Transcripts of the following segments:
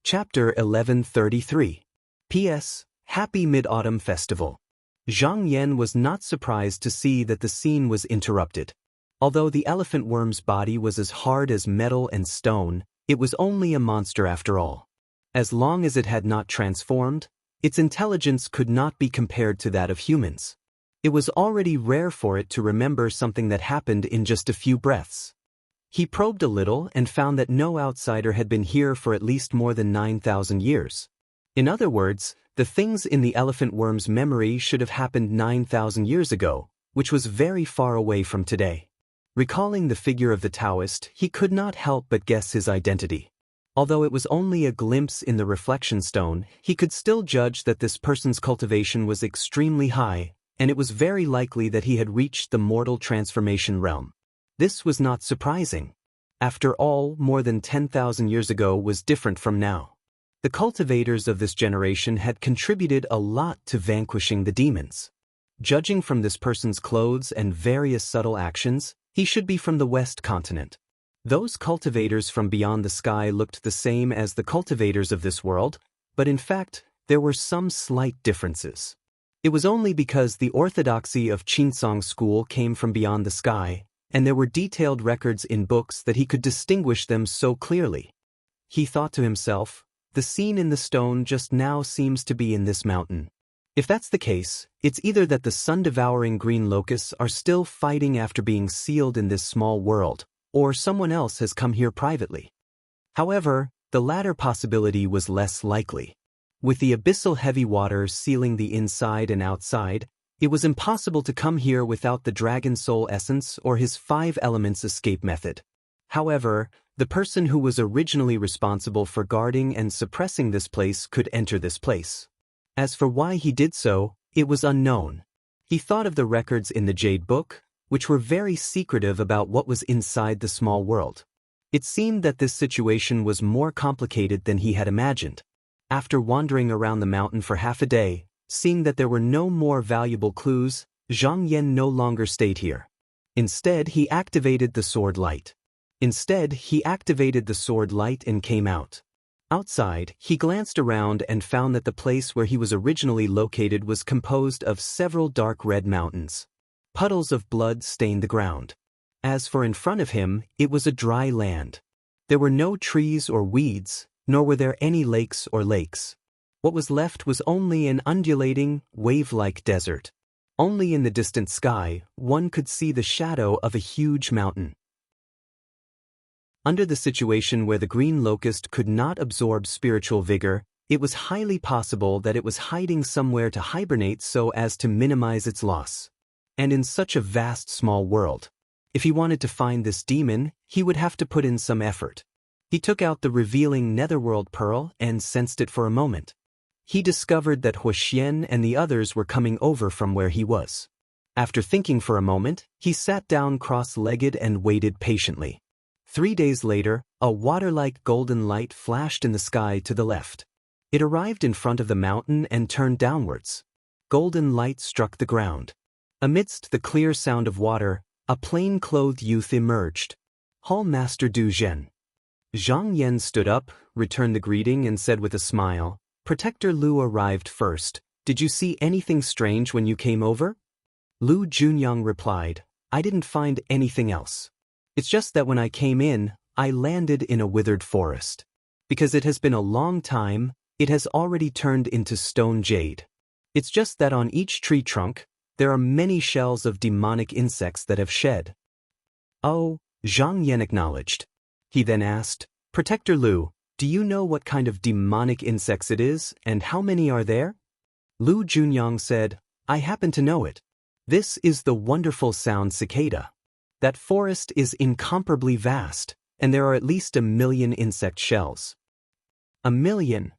Chapter 1133. P.S. Happy Mid-Autumn Festival. Zhang Yan was not surprised to see that the scene was interrupted. Although the elephant worm's body was as hard as metal and stone, it was only a monster after all. As long as it had not transformed, its intelligence could not be compared to that of humans. It was already rare for it to remember something that happened in just a few breaths. He probed a little and found that no outsider had been here for at least more than 9,000 years. In other words, the things in the elephant worm's memory should have happened 9,000 years ago, which was very far away from today. Recalling the figure of the Taoist, he could not help but guess his identity. Although it was only a glimpse in the reflection stone, he could still judge that this person's cultivation was extremely high, and it was very likely that he had reached the mortal transformation realm. This was not surprising. After all, more than 10,000 years ago was different from now. The cultivators of this generation had contributed a lot to vanquishing the demons. Judging from this person's clothes and various subtle actions, he should be from the West continent. Those cultivators from beyond the sky looked the same as the cultivators of this world, but in fact, there were some slight differences. It was only because the orthodoxy of Qinsong school came from beyond the sky, and there were detailed records in books that he could distinguish them so clearly. He thought to himself, the scene in the stone just now seems to be in this mountain. If that's the case, it's either that the sun-devouring green locusts are still fighting after being sealed in this small world, or someone else has come here privately. However, the latter possibility was less likely. With the abyssal heavy water sealing the inside and outside, it was impossible to come here without the dragon soul essence or his 5 elements escape method. However, the person who was originally responsible for guarding and suppressing this place could enter this place. As for why he did so, it was unknown. He thought of the records in the Jade Book, which were very secretive about what was inside the small world. It seemed that this situation was more complicated than he had imagined. After wandering around the mountain for half a day, seeing that there were no more valuable clues, Zhang Yan no longer stayed here. Instead, he activated the sword light. And came out. Outside, he glanced around and found that the place where he was originally located was composed of several dark red mountains. Puddles of blood stained the ground. As for in front of him, it was a dry land. There were no trees or weeds, nor were there any lakes or lakes. What was left was only an undulating, wave-like desert. Only in the distant sky, one could see the shadow of a huge mountain. Under the situation where the green locust could not absorb spiritual vigor, it was highly possible that it was hiding somewhere to hibernate so as to minimize its loss. And in such a vast small world, if he wanted to find this demon, he would have to put in some effort. He took out the revealing netherworld pearl and sensed it for a moment. He discovered that Huoxian and the others were coming over from where he was. After thinking for a moment, he sat down cross-legged and waited patiently. 3 days later, a water-like golden light flashed in the sky to the left. It arrived in front of the mountain and turned downwards. Golden light struck the ground. Amidst the clear sound of water, a plain-clothed youth emerged. Hall Master Du Zhen. Zhang Yan stood up, returned the greeting and said with a smile, Protector Lu arrived first. Did you see anything strange when you came over? Lu Junyang replied, I didn't find anything else. It's just that when I came in, I landed in a withered forest. Because it has been a long time, it has already turned into stone jade. It's just that on each tree trunk, there are many shells of demonic insects that have shed. Oh, Zhang Yan acknowledged. He then asked, Protector Lu, do you know what kind of demonic insects it is, and how many are there? Lu Junyang said, I happen to know it. This is the wonderful sound cicada. That forest is incomparably vast, and there are at least 1 million insect shells. 1 million?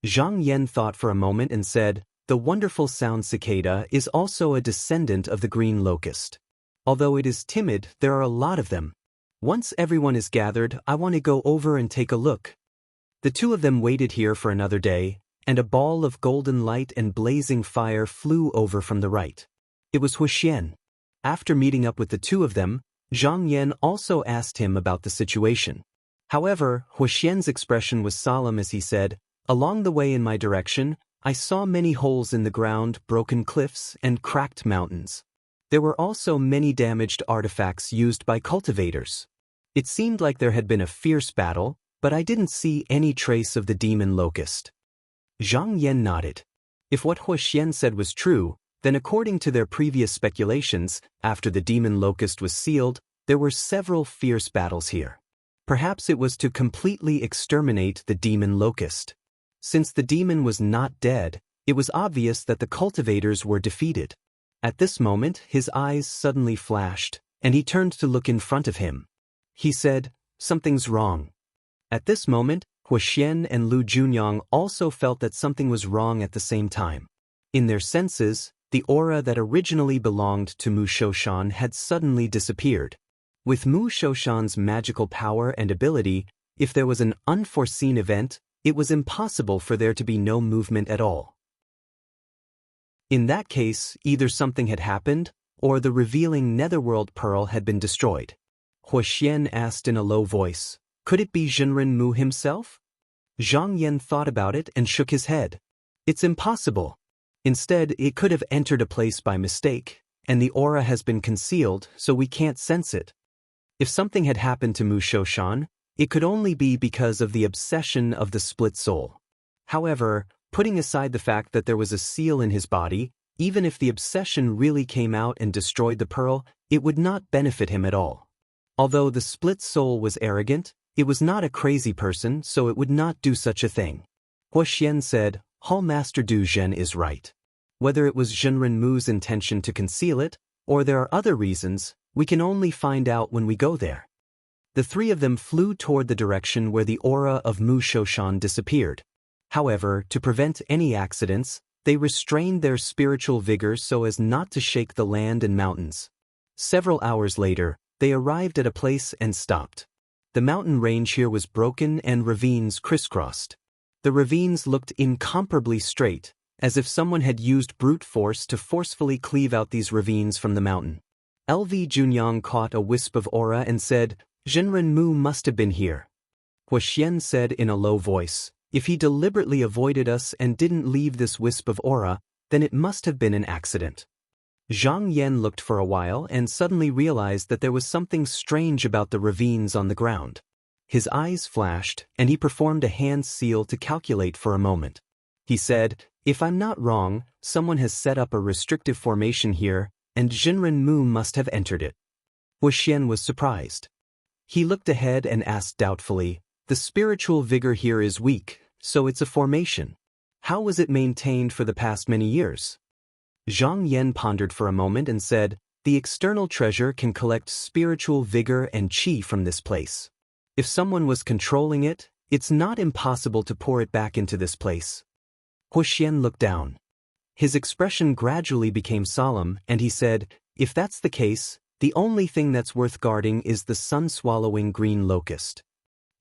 Zhang Yan thought for a moment and said, the wonderful sound cicada is also a descendant of the green locust. Although it is timid, there are a lot of them. Once everyone is gathered, I want to go over and take a look. The two of them waited here for another day, and a ball of golden light and blazing fire flew over from the right. It was Huoxian. After meeting up with the two of them, Zhang Yan also asked him about the situation. However, Huoxian's expression was solemn as he said, "Along the way in my direction, I saw many holes in the ground, broken cliffs, and cracked mountains. There were also many damaged artifacts used by cultivators. It seemed like there had been a fierce battle, but I didn't see any trace of the demon locust." Zhang Yan nodded. If what Huoxian said was true, then according to their previous speculations, after the demon locust was sealed, there were several fierce battles here. Perhaps it was to completely exterminate the demon locust. Since the demon was not dead, it was obvious that the cultivators were defeated. At this moment, his eyes suddenly flashed, and he turned to look in front of him. He said, "Something's wrong." At this moment, Huoxian and Lu Junyang also felt that something was wrong at the same time. In their senses, the aura that originally belonged to Mu Shoshan had suddenly disappeared. With Mu Shoshan's magical power and ability, if there was an unforeseen event, it was impossible for there to be no movement at all. In that case, either something had happened, or the revealing netherworld pearl had been destroyed. Huoxian asked in a low voice, "Could it be Zhenren Mu himself?" Zhang Yan thought about it and shook his head. "It's impossible. Instead, it could have entered a place by mistake, and the aura has been concealed, so we can't sense it. If something had happened to Mu Shoshan, it could only be because of the obsession of the split soul. However, putting aside the fact that there was a seal in his body, even if the obsession really came out and destroyed the pearl, it would not benefit him at all. Although the split soul was arrogant, it was not a crazy person, so it would not do such a thing." Huoxian said, "Hall Master Du Zhen is right. Whether it was Zhenren Mu's intention to conceal it, or there are other reasons, we can only find out when we go there." The three of them flew toward the direction where the aura of Mu Shoshan disappeared. However, to prevent any accidents, they restrained their spiritual vigor so as not to shake the land and mountains. Several hours later, they arrived at a place and stopped. The mountain range here was broken and ravines crisscrossed. The ravines looked incomparably straight, as if someone had used brute force to forcefully cleave out these ravines from the mountain. LV Junyang caught a wisp of aura and said, "Zhenren Mu must have been here." Huoxian said in a low voice, "If he deliberately avoided us and didn't leave this wisp of aura, then it must have been an accident." Zhang Yan looked for a while and suddenly realized that there was something strange about the ravines on the ground. His eyes flashed, and he performed a hand seal to calculate for a moment. He said, "If I'm not wrong, someone has set up a restrictive formation here, and Zhenren Mu must have entered it." Huoxian was surprised. He looked ahead and asked doubtfully, "The spiritual vigor here is weak, so it's a formation. How was it maintained for the past many years?" Zhang Yan pondered for a moment and said, "The external treasure can collect spiritual vigor and qi from this place. If someone was controlling it, it's not impossible to pour it back into this place." Huoxian looked down. His expression gradually became solemn, and he said, "If that's the case, the only thing that's worth guarding is the sun-swallowing green locust."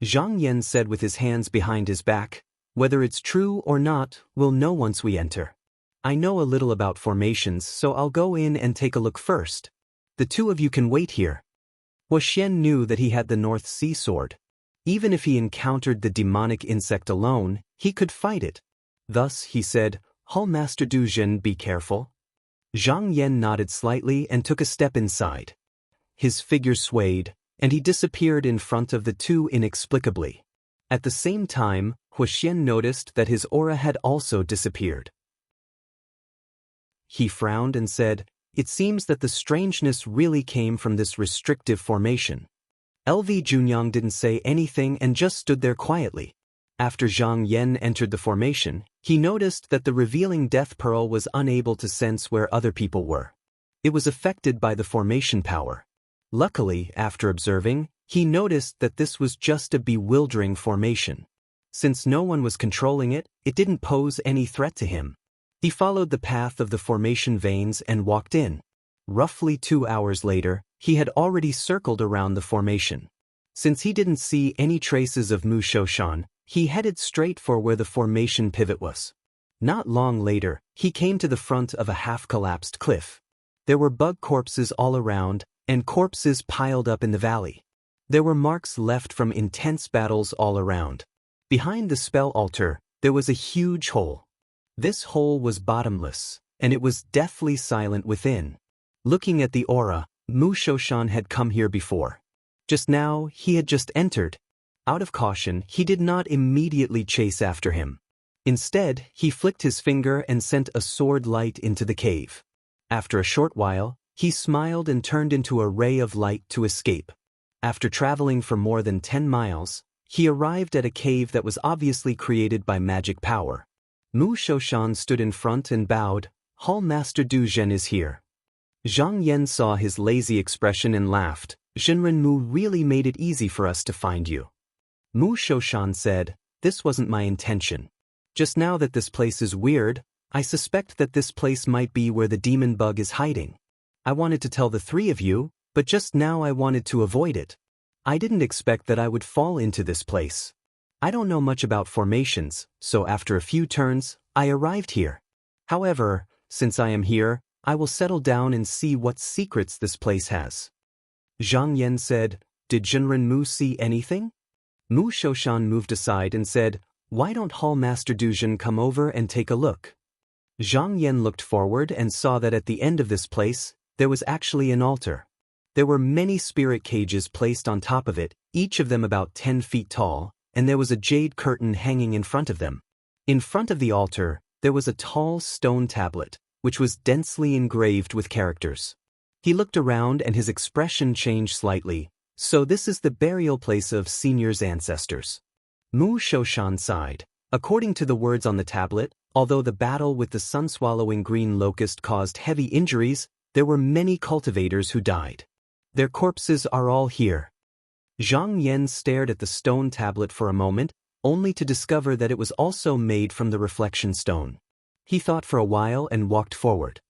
Zhang Yan said with his hands behind his back, "Whether it's true or not, we'll know once we enter. I know a little about formations, so I'll go in and take a look first. The two of you can wait here." Huoxian knew that he had the North Sea Sword. Even if he encountered the demonic insect alone, he could fight it. Thus, he said, "Hall Master Du Zhen, be careful." Zhang Yan nodded slightly and took a step inside. His figure swayed, and he disappeared in front of the two inexplicably. At the same time, Huoxian noticed that his aura had also disappeared. He frowned and said, "It seems that the strangeness really came from this restrictive formation." LV Junyang didn't say anything and just stood there quietly. After Zhang Yan entered the formation, he noticed that the revealing death pearl was unable to sense where other people were. It was affected by the formation power. Luckily, after observing, he noticed that this was just a bewildering formation. Since no one was controlling it, it didn't pose any threat to him. He followed the path of the formation veins and walked in. Roughly 2 hours later, he had already circled around the formation. Since he didn't see any traces of Mu Shoshan, he headed straight for where the formation pivot was. Not long later, he came to the front of a half-collapsed cliff. There were bug corpses all around, and corpses piled up in the valley. There were marks left from intense battles all around. Behind the spell altar, there was a huge hole. This hole was bottomless, and it was deathly silent within. Looking at the aura, Mu Shoshan had come here before. Just now, he had just entered. Out of caution, he did not immediately chase after him. Instead, he flicked his finger and sent a sword light into the cave. After a short while, he smiled and turned into a ray of light to escape. After traveling for more than 10 miles, he arrived at a cave that was obviously created by magic power. Mu Shoshan stood in front and bowed. Hall Master Du Zhen is here. Zhang Yan saw his lazy expression and laughed. Zhenren Mu really made it easy for us to find you. Mu Shoshan said, this wasn't my intention. Just now that this place is weird, I suspect that this place might be where the demon bug is hiding. I wanted to tell the three of you, but just now I wanted to avoid it. I didn't expect that I would fall into this place. I don't know much about formations, so after a few turns, I arrived here. However, since I am here, I will settle down and see what secrets this place has. Zhang Yan said, did Zhenren Mu see anything? Mu Shoshan moved aside and said, why don't Hall Master Du Zhen come over and take a look? Zhang Yan looked forward and saw that at the end of this place, there was actually an altar. There were many spirit cages placed on top of it, each of them about 10 feet tall, and there was a jade curtain hanging in front of them. In front of the altar, there was a tall stone tablet, which was densely engraved with characters. He looked around and his expression changed slightly. So this is the burial place of Senior's ancestors. Mu Shoshan sighed. According to the words on the tablet, although the battle with the sun-swallowing green locust caused heavy injuries, there were many cultivators who died. Their corpses are all here. Zhang Yan stared at the stone tablet for a moment, only to discover that it was also made from the reflection stone. He thought for a while and walked forward.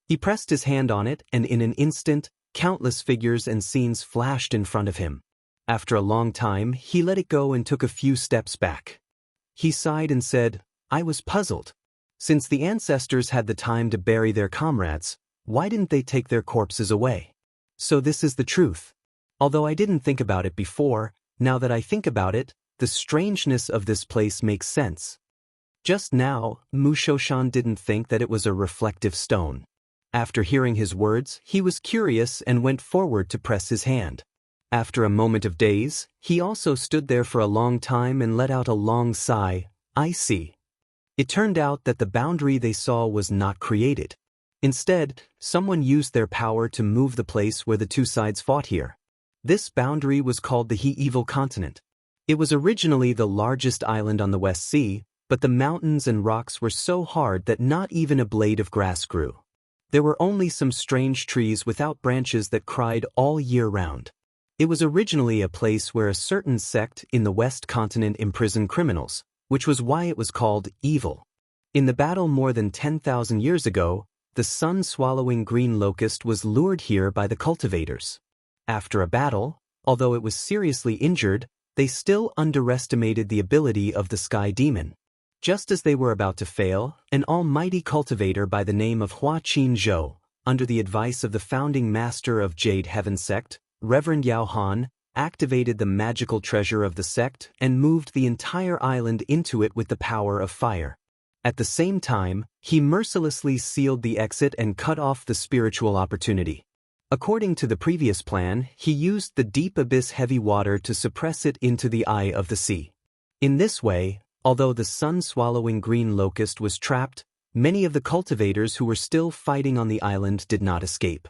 He pressed his hand on it, and in an instant, countless figures and scenes flashed in front of him. After a long time, he let it go and took a few steps back. He sighed and said, I was puzzled. Since the ancestors had the time to bury their comrades, why didn't they take their corpses away? So this is the truth. Although I didn't think about it before, now that I think about it, the strangeness of this place makes sense. Just now, Mu Shoshan didn't think that it was a reflective stone. After hearing his words, he was curious and went forward to press his hand. After a moment of daze, he also stood there for a long time and let out a long sigh. I see. It turned out that the boundary they saw was not created. Instead, someone used their power to move the place where the two sides fought here. This boundary was called the He-Evil Continent. It was originally the largest island on the West Sea, but the mountains and rocks were so hard that not even a blade of grass grew. There were only some strange trees without branches that cried all year round. It was originally a place where a certain sect in the West Continent imprisoned criminals, which was why it was called evil. In the battle more than 10,000 years ago, the sun-swallowing green locust was lured here by the cultivators. After a battle, although it was seriously injured, they still underestimated the ability of the sky demon. Just as they were about to fail, an almighty cultivator by the name of Hua Qin Zhou, under the advice of the founding master of Jade Heaven sect, Reverend Yao Han, activated the magical treasure of the sect and moved the entire island into it with the power of fire. At the same time, he mercilessly sealed the exit and cut off the spiritual opportunity. According to the previous plan, he used the deep abyss heavy water to suppress it into the eye of the sea. In this way, although the sun-swallowing green locust was trapped, many of the cultivators who were still fighting on the island did not escape.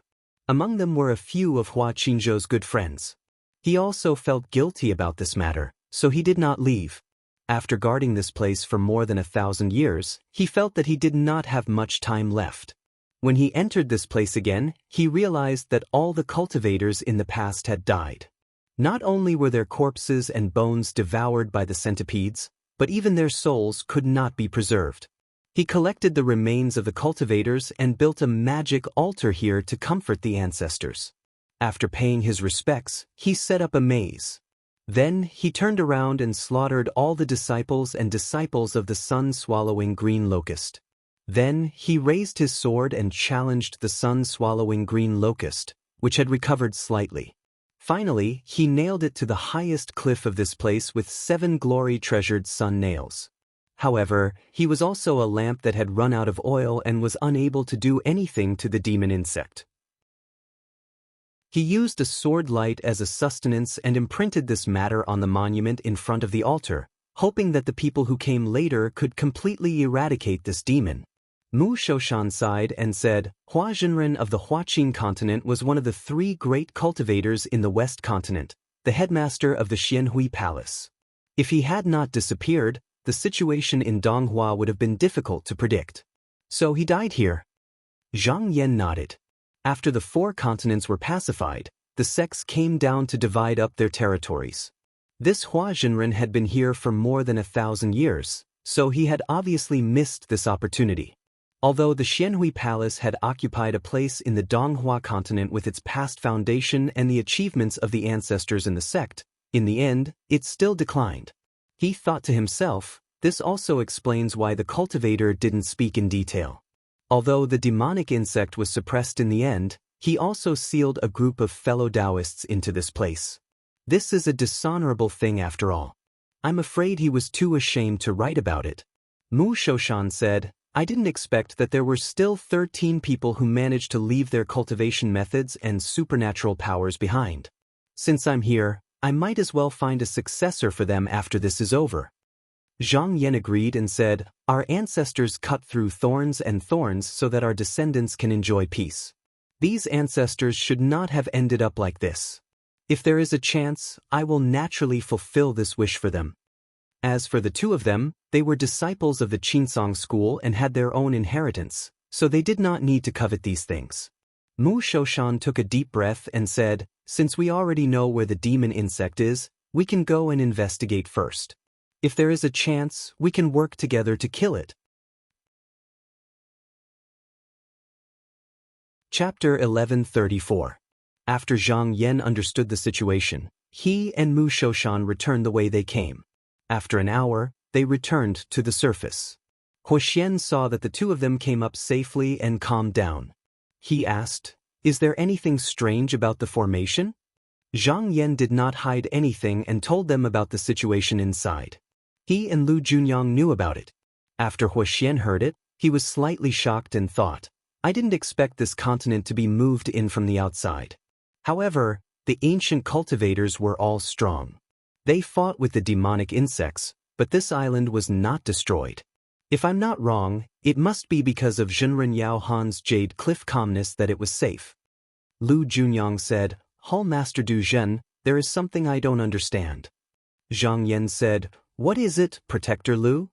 Among them were a few of Hua Qinzhou's good friends. He also felt guilty about this matter, so he did not leave. After guarding this place for more than 1,000 years, he felt that he did not have much time left. When he entered this place again, he realized that all the cultivators in the past had died. Not only were their corpses and bones devoured by the centipedes, but even their souls could not be preserved. He collected the remains of the cultivators and built a magic altar here to comfort the ancestors. After paying his respects, he set up a maze. Then he turned around and slaughtered all the disciples and disciples of the sun-swallowing green locust. Then he raised his sword and challenged the sun-swallowing green locust, which had recovered slightly. Finally, he nailed it to the highest cliff of this place with 7 glory-treasured sun nails. However, he was also a lamp that had run out of oil and was unable to do anything to the demon insect. He used a sword light as a sustenance and imprinted this matter on the monument in front of the altar, hoping that the people who came later could completely eradicate this demon. Mu Shoshan sighed and said, Hua Zhenren of the Huaqin continent was one of the 3 great cultivators in the West continent, the headmaster of the Xianhui Palace. If he had not disappeared, the situation in Donghua would have been difficult to predict. So he died here. Zhang Yan nodded. After the 4 continents were pacified, the sects came down to divide up their territories. This Hua Zhenren had been here for more than 1,000 years, so he had obviously missed this opportunity. Although the Xianhui Palace had occupied a place in the Donghua continent with its past foundation and the achievements of the ancestors in the sect, in the end, it still declined. He thought to himself, this also explains why the cultivator didn't speak in detail. Although the demonic insect was suppressed in the end, he also sealed a group of fellow Taoists into this place. This is a dishonorable thing after all. I'm afraid he was too ashamed to write about it. Mu Shoshan said, I didn't expect that there were still 13 people who managed to leave their cultivation methods and supernatural powers behind. Since I'm here, I might as well find a successor for them after this is over. Zhang Yan agreed and said, Our ancestors cut through thorns and thorns so that our descendants can enjoy peace. These ancestors should not have ended up like this. If there is a chance, I will naturally fulfill this wish for them. As for the 2 of them, they were disciples of the Qinsong school and had their own inheritance, so they did not need to covet these things. Mu Shoshan took a deep breath and said, Since we already know where the demon insect is, we can go and investigate first. If there is a chance, we can work together to kill it. Chapter 1134. After Zhang Yan understood the situation, he and Mu Shoshan returned the way they came. After an hour, they returned to the surface. Huoxian saw that the 2 of them came up safely and calmed down. He asked, Is there anything strange about the formation? Zhang Yan did not hide anything and told them about the situation inside. He and Lu Junyang knew about it. After Huoxian heard it, he was slightly shocked and thought, I didn't expect this continent to be moved in from the outside. However, the ancient cultivators were all strong. They fought with the demonic insects, but this island was not destroyed. If I'm not wrong, it must be because of Zhenren Yao Han's jade cliff calmness that it was safe. Lu Junyang said, Hall Master Du Zhen, there is something I don't understand. Zhang Yan said, What is it, Protector Lu?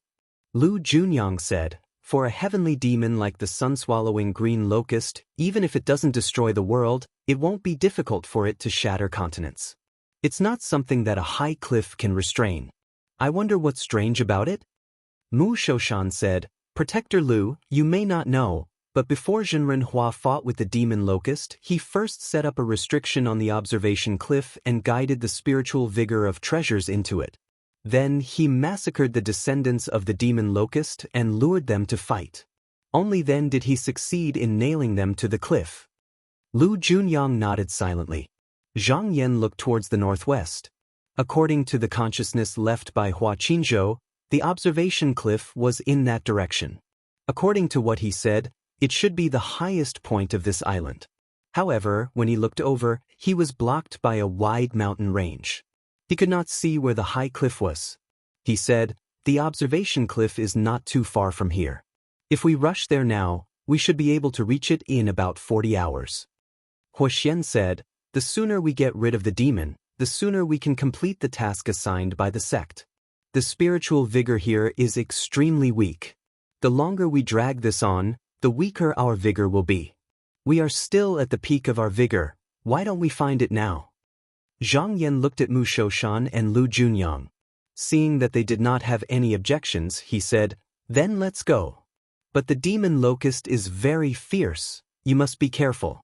Lu Junyang said, For a heavenly demon like the sun-swallowing green locust, even if it doesn't destroy the world, it won't be difficult for it to shatter continents. It's not something that a high cliff can restrain. I wonder what's strange about it? Mu Shoshan said, Protector Lu, you may not know, but before Zhenren Hua fought with the demon locust, he first set up a restriction on the observation cliff and guided the spiritual vigor of treasures into it. Then he massacred the descendants of the demon locust and lured them to fight. Only then did he succeed in nailing them to the cliff. Lu Junyang nodded silently. Zhang Yan looked towards the northwest. According to the consciousness left by Hua Qinzhou, the observation cliff was in that direction. According to what he said, it should be the highest point of this island. However, when he looked over, he was blocked by a wide mountain range. He could not see where the high cliff was. He said, The observation cliff is not too far from here. If we rush there now, we should be able to reach it in about 40 hours. Huoxian said, The sooner we get rid of the demon, the sooner we can complete the task assigned by the sect. The spiritual vigor here is extremely weak. The longer we drag this on, the weaker our vigor will be. We are still at the peak of our vigor, why don't we find it now? Zhang Yan looked at Mu Shoshan and Lu Junyang. Seeing that they did not have any objections, he said, Then let's go. But the demon locust is very fierce, you must be careful.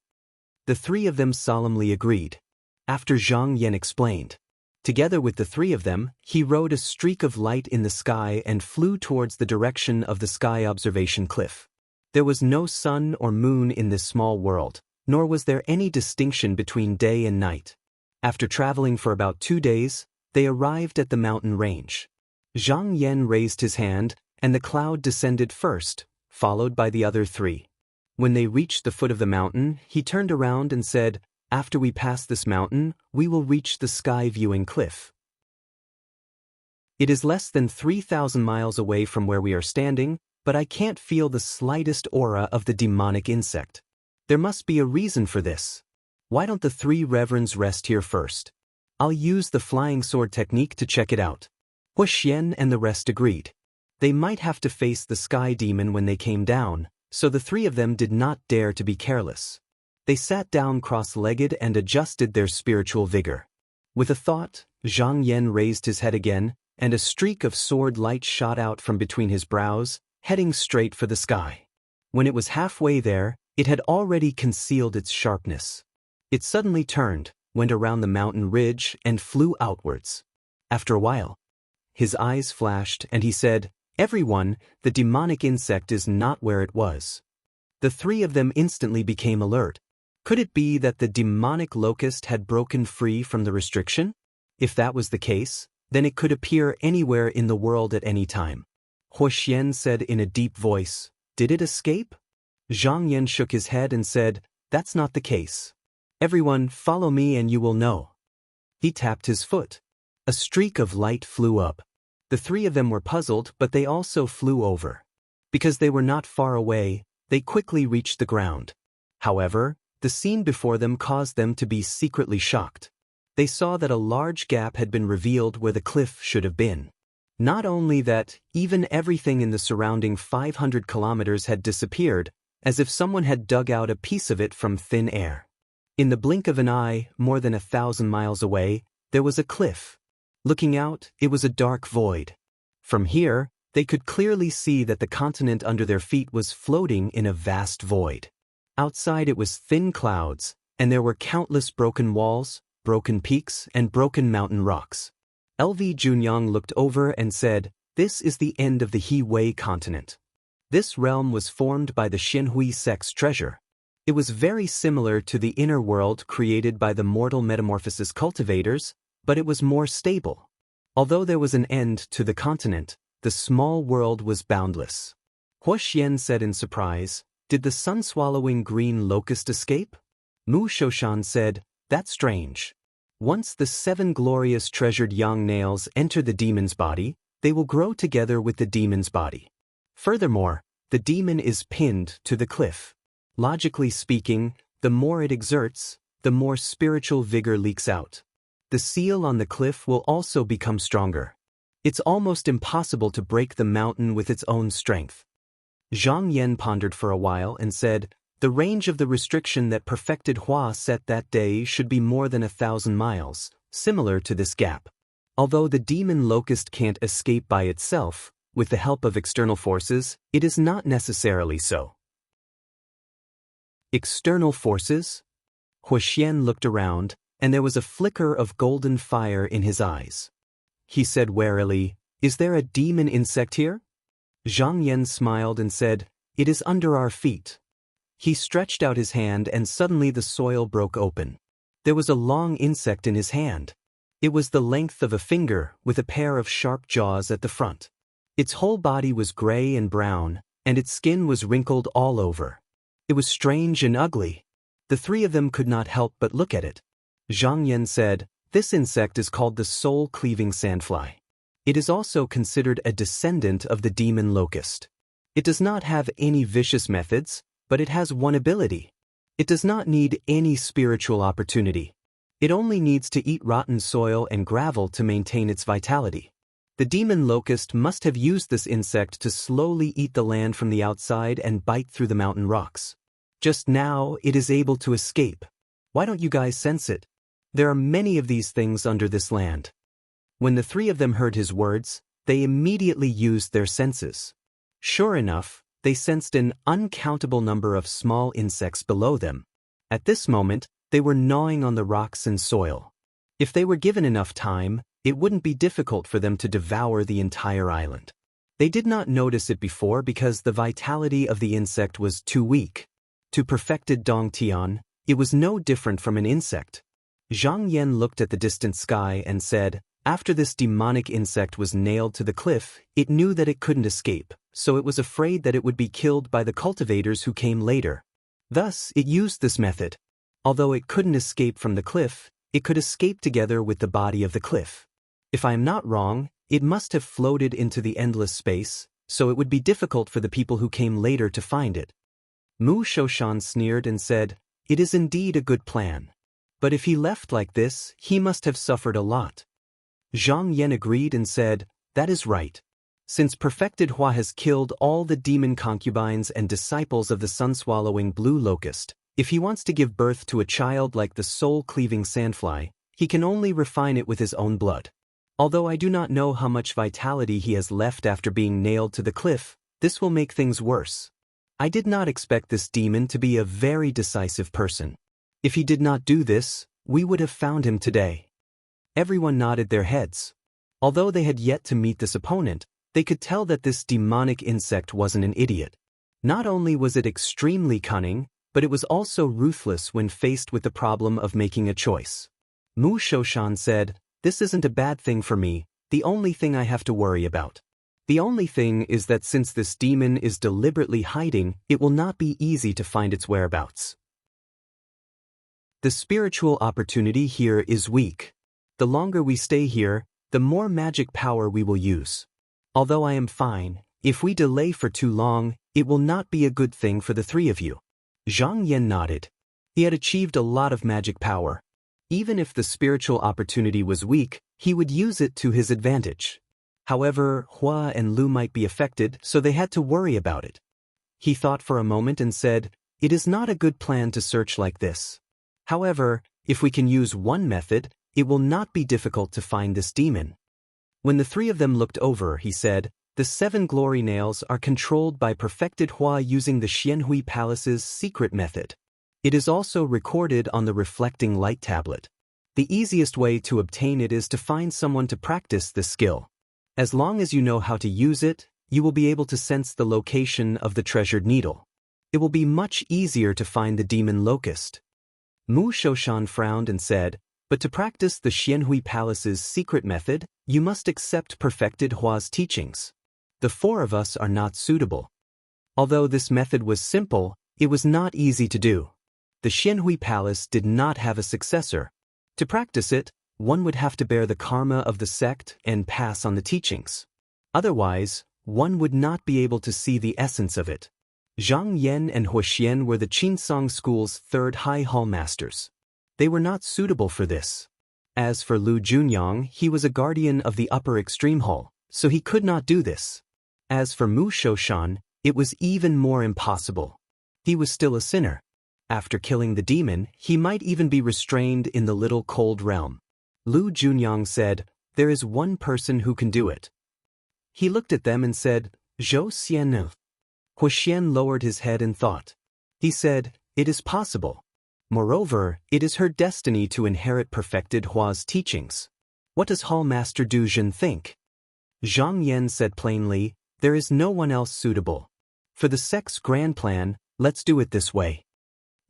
The 3 of them solemnly agreed. After Zhang Yan explained. Together with the 3 of them, he rode a streak of light in the sky and flew towards the direction of the sky observation cliff. There was no sun or moon in this small world, nor was there any distinction between day and night. After traveling for about 2 days, they arrived at the mountain range. Zhang Yan raised his hand, and the cloud descended first, followed by the other 3. When they reached the foot of the mountain, he turned around and said, "After we pass this mountain, we will reach the sky-viewing cliff. It is less than 3,000 miles away from where we are standing, but I can't feel the slightest aura of the demonic insect. There must be a reason for this. Why don't the 3 reverends rest here first? I'll use the flying sword technique to check it out." Hu Xian and the rest agreed. They might have to face the sky demon when they came down, so the 3 of them did not dare to be careless. They sat down cross-legged and adjusted their spiritual vigor. With a thought, Zhang Yan raised his head again, and a streak of sword light shot out from between his brows, heading straight for the sky. When it was halfway there, it had already concealed its sharpness. It suddenly turned, went around the mountain ridge, and flew outwards. After a while, his eyes flashed, and he said, "Everyone, the demonic insect is not where it was." The 3 of them instantly became alert. Could it be that the demonic locust had broken free from the restriction? If that was the case, then it could appear anywhere in the world at any time. Hu Xian said in a deep voice, "Did it escape?" Zhang Yan shook his head and said, "That's not the case. Everyone, follow me and you will know." He tapped his foot. A streak of light flew up. The 3 of them were puzzled, but they also flew over. Because they were not far away, they quickly reached the ground. However, the scene before them caused them to be secretly shocked. They saw that a large gap had been revealed where the cliff should have been. Not only that, even everything in the surrounding 500 kilometers had disappeared, as if someone had dug out a piece of it from thin air. In the blink of an eye, more than 1,000 miles away, there was a cliff. Looking out, it was a dark void. From here, they could clearly see that the continent under their feet was floating in a vast void. Outside it was thin clouds, and there were countless broken walls, broken peaks, and broken mountain rocks. LV Junyang looked over and said, "This is the end of the He-Wei continent. This realm was formed by the Xinhui sect's treasure. It was very similar to the inner world created by the mortal metamorphosis cultivators, but it was more stable. Although there was an end to the continent, the small world was boundless." Hu Xian said in surprise, "Did the sun-swallowing green locust escape?" Mu Shoshan said, "That's strange. Once the 7 glorious treasured yang nails enter the demon's body, they will grow together with the demon's body. Furthermore, the demon is pinned to the cliff. Logically speaking, the more it exerts, the more spiritual vigor leaks out. The seal on the cliff will also become stronger. It's almost impossible to break the mountain with its own strength." Zhang Yan pondered for a while and said, "The range of the restriction that perfected Hua set that day should be more than 1,000 miles, similar to this gap. Although the demon locust can't escape by itself, with the help of external forces, it is not necessarily so." External forces? Hu Xian looked around, and there was a flicker of golden fire in his eyes. He said warily, "Is there a demon insect here?" Zhang Yan smiled and said, "It is under our feet." He stretched out his hand and suddenly the soil broke open. There was a long insect in his hand. It was the length of a finger with a pair of sharp jaws at the front. Its whole body was gray and brown, and its skin was wrinkled all over. It was strange and ugly. The 3 of them could not help but look at it. Zhang Yan said, "This insect is called the soul-cleaving sandfly. It is also considered a descendant of the demon locust. It does not have any vicious methods, but it has one ability. It does not need any spiritual opportunity. It only needs to eat rotten soil and gravel to maintain its vitality. The demon locust must have used this insect to slowly eat the land from the outside and bite through the mountain rocks. Just now, it is able to escape. Why don't you guys sense it? There are many of these things under this land." When the 3 of them heard his words, they immediately used their senses. Sure enough, they sensed an uncountable number of small insects below them. At this moment, they were gnawing on the rocks and soil. If they were given enough time, it wouldn't be difficult for them to devour the entire island. They did not notice it before because the vitality of the insect was too weak. To perfected Dongtian, it was no different from an insect. Zhang Yan looked at the distant sky and said, after this demonic insect was nailed to the cliff, it knew that it couldn't escape, so it was afraid that it would be killed by the cultivators who came later. Thus, it used this method. Although it couldn't escape from the cliff, it could escape together with the body of the cliff. If I am not wrong, it must have floated into the endless space, so it would be difficult for the people who came later to find it. Mu Shoshan sneered and said, it is indeed a good plan. But if he left like this, he must have suffered a lot. Zhang Yan agreed and said, that is right. Since perfected Hua has killed all the demon concubines and disciples of the sun-swallowing blue locust, if he wants to give birth to a child like the soul-cleaving sandfly, he can only refine it with his own blood. Although I do not know how much vitality he has left after being nailed to the cliff, this will make things worse. I did not expect this demon to be a very decisive person. If he did not do this, we would have found him today. Everyone nodded their heads. Although they had yet to meet this opponent, they could tell that this demonic insect wasn't an idiot. Not only was it extremely cunning, but it was also ruthless when faced with the problem of making a choice. Mu Shoshan said, this isn't a bad thing for me, the only thing I have to worry about. The only thing is that since this demon is deliberately hiding, it will not be easy to find its whereabouts. The spiritual opportunity here is weak. The longer we stay here, the more magic power we will use. Although I am fine, if we delay for too long, it will not be a good thing for the three of you. Zhang Yan nodded. He had achieved a lot of magic power. Even if the spiritual opportunity was weak, he would use it to his advantage. However, Hua and Lu might be affected, so they had to worry about it. He thought for a moment and said, it is not a good plan to search like this. However, if we can use one method, it will not be difficult to find this demon. When the three of them looked over, he said, the 7 glory nails are controlled by perfected Hua using the Xianhui Palace's secret method. It is also recorded on the reflecting light tablet. The easiest way to obtain it is to find someone to practice this skill. As long as you know how to use it, you will be able to sense the location of the treasured needle. It will be much easier to find the demon locust. Mu Shoshan frowned and said, but to practice the Xianhui Palace's secret method, you must accept perfected Hua's teachings. The 4 of us are not suitable. Although this method was simple, it was not easy to do. The Xianhui Palace did not have a successor. To practice it, one would have to bear the karma of the sect and pass on the teachings. Otherwise, one would not be able to see the essence of it. Zhang Yan and Huoxian were the Qinsong School's 3rd High Hall Masters. They were not suitable for this. As for Lu Junyang, he was a guardian of the upper extreme hall, so he could not do this. As for Mu Shoshan, it was even more impossible. He was still a sinner. After killing the demon, he might even be restrained in the little cold realm. Lu Junyang said, there is one person who can do it. He looked at them and said, Zhou Xian. Huoxian lowered his head and thought. He said, it is possible. Moreover, it is her destiny to inherit perfected Hua's teachings. What does Hall Master Du Jin think? Zhang Yan said plainly, there is no one else suitable. For the sect's grand plan, let's do it this way.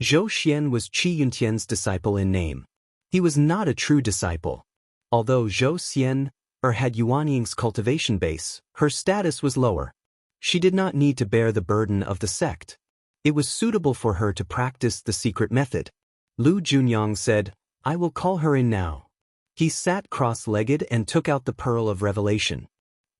Zhou Xian was Qi Yuntian's disciple in name. He was not a true disciple. Although Zhou Xian had Yuanying's cultivation base, her status was lower. She did not need to bear the burden of the sect. It was suitable for her to practice the secret method. Lu Junyang said, I will call her in now. He sat cross-legged and took out the pearl of revelation.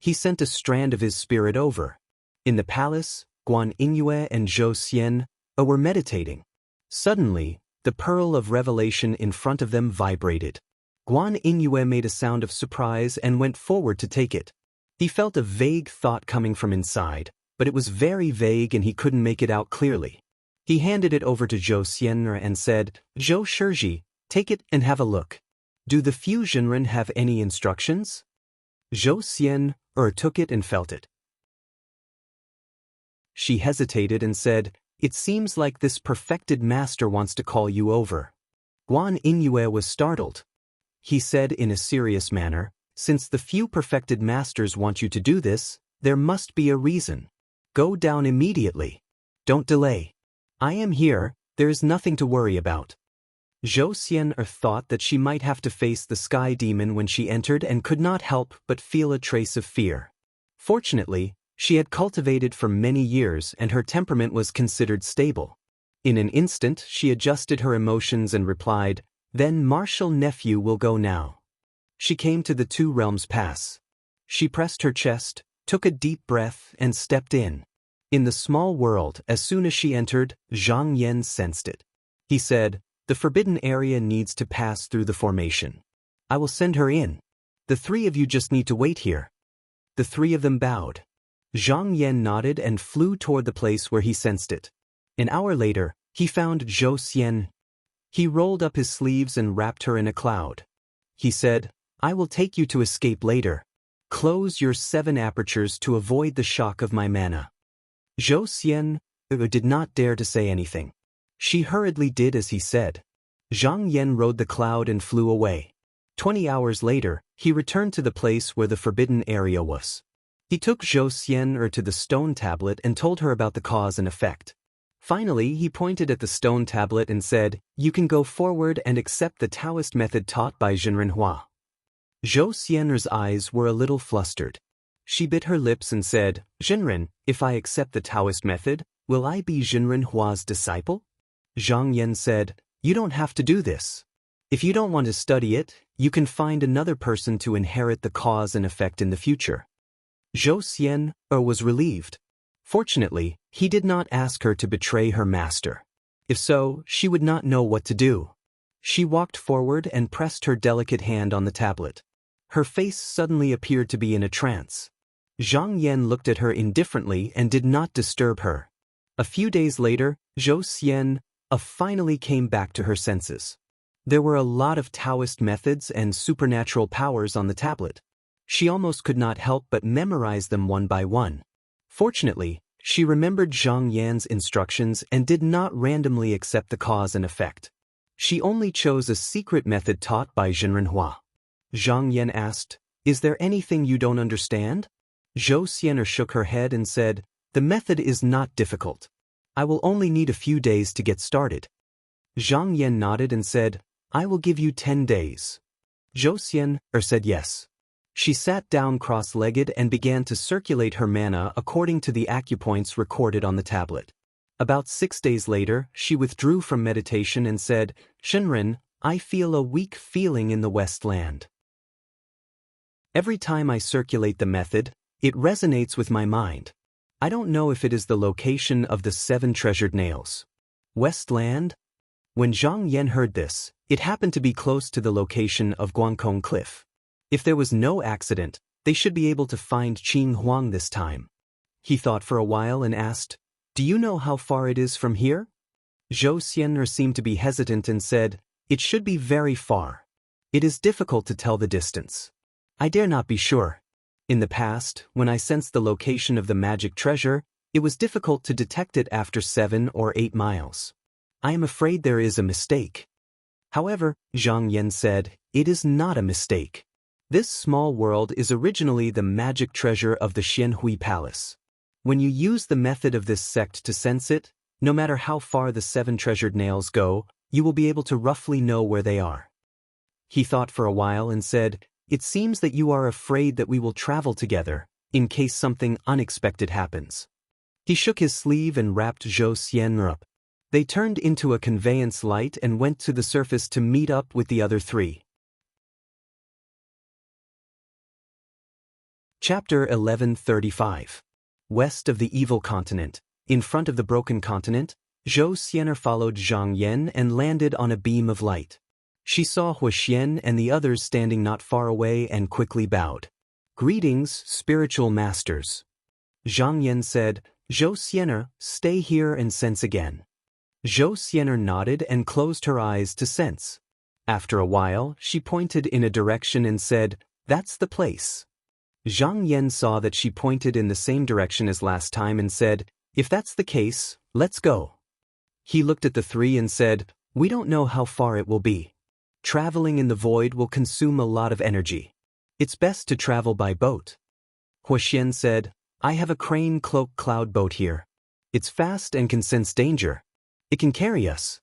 He sent a strand of his spirit over. In the palace, Guan Yingyue and Zhou Xian were meditating. Suddenly, the pearl of revelation in front of them vibrated. Guan Yingyue made a sound of surprise and went forward to take it. He felt a vague thought coming from inside, but it was very vague and he couldn't make it out clearly. He handed it over to Zhou Xian'er and said, Zhou Shizhi, take it and have a look. Do the Fusionren have any instructions? Zhou Xian'er took it and felt it. She hesitated and said, it seems like this perfected master wants to call you over. Guan Yingyue was startled. He said in a serious manner, since the few perfected masters want you to do this, there must be a reason. Go down immediately. Don't delay. I am here, there is nothing to worry about. Zhou Xian'er thought that she might have to face the sky demon when she entered and could not help but feel a trace of fear. Fortunately, she had cultivated for many years and her temperament was considered stable. In an instant she adjusted her emotions and replied, "Then Marshal Nephew will go now." She came to the Two Realms Pass. She pressed her chest, took a deep breath and stepped in. In the small world, as soon as she entered, Zhang Yan sensed it. He said, "The forbidden area needs to pass through the formation. I will send her in. The three of you just need to wait here." The three of them bowed. Zhang Yan nodded and flew toward the place where he sensed it. An hour later, he found Zhou Xian. He rolled up his sleeves and wrapped her in a cloud. He said, "I will take you to escape later. Close your 7 apertures to avoid the shock of my mana." Zhou Xian did not dare to say anything. She hurriedly did as he said. Zhang Yan rode the cloud and flew away. 20 hours later, he returned to the place where the forbidden area was. He took Zhou Xian to the stone tablet and told her about the cause and effect. Finally, he pointed at the stone tablet and said, "You can go forward and accept the Taoist method taught by Zhenren Hua." Zhou Xian'er's eyes were a little flustered. She bit her lips and said, "Zhenren, if I accept the Taoist method, will I be Zhenren Hua's disciple?" Zhang Yan said, "You don't have to do this. If you don't want to study it, you can find another person to inherit the cause and effect in the future." Zhou Xian was relieved. Fortunately, he did not ask her to betray her master. If so, she would not know what to do. She walked forward and pressed her delicate hand on the tablet. Her face suddenly appeared to be in a trance. Zhang Yan looked at her indifferently and did not disturb her. A few days later, Zhou Xian finally came back to her senses. There were a lot of Taoist methods and supernatural powers on the tablet. She almost could not help but memorize them one by one. Fortunately, she remembered Zhang Yan's instructions and did not randomly accept the cause and effect. She only chose a secret method taught by Zhenren Hua. Zhang Yan asked, "Is there anything you don't understand?" Zhou Xian'er shook her head and said, "The method is not difficult. I will only need a few days to get started." Zhang Yan nodded and said, "I will give you 10 days." Zhou Xian'er said yes. She sat down cross-legged and began to circulate her mana according to the acupoints recorded on the tablet. About 6 days later, she withdrew from meditation and said, "Shenren, I feel a weak feeling in the West Land. Every time I circulate the method, it resonates with my mind. I don't know if it is the location of the 7 treasured nails." West Land? When Zhang Yan heard this, it happened to be close to the location of Guangkong Cliff. If there was no accident, they should be able to find Qing Huang this time. He thought for a while and asked, "Do you know how far it is from here?" Zhou Xian'er seemed to be hesitant and said, "It should be very far. It is difficult to tell the distance. I dare not be sure. In the past, when I sensed the location of the magic treasure, it was difficult to detect it after 7 or 8 miles. I am afraid there is a mistake." However, Zhang Yan said, "It is not a mistake. This small world is originally the magic treasure of the Xianhui Palace. When you use the method of this sect to sense it, no matter how far the 7 treasured nails go, you will be able to roughly know where they are." He thought for a while and said, "It seems that you are afraid that we will travel together, in case something unexpected happens." He shook his sleeve and wrapped Zhou Xian'er up. They turned into a conveyance light and went to the surface to meet up with the other 3. Chapter 1135. West of the Evil Continent. In front of the Broken Continent, Zhou Xian'er followed Zhang Yan and landed on a beam of light. She saw Hua Xian and the others standing not far away and quickly bowed. "Greetings, spiritual masters." Zhang Yan said, "Zhou Xian'er, stay here and sense again." Zhou Xian'er nodded and closed her eyes to sense. After a while, she pointed in a direction and said, "That's the place." Zhang Yan saw that she pointed in the same direction as last time and said, "If that's the case, let's go." He looked at the 3 and said, "We don't know how far it will be. Traveling in the void will consume a lot of energy. It's best to travel by boat." Hua Xian said, "I have a crane cloak cloud boat here. It's fast and can sense danger. It can carry us."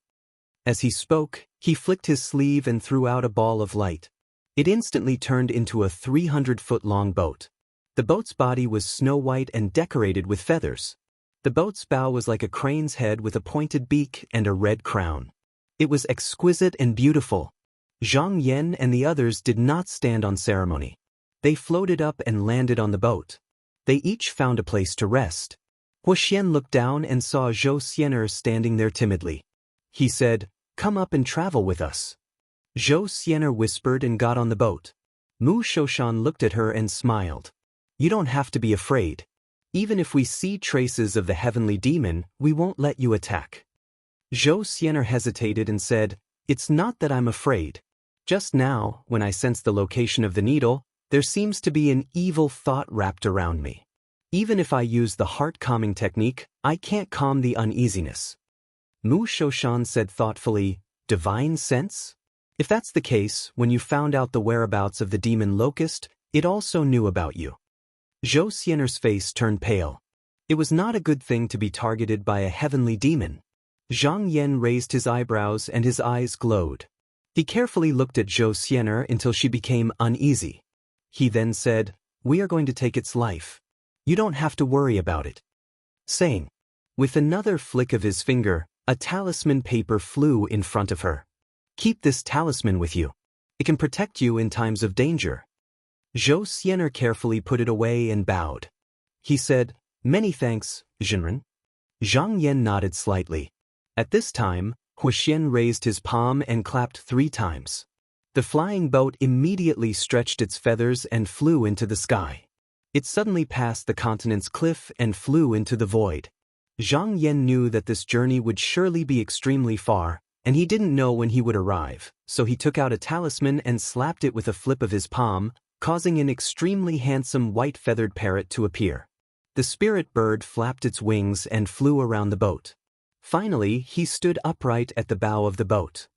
As he spoke, he flicked his sleeve and threw out a ball of light. It instantly turned into a 300-foot-long boat. The boat's body was snow-white and decorated with feathers. The boat's bow was like a crane's head with a pointed beak and a red crown. It was exquisite and beautiful. Zhang Yan and the others did not stand on ceremony. They floated up and landed on the boat. They each found a place to rest. Huoxian looked down and saw Zhou Xianer standing there timidly. He said, "Come up and travel with us." Zhou Xianer whispered and got on the boat. Mu Shoshan looked at her and smiled. "You don't have to be afraid. Even if we see traces of the heavenly demon, we won't let you attack." Zhou Xianer hesitated and said, "It's not that I'm afraid. Just now, when I sense the location of the needle, there seems to be an evil thought wrapped around me. Even if I use the heart-calming technique, I can't calm the uneasiness." Mu Shoshan said thoughtfully, "Divine sense? If that's the case, when you found out the whereabouts of the demon locust, it also knew about you." Zhou Xianer's face turned pale. It was not a good thing to be targeted by a heavenly demon. Zhang Yan raised his eyebrows and his eyes glowed. He carefully looked at Zhou Xianer until she became uneasy. He then said, "We are going to take its life. You don't have to worry about it." Saying, with another flick of his finger, a talisman paper flew in front of her. "Keep this talisman with you. It can protect you in times of danger." Zhou Xianer carefully put it away and bowed. He said, "Many thanks, Jinren." Zhang Yan nodded slightly. At this time, Huoxian raised his palm and clapped 3 times. The flying boat immediately stretched its feathers and flew into the sky. It suddenly passed the continent's cliff and flew into the void. Zhang Yan knew that this journey would surely be extremely far, and he didn't know when he would arrive, so he took out a talisman and slapped it with a flip of his palm, causing an extremely handsome white-feathered parrot to appear. The spirit bird flapped its wings and flew around the boat. Finally, he stood upright at the bow of the boat.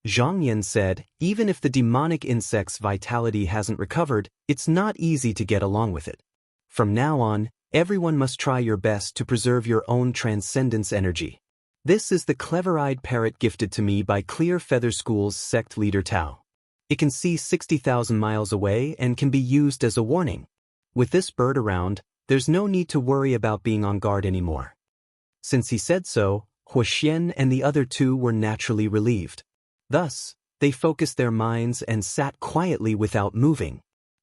Zhang Yan said, "Even if the demonic insect's vitality hasn't recovered, it's not easy to get along with it. From now on, everyone must try your best to preserve your own transcendence energy. This is the clever-eyed parrot gifted to me by Clear Feather School's sect leader Tao. It can see 60,000 miles away and can be used as a warning. With this bird around, there's no need to worry about being on guard anymore." Since he said so, Huoxian and the other 2 were naturally relieved. Thus, they focused their minds and sat quietly without moving.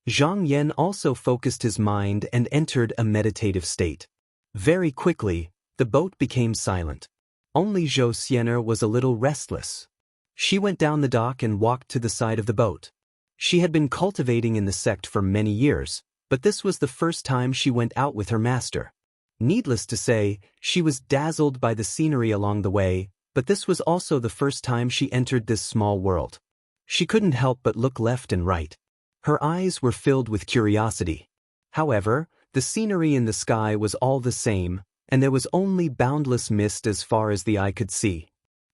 Zhang Yan also focused his mind and entered a meditative state. Very quickly, the boat became silent. Only Zhou Xianer was a little restless. She went down the dock and walked to the side of the boat. She had been cultivating in the sect for many years, but this was the first time she went out with her master. Needless to say, she was dazzled by the scenery along the way, but this was also the first time she entered this small world. She couldn't help but look left and right. Her eyes were filled with curiosity. However, the scenery in the sky was all the same, and there was only boundless mist as far as the eye could see.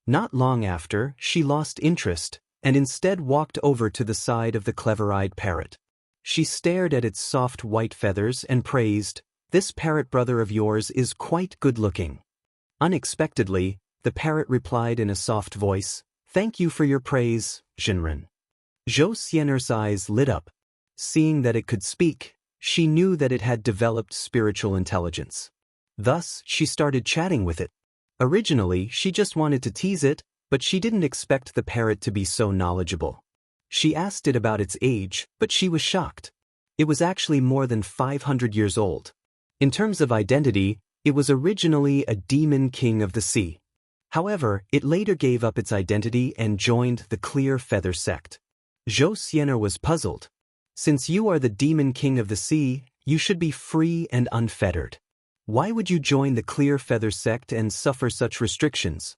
Not long after, she lost interest, and instead walked over to the side of the clever-eyed parrot. She stared at its soft white feathers and praised, "This parrot brother of yours is quite good-looking." Unexpectedly, the parrot replied in a soft voice, "Thank you for your praise, Jinren." Zhou Xianer's eyes lit up. Seeing that it could speak, she knew that it had developed spiritual intelligence. Thus, she started chatting with it. Originally, she just wanted to tease it, but she didn't expect the parrot to be so knowledgeable. She asked it about its age, but she was shocked. It was actually more than 500 years old. In terms of identity, it was originally a demon king of the sea. However, it later gave up its identity and joined the Clear Feather sect. Zhou Xianer was puzzled. "Since you are the demon king of the sea, you should be free and unfettered. Why would you join the Clear Feather sect and suffer such restrictions?"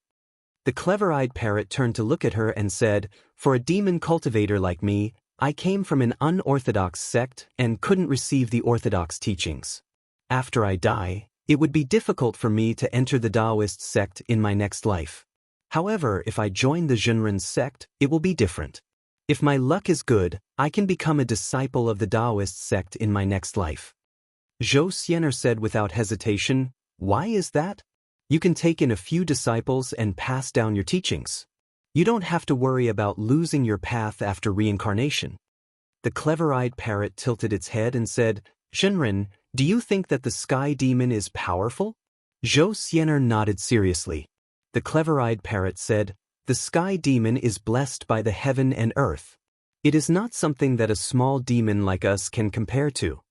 The clever-eyed parrot turned to look at her and said, "For a demon cultivator like me, I came from an unorthodox sect and couldn't receive the orthodox teachings. After I die, it would be difficult for me to enter the Taoist sect in my next life. However, if I join the Jinren sect, it will be different. If my luck is good, I can become a disciple of the Taoist sect in my next life." Zhou Xianer said without hesitation, "Why is that?" You can take in a few disciples and pass down your teachings. You don't have to worry about losing your path after reincarnation. The clever-eyed parrot tilted its head and said, Shenren, do you think that the sky demon is powerful? Zhou Xiener nodded seriously. The clever-eyed parrot said, the sky demon is blessed by the heaven and earth. It is not something that a small demon like us can compare to.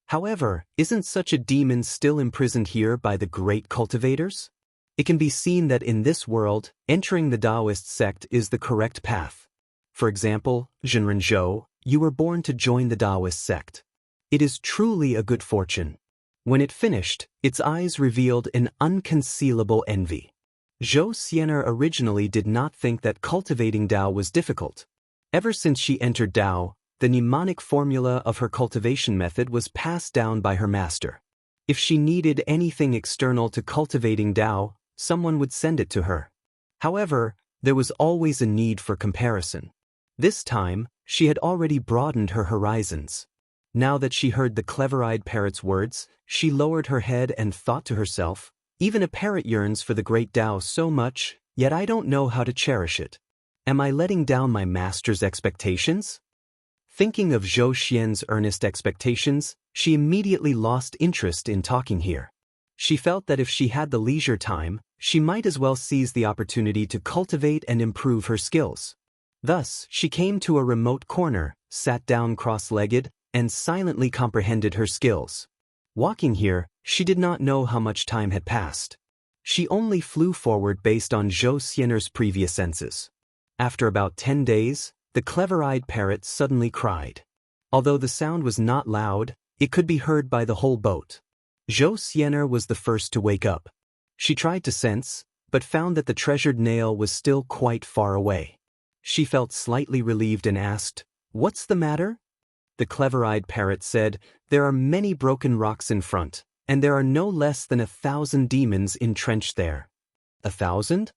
However, isn't such a demon still imprisoned here by the great cultivators? It can be seen that in this world, entering the Taoist sect is the correct path. For example, Zhenren Zhou, you were born to join the Taoist sect. It is truly a good fortune. When it finished, its eyes revealed an unconcealable envy. Zhou Xiener originally did not think that cultivating Tao was difficult. Ever since she entered Tao, the mnemonic formula of her cultivation method was passed down by her master. If she needed anything external to cultivating Tao, someone would send it to her. However, there was always a need for comparison. This time, she had already broadened her horizons. Now that she heard the clever-eyed parrot's words, she lowered her head and thought to herself, even a parrot yearns for the great Tao so much, yet I don't know how to cherish it. Am I letting down my master's expectations? Thinking of Zhou Xian's earnest expectations, she immediately lost interest in talking here. She felt that if she had the leisure time, she might as well seize the opportunity to cultivate and improve her skills. Thus, she came to a remote corner, sat down cross-legged, and silently comprehended her skills. Walking here, she did not know how much time had passed. She only flew forward based on Zhou Xiener's previous senses. After about 10 days, the clever-eyed parrot suddenly cried. Although the sound was not loud, it could be heard by the whole boat. Zhou Xiener was the first to wake up. She tried to sense, but found that the treasured nail was still quite far away. She felt slightly relieved and asked, "What's the matter?" The clever-eyed parrot said, "There are many broken rocks in front, and there are no less than 1,000 demons entrenched there." 1,000?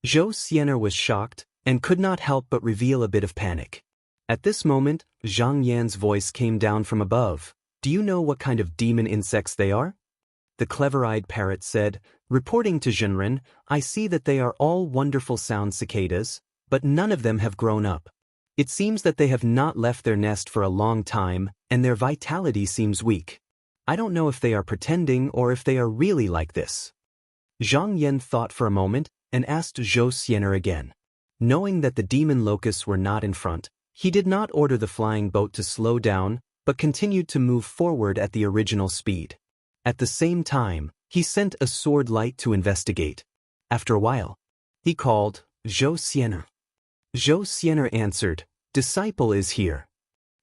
Zhou Xiener was shocked, and could not help but reveal a bit of panic. At this moment, Zhang Yan's voice came down from above. "Do you know what kind of demon insects they are?" The clever-eyed parrot said, "Reporting to Zhenren, I see that they are all wonderful sound cicadas, but none of them have grown up. It seems that they have not left their nest for a long time, and their vitality seems weak. I don't know if they are pretending or if they are really like this." Zhang Yan thought for a moment and asked Zhou Xiener again. Knowing that the demon locusts were not in front, he did not order the flying boat to slow down, but continued to move forward at the original speed. At the same time, he sent a sword light to investigate. After a while, he called, "Zhou Xiener." Zhou Xiener answered, "Disciple is here."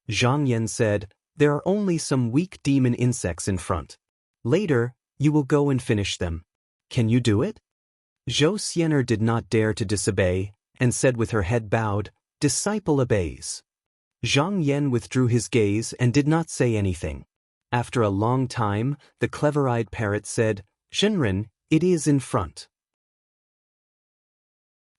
Zhang Yan said, "There are only some weak demon insects in front. Later, you will go and finish them. Can you do it?" Zhou Xiener did not dare to disobey, and said with her head bowed, "Disciple obeys." Zhang Yan withdrew his gaze and did not say anything. After a long time, the clever-eyed parrot said, "Shenren, it is in front."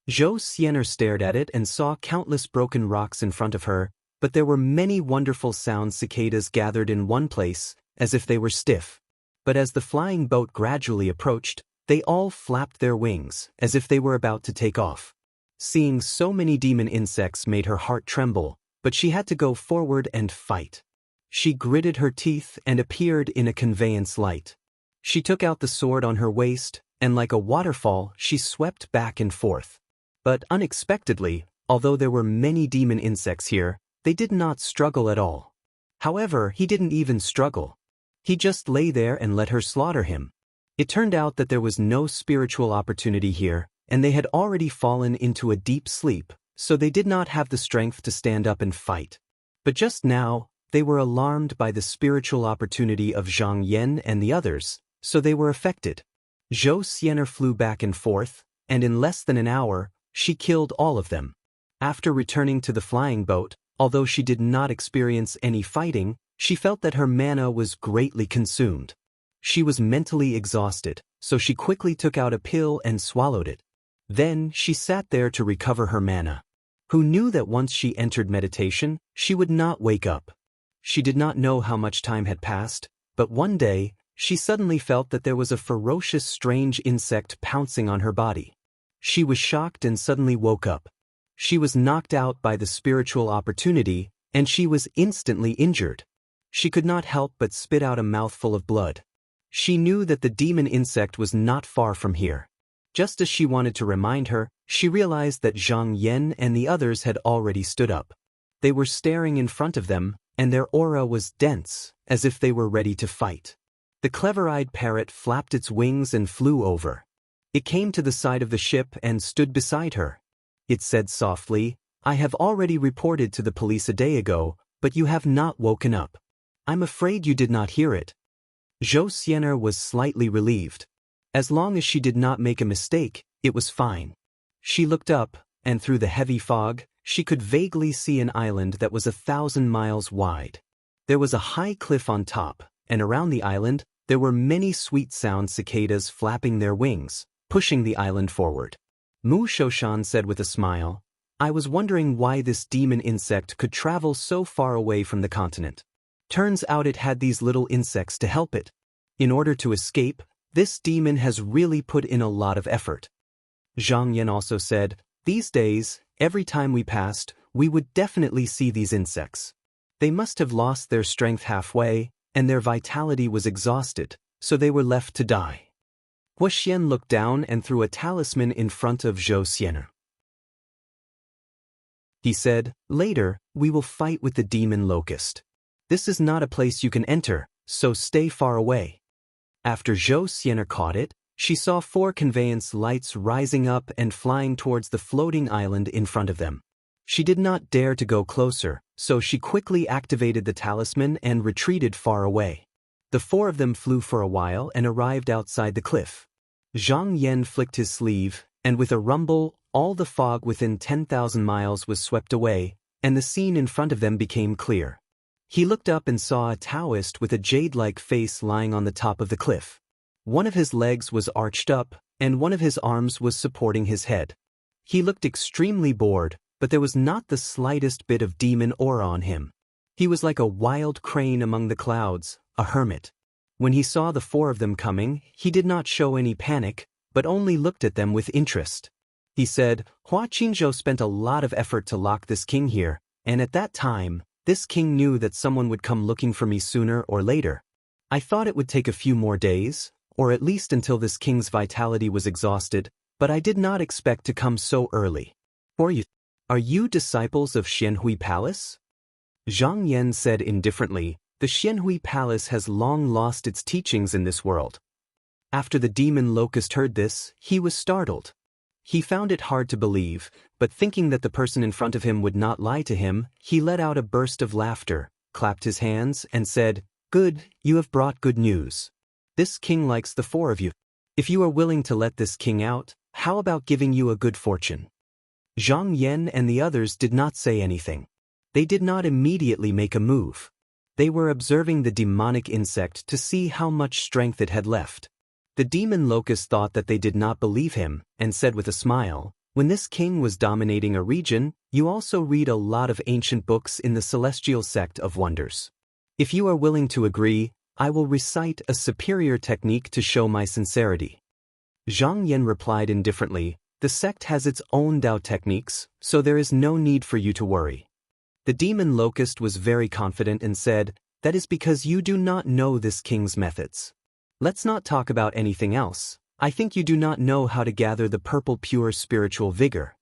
Zhou Xiener stared at it and saw countless broken rocks in front of her, but there were many wonderful sound cicadas gathered in one place, as if they were stiff. But as the flying boat gradually approached, they all flapped their wings, as if they were about to take off. Seeing so many demon insects made her heart tremble, but she had to go forward and fight. She gritted her teeth and appeared in a conveyance light. She took out the sword on her waist, and like a waterfall, she swept back and forth. But unexpectedly, although there were many demon insects here, they did not struggle at all. However, he didn't even struggle. He just lay there and let her slaughter him. It turned out that there was no spiritual opportunity here, and they had already fallen into a deep sleep, so they did not have the strength to stand up and fight. But just now, they were alarmed by the spiritual opportunity of Zhang Yan and the others, so they were affected. Zhou Xiener flew back and forth, and in less than an hour, she killed all of them. After returning to the flying boat, although she did not experience any fighting, she felt that her mana was greatly consumed. She was mentally exhausted, so she quickly took out a pill and swallowed it. Then she sat there to recover her mana. Who knew that once she entered meditation, she would not wake up? She did not know how much time had passed, but one day, She suddenly felt that there was a ferocious, strange insect pouncing on her body. She was shocked and suddenly woke up. She was knocked out by the spiritual opportunity, and she was instantly injured. She could not help but spit out a mouthful of blood. She knew that the demon insect was not far from here. Just as she wanted to remind her, she realized that Zhang Yan and the others had already stood up. They were staring in front of them, and their aura was dense, as if they were ready to fight. The clever-eyed parrot flapped its wings and flew over. It came to the side of the ship and stood beside her. It said softly, "I have already reported to the police a day ago, but you have not woken up. I'm afraid you did not hear it." Zhou Xianer was slightly relieved. As long as she did not make a mistake, it was fine. She looked up, and through the heavy fog, she could vaguely see an island that was 1,000 miles wide. There was a high cliff on top, and around the island, there were many sweet-sound cicadas flapping their wings, pushing the island forward. Mu Shoshan said with a smile, "I was wondering why this demon insect could travel so far away from the continent. Turns out it had these little insects to help it. In order to escape, this demon has really put in a lot of effort." Zhang Yan also said, "These days, every time we passed, we would definitely see these insects. They must have lost their strength halfway, and their vitality was exhausted, so they were left to die." Guo Xian looked down and threw a talisman in front of Zhou Xianer. He said, "Later, we will fight with the demon locust. This is not a place you can enter, so stay far away." After Zhou Xianer caught it, she saw 4 conveyance lights rising up and flying towards the floating island in front of them. She did not dare to go closer, so she quickly activated the talisman and retreated far away. The 4 of them flew for a while and arrived outside the cliff. Zhang Yan flicked his sleeve, and with a rumble, all the fog within 10,000 miles was swept away, and the scene in front of them became clear. He looked up and saw a Taoist with a jade-like face lying on the top of the cliff. One of his legs was arched up, and one of his arms was supporting his head. He looked extremely bored, but there was not the slightest bit of demon aura on him. He was like a wild crane among the clouds, a hermit. When he saw the 4 of them coming, he did not show any panic, but only looked at them with interest. He said, "Hua Qingzhou spent a lot of effort to lock this king here, and at that time, this king knew that someone would come looking for me sooner or later. I thought it would take a few more days, or at least until this king's vitality was exhausted, but I did not expect to come so early." Are you disciples of Xianhui Palace?" Zhang Yan said indifferently, "The Xianhui Palace has long lost its teachings in this world." After the demon locust heard this, he was startled. He found it hard to believe, but thinking that the person in front of him would not lie to him, he let out a burst of laughter, clapped his hands, and said, "Good, you have brought good news. This king likes the 4 of you. If you are willing to let this king out, how about giving you a good fortune?" Zhang Yan and the others did not say anything. They did not immediately make a move. They were observing the demonic insect to see how much strength it had left. The demon locust thought that they did not believe him, and said with a smile, "When this king was dominating a region, you also read a lot of ancient books in the celestial sect of wonders. If you are willing to agree, I will recite a superior technique to show my sincerity." Zhang Yan replied indifferently, "The sect has its own Dao techniques, so there is no need for you to worry." The demon locust was very confident and said, "That is because you do not know this king's methods. Let's not talk about anything else. I think you do not know how to gather the purple pure spiritual vigor."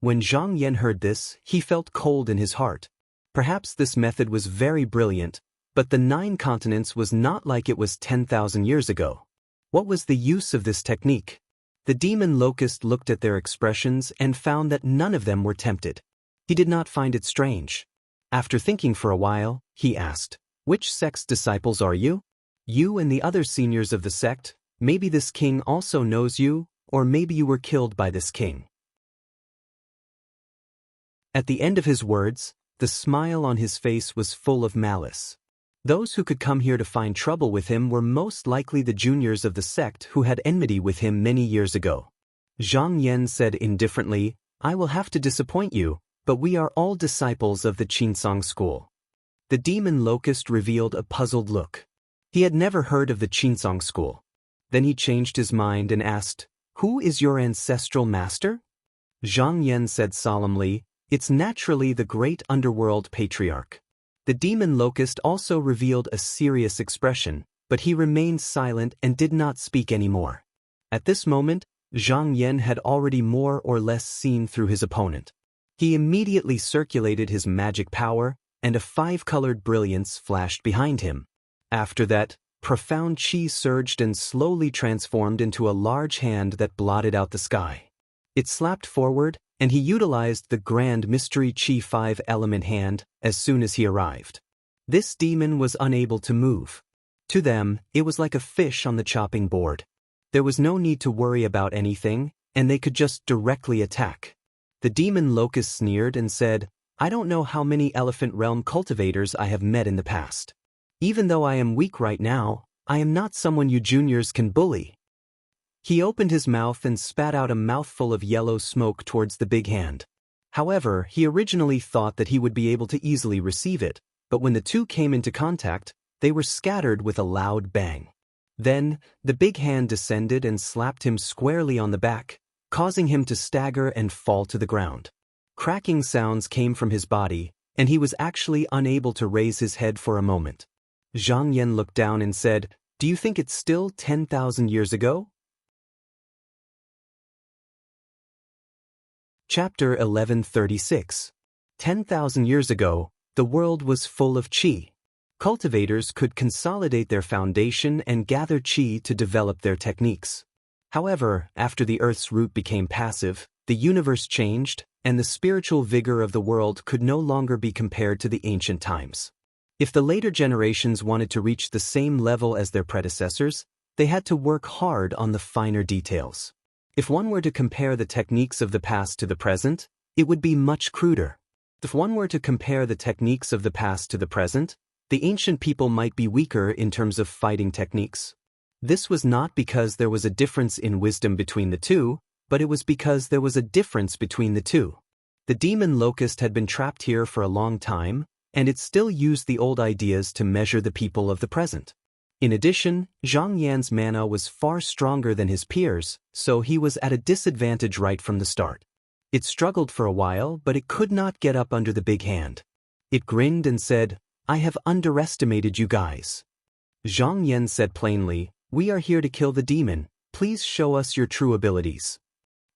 When Zhang Yan heard this, he felt cold in his heart. Perhaps this method was very brilliant, but the 9 continents was not like it was 10,000 years ago. What was the use of this technique? The demon locust looked at their expressions and found that none of them were tempted. He did not find it strange. After thinking for a while, he asked, "Which sect's disciples are you? You and the other seniors of the sect, maybe this king also knows you, or maybe you were killed by this king." At the end of his words, the smile on his face was full of malice. Those who could come here to find trouble with him were most likely the juniors of the sect who had enmity with him many years ago. Zhang Yan said indifferently, "I will have to disappoint you, but we are all disciples of the Qinsong school." The demon locust revealed a puzzled look. He had never heard of the Qinsong school. Then he changed his mind and asked, "Who is your ancestral master?" Zhang Yan said solemnly, "It's naturally the great underworld patriarch." The demon locust also revealed a serious expression, but he remained silent and did not speak anymore. At this moment, Zhang Yan had already more or less seen through his opponent. He immediately circulated his magic power, and a five-colored brilliance flashed behind him. After that, profound qi surged and slowly transformed into a large hand that blotted out the sky. It slapped forward, and he utilized the grand mystery qi five-element hand as soon as he arrived. This demon was unable to move. To them, it was like a fish on the chopping board. There was no need to worry about anything, and they could just directly attack. The demon locust sneered and said, "I don't know how many Elephant Realm cultivators I have met in the past. Even though I am weak right now, I am not someone you juniors can bully." He opened his mouth and spat out a mouthful of yellow smoke towards the big hand. However, he originally thought that he would be able to easily receive it, but when the two came into contact, they were scattered with a loud bang. Then, the big hand descended and slapped him squarely on the back, causing him to stagger and fall to the ground. Cracking sounds came from his body, and he was actually unable to raise his head for a moment. Zhang Yan looked down and said, "Do you think it's still 10,000 years ago?" Chapter 1136. 10,000 years ago, the world was full of qi. Cultivators could consolidate their foundation and gather qi to develop their techniques. However, after the Earth's root became passive, the universe changed, and the spiritual vigor of the world could no longer be compared to the ancient times. If the later generations wanted to reach the same level as their predecessors, they had to work hard on the finer details. If one were to compare the techniques of the past to the present, it would be much cruder. If one were to compare the techniques of the past to the present, the ancient people might be weaker in terms of fighting techniques. This was not because there was a difference in wisdom between the two, but it was because there was a difference between the two. The demon locust had been trapped here for a long time, and it still used the old ideas to measure the people of the present. In addition, Zhang Yan's mana was far stronger than his peers, so he was at a disadvantage right from the start. It struggled for a while, but it could not get up under the big hand. It grinned and said, "I have underestimated you guys." Zhang Yan said plainly, "We are here to kill the demon. Please show us your true abilities."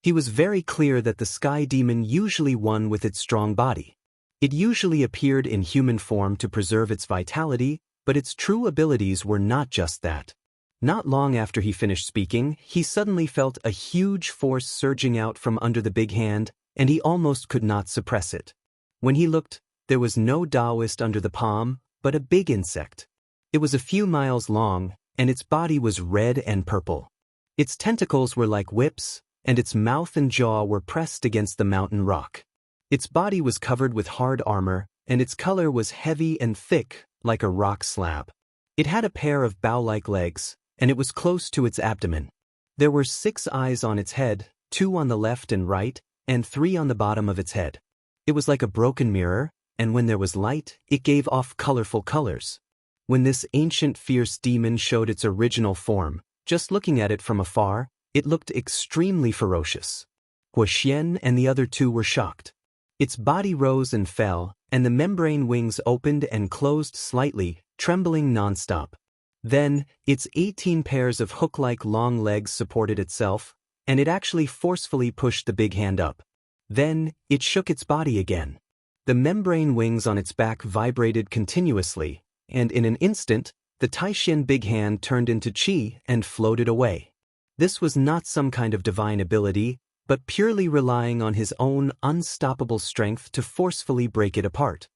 He was very clear that the sky demon usually won with its strong body. It usually appeared in human form to preserve its vitality, but its true abilities were not just that. Not long after he finished speaking, he suddenly felt a huge force surging out from under the big hand, and he almost could not suppress it. When he looked, there was no Taoist under the palm, but a big insect. It was a few miles long, and its body was red and purple. Its tentacles were like whips, and its mouth and jaw were pressed against the mountain rock. Its body was covered with hard armor, and its color was heavy and thick, like a rock slab. It had a pair of bow-like legs, and it was close to its abdomen. There were 6 eyes on its head, 2 on the left and right, and 3 on the bottom of its head. It was like a broken mirror, and when there was light, it gave off colorful colors. When this ancient fierce demon showed its original form, just looking at it from afar, it looked extremely ferocious. Hua Xian and the other 2 were shocked. Its body rose and fell, and the membrane wings opened and closed slightly, trembling nonstop. Then, its 18 pairs of hook-like long legs supported itself, and it actually forcefully pushed the big hand up. Then, it shook its body again. The membrane wings on its back vibrated continuously, and in an instant, the Taishan big hand turned into qi and floated away. This was not some kind of divine ability, but purely relying on his own unstoppable strength to forcefully break it apart.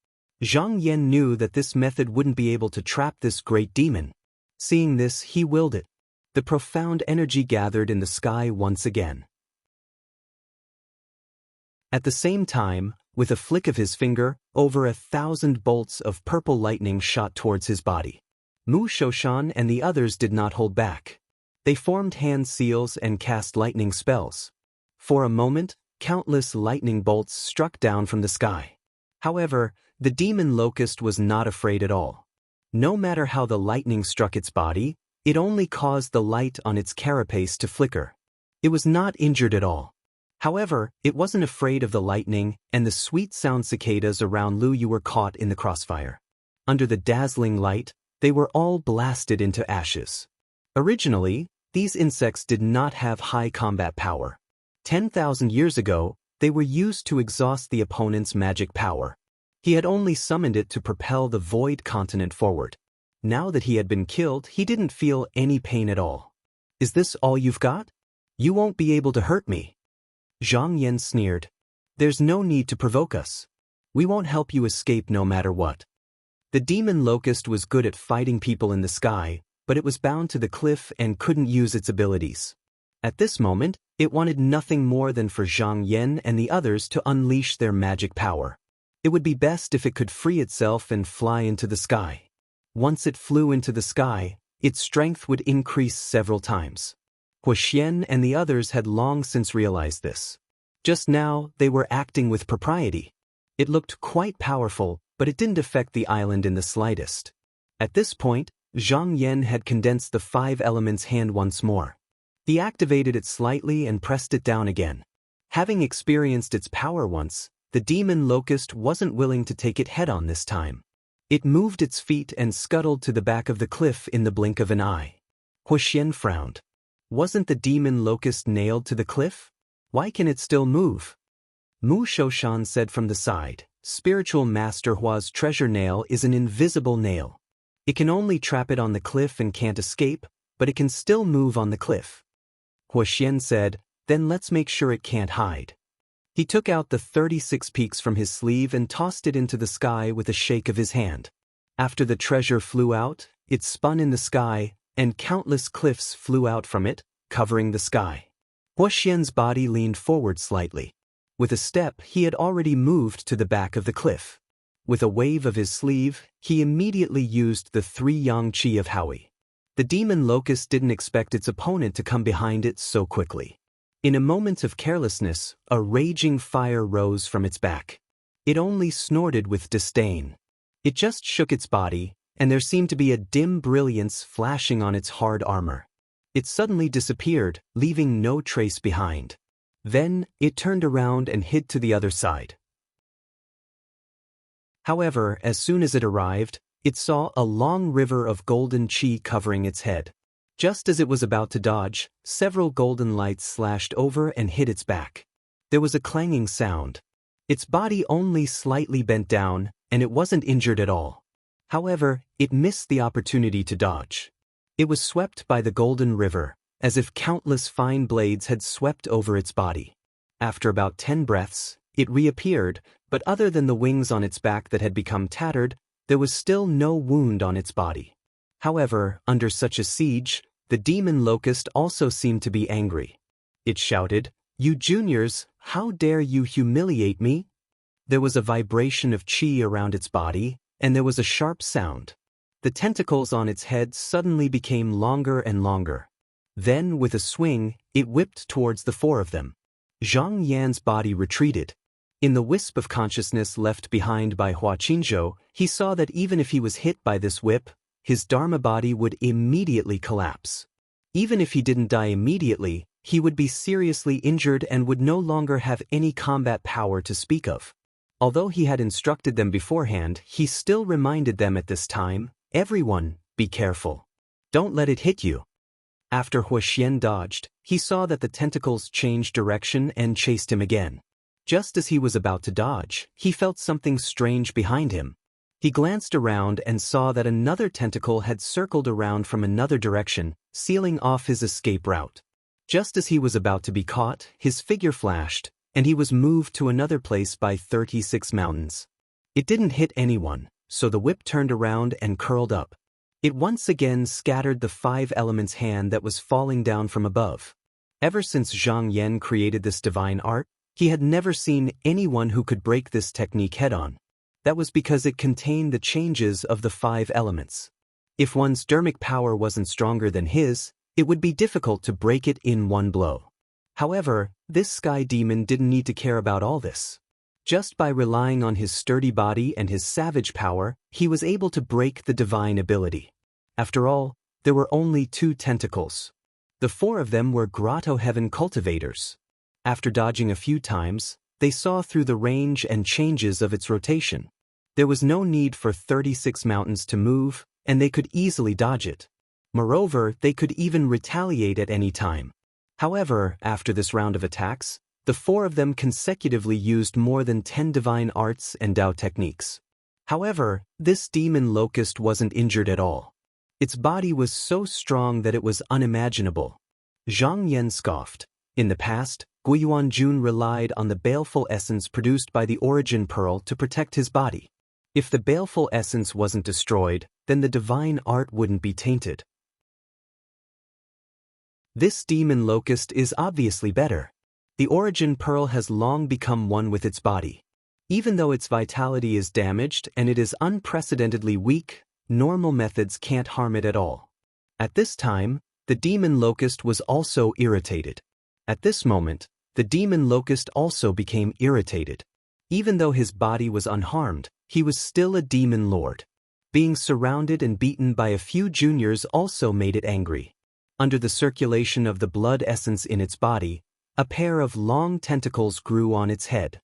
Zhang Yan knew that this method wouldn't be able to trap this great demon. Seeing this, he willed it. The profound energy gathered in the sky once again. At the same time, with a flick of his finger, over 1,000 bolts of purple lightning shot towards his body. Mu Shoshan and the others did not hold back. They formed hand seals and cast lightning spells. For a moment, countless lightning bolts struck down from the sky. However, the demon locust was not afraid at all. No matter how the lightning struck its body, it only caused the light on its carapace to flicker. It was not injured at all. However, it wasn't afraid of the lightning and the sweet-sound cicadas around Luyu were caught in the crossfire. Under the dazzling light, they were all blasted into ashes. Originally, these insects did not have high combat power. 10,000 years ago, they were used to exhaust the opponent's magic power. He had only summoned it to propel the void continent forward. Now that he had been killed, he didn't feel any pain at all. "Is this all you've got? You won't be able to hurt me." Zhang Yan sneered. "There's no need to provoke us. We won't help you escape no matter what." The demon locust was good at fighting people in the sky, but it was bound to the cliff and couldn't use its abilities. At this moment, it wanted nothing more than for Zhang Yan and the others to unleash their magic power. It would be best if it could free itself and fly into the sky. Once it flew into the sky, its strength would increase several times. Huoxian and the others had long since realized this. Just now, they were acting with propriety. It looked quite powerful, but it didn't affect the island in the slightest. At this point, Zhang Yan had condensed the 5 elements hand once more. He activated it slightly and pressed it down again. Having experienced its power once, the demon locust wasn't willing to take it head-on this time. It moved its feet and scuttled to the back of the cliff in the blink of an eye. Huoxian frowned. Wasn't the demon locust nailed to the cliff? Why can it still move? Mu Shoshan said from the side, "Spiritual Master Hua's treasure nail is an invisible nail. It can only trap it on the cliff and can't escape, but it can still move on the cliff." Huoxian said, "Then let's make sure it can't hide." He took out the 36 peaks from his sleeve and tossed it into the sky with a shake of his hand. After the treasure flew out, it spun in the sky, and countless cliffs flew out from it, covering the sky. Huoxian's body leaned forward slightly. With a step, he had already moved to the back of the cliff. With a wave of his sleeve, he immediately used the 3 yang qi of Howie. The demon locust didn't expect its opponent to come behind it so quickly. In a moment of carelessness, a raging fire rose from its back. It only snorted with disdain. It just shook its body, and there seemed to be a dim brilliance flashing on its hard armor. It suddenly disappeared, leaving no trace behind. Then, it turned around and hid to the other side. However, as soon as it arrived, it saw a long river of golden qi covering its head. Just as it was about to dodge, several golden lights slashed over and hit its back. There was a clanging sound. Its body only slightly bent down, and it wasn't injured at all. However, it missed the opportunity to dodge. It was swept by the golden river, as if countless fine blades had swept over its body. After about 10 breaths, it reappeared, but other than the wings on its back that had become tattered, there was still no wound on its body. However, under such a siege, the demon locust also seemed to be angry. It shouted, "You juniors, how dare you humiliate me?" There was a vibration of qi around its body, and there was a sharp sound. The tentacles on its head suddenly became longer and longer. Then, with a swing, it whipped towards the 4 of them. Zhang Yan's body retreated. In the wisp of consciousness left behind by Hua Qinzhou, he saw that even if he was hit by this whip, his Dharma body would immediately collapse. Even if he didn't die immediately, he would be seriously injured and would no longer have any combat power to speak of. Although he had instructed them beforehand, he still reminded them at this time, "Everyone, be careful. Don't let it hit you." After Huoxian dodged, he saw that the tentacles changed direction and chased him again. Just as he was about to dodge, he felt something strange behind him. He glanced around and saw that another tentacle had circled around from another direction, sealing off his escape route. Just as he was about to be caught, his figure flashed, and he was moved to another place by 36 mountains. It didn't hit anyone, so the whip turned around and curled up. It once again scattered the 5 elements hand that was falling down from above. Ever since Zhang Yan created this divine art, he had never seen anyone who could break this technique head-on. That was because it contained the changes of the 5 elements. If one's dermic power wasn't stronger than his, it would be difficult to break it in one blow. However, this sky demon didn't need to care about all this. Just by relying on his sturdy body and his savage power, he was able to break the divine ability. After all, there were only 2 tentacles. The 4 of them were grotto heaven cultivators. After dodging a few times, they saw through the range and changes of its rotation. There was no need for 36 mountains to move, and they could easily dodge it. Moreover, they could even retaliate at any time. However, after this round of attacks, the 4 of them consecutively used more than 10 divine arts and Tao techniques. However, this demon locust wasn't injured at all. Its body was so strong that it was unimaginable. Zhang Yan scoffed. In the past, Guiyuanjun relied on the baleful essence produced by the origin pearl to protect his body. If the baleful essence wasn't destroyed, then the divine art wouldn't be tainted. This demon locust is obviously better. The origin pearl has long become one with its body. Even though its vitality is damaged and it is unprecedentedly weak, normal methods can't harm it at all. At this time, the demon locust was also irritated. At this moment, the demon locust also became irritated. Even though his body was unharmed, he was still a demon lord. Being surrounded and beaten by a few juniors also made it angry. Under the circulation of the blood essence in its body, a pair of long tentacles grew on its head.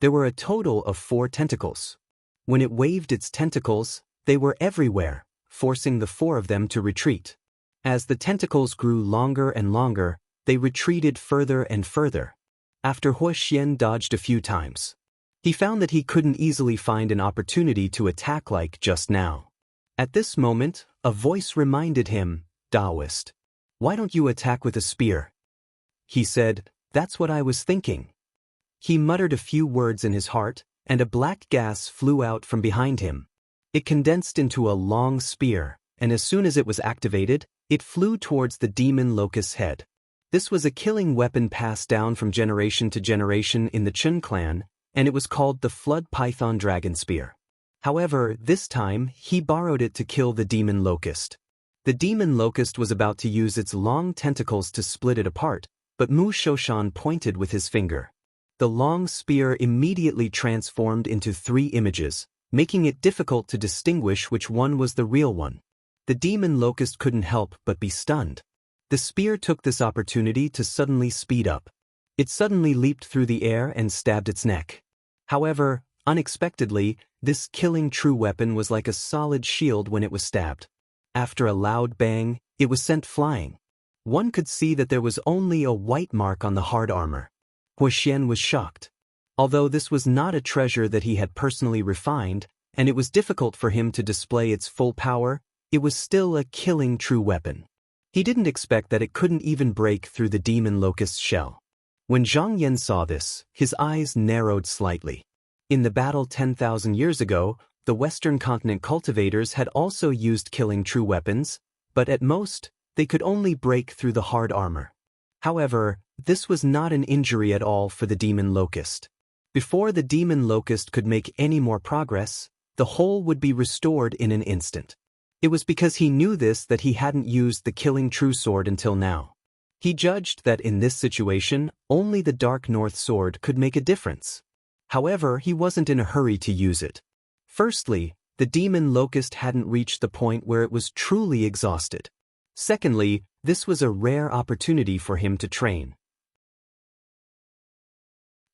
There were a total of 4 tentacles. When it waved its tentacles, they were everywhere, forcing the 4 of them to retreat. As the tentacles grew longer and longer, they retreated further and further. After Huoxian dodged a few times, he found that he couldn't easily find an opportunity to attack like just now. At this moment, a voice reminded him, "Taoist, why don't you attack with a spear?" He said, "That's what I was thinking." He muttered a few words in his heart, and a black gas flew out from behind him. It condensed into a long spear, and as soon as it was activated, it flew towards the demon locust's head. This was a killing weapon passed down from generation to generation in the Chun clan, and it was called the Flood Python Dragon Spear. However, this time, he borrowed it to kill the demon locust. The demon locust was about to use its long tentacles to split it apart, but Mu Shoshan pointed with his finger. The long spear immediately transformed into 3 images, making it difficult to distinguish which one was the real one. The demon locust couldn't help but be stunned. The spear took this opportunity to suddenly speed up. It suddenly leaped through the air and stabbed its neck. However, unexpectedly, this killing true weapon was like a solid shield when it was stabbed. After a loud bang, it was sent flying. One could see that there was only a white mark on the hard armor. Huoxian was shocked. Although this was not a treasure that he had personally refined, and it was difficult for him to display its full power, it was still a killing true weapon. He didn't expect that it couldn't even break through the demon locust's shell. When Zhang Yan saw this, his eyes narrowed slightly. In the battle 10,000 years ago, the Western continent cultivators had also used killing true weapons, but at most, they could only break through the hard armor. However, this was not an injury at all for the demon locust. Before the demon locust could make any more progress, the whole would be restored in an instant. It was because he knew this that he hadn't used the killing true sword until now. He judged that in this situation, only the Dark North sword could make a difference. However, he wasn't in a hurry to use it. Firstly, the demon locust hadn't reached the point where it was truly exhausted. Secondly, this was a rare opportunity for him to train.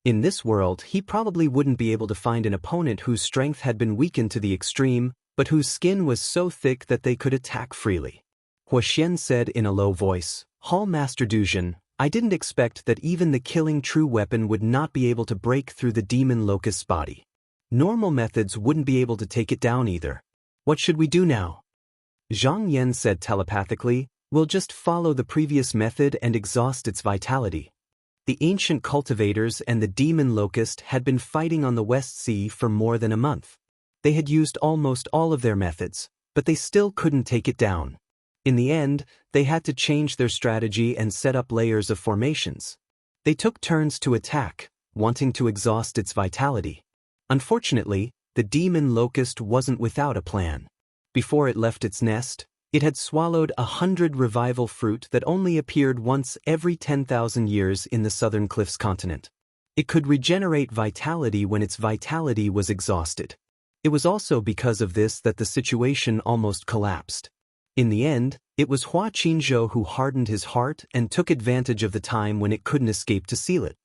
In this world, he probably wouldn't be able to find an opponent whose strength had been weakened to the extreme, but whose skin was so thick that they could attack freely. Huoxian said in a low voice, "Hall Master Duzhen, I didn't expect that even the killing true weapon would not be able to break through the demon locust's body. Normal methods wouldn't be able to take it down either. What should we do now?" Zhang Yan said telepathically, "We'll just follow the previous method and exhaust its vitality." The ancient cultivators and the demon locust had been fighting on the West Sea for more than a month. They had used almost all of their methods, but they still couldn't take it down. In the end, they had to change their strategy and set up layers of formations. They took turns to attack, wanting to exhaust its vitality. Unfortunately, the demon locust wasn't without a plan. Before it left its nest, it had swallowed 100 revival fruit that only appeared once every 10,000 years in the Southern Cliffs continent. It could regenerate vitality when its vitality was exhausted. It was also because of this that the situation almost collapsed. In the end, it was Hua Qinzhou who hardened his heart and took advantage of the time when it couldn't escape to seal it.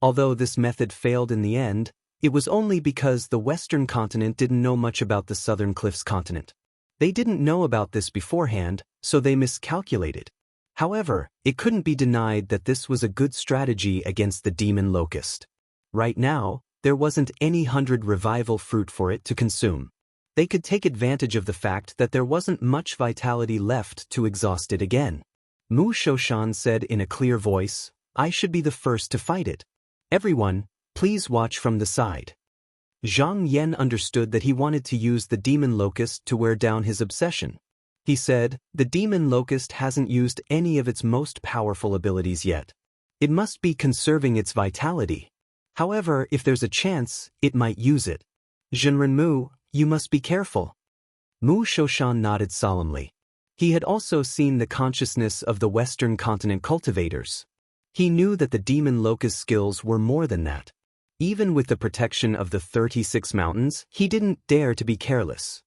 Although this method failed in the end, it was only because the Western continent didn't know much about the Southern Cliffs continent. They didn't know about this beforehand, so they miscalculated. However, it couldn't be denied that this was a good strategy against the demon locust. Right now, there wasn't any 100 revival fruit for it to consume. They could take advantage of the fact that there wasn't much vitality left to exhaust it again. Mu Shoshan said in a clear voice, "I should be the first to fight it. Everyone, please watch from the side." Zhang Yan understood that he wanted to use the demon locust to wear down his obsession. He said, "The demon locust hasn't used any of its most powerful abilities yet. It must be conserving its vitality. However, if there's a chance, it might use it. Zhenrenmu, you must be careful." Mu Shoshan nodded solemnly. He had also seen the consciousness of the Western continent cultivators. He knew that the demon locust skills were more than that. Even with the protection of the 36 mountains, he didn't dare to be careless.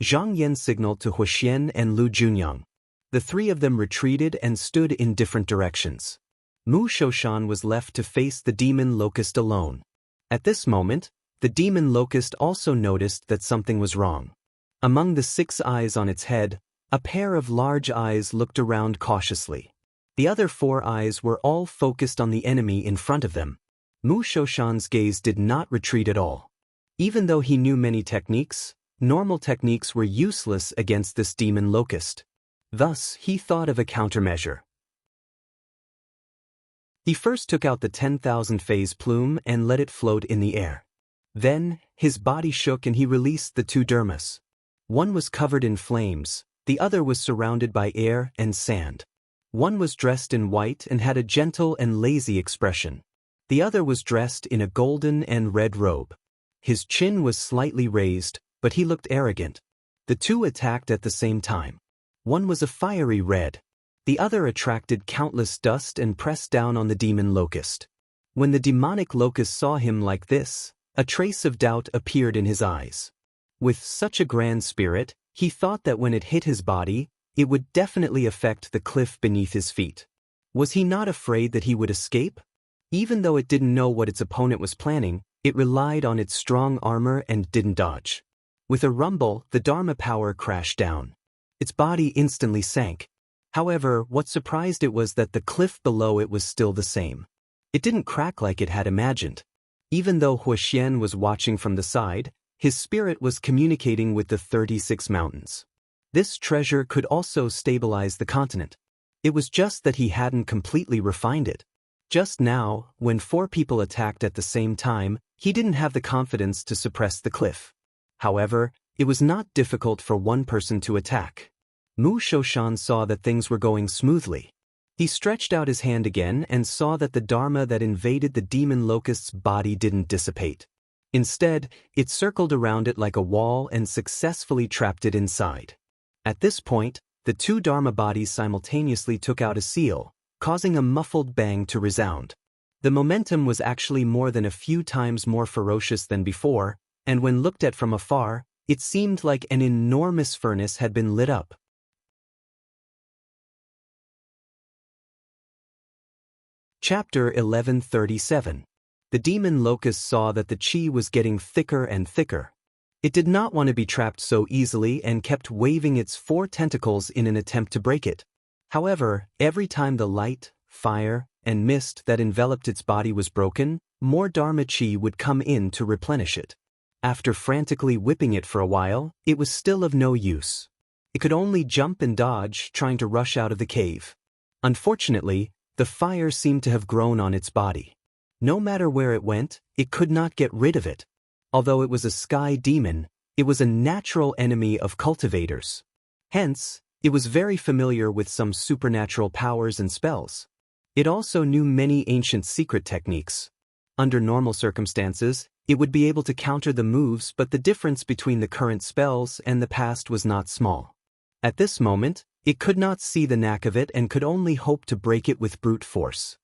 Zhang Yan signaled to Huxian and Lu Junyang. The three of them retreated and stood in different directions. Mu Shoshan was left to face the demon locust alone. At this moment, the demon locust also noticed that something was wrong. Among the 6 eyes on its head, a pair of large eyes looked around cautiously. The other 4 eyes were all focused on the enemy in front of them. Mu Shoshan's gaze did not retreat at all. Even though he knew many techniques, normal techniques were useless against this demon locust. Thus, he thought of a countermeasure. He first took out the 10,000 phase plume and let it float in the air. Then, his body shook and he released the 2 dermas. One was covered in flames, the other was surrounded by air and sand. One was dressed in white and had a gentle and lazy expression. The other was dressed in a golden and red robe. His chin was slightly raised, but he looked arrogant. The 2 attacked at the same time. One was a fiery red. The other attracted countless dust and pressed down on the demon locust. When the demonic locust saw him like this, a trace of doubt appeared in his eyes. With such a grand spirit, he thought that when it hit his body, it would definitely affect the cliff beneath his feet. Was he not afraid that he would escape? Even though it didn't know what its opponent was planning, it relied on its strong armor and didn't dodge. With a rumble, the Dharma power crashed down. Its body instantly sank. However, what surprised it was that the cliff below it was still the same. It didn't crack like it had imagined. Even though Huoxian was watching from the side, his spirit was communicating with the 36 mountains. This treasure could also stabilize the continent. It was just that he hadn't completely refined it. Just now, when 4 people attacked at the same time, he didn't have the confidence to suppress the cliff. However, it was not difficult for one person to attack. Mu Shoshan saw that things were going smoothly. He stretched out his hand again and saw that the Dharma that invaded the demon locust's body didn't dissipate. Instead, it circled around it like a wall and successfully trapped it inside. At this point, the 2 Dharma bodies simultaneously took out a seal, causing a muffled bang to resound. The momentum was actually more than a few times more ferocious than before, and when looked at from afar, it seemed like an enormous furnace had been lit up. Chapter 1137. The demon locust saw that the chi was getting thicker and thicker. It did not want to be trapped so easily and kept waving its 4 tentacles in an attempt to break it. However, every time the light, fire, and mist that enveloped its body was broken, more Dharma chi would come in to replenish it. After frantically whipping it for a while, it was still of no use. It could only jump and dodge, trying to rush out of the cave. Unfortunately, the fire seemed to have grown on its body. No matter where it went, it could not get rid of it. Although it was a sky demon, it was a natural enemy of cultivators. Hence, it was very familiar with some supernatural powers and spells. It also knew many ancient secret techniques. Under normal circumstances, it would be able to counter the moves, but the difference between the current spells and the past was not small. At this moment, it could not see the knack of it and could only hope to break it with brute force.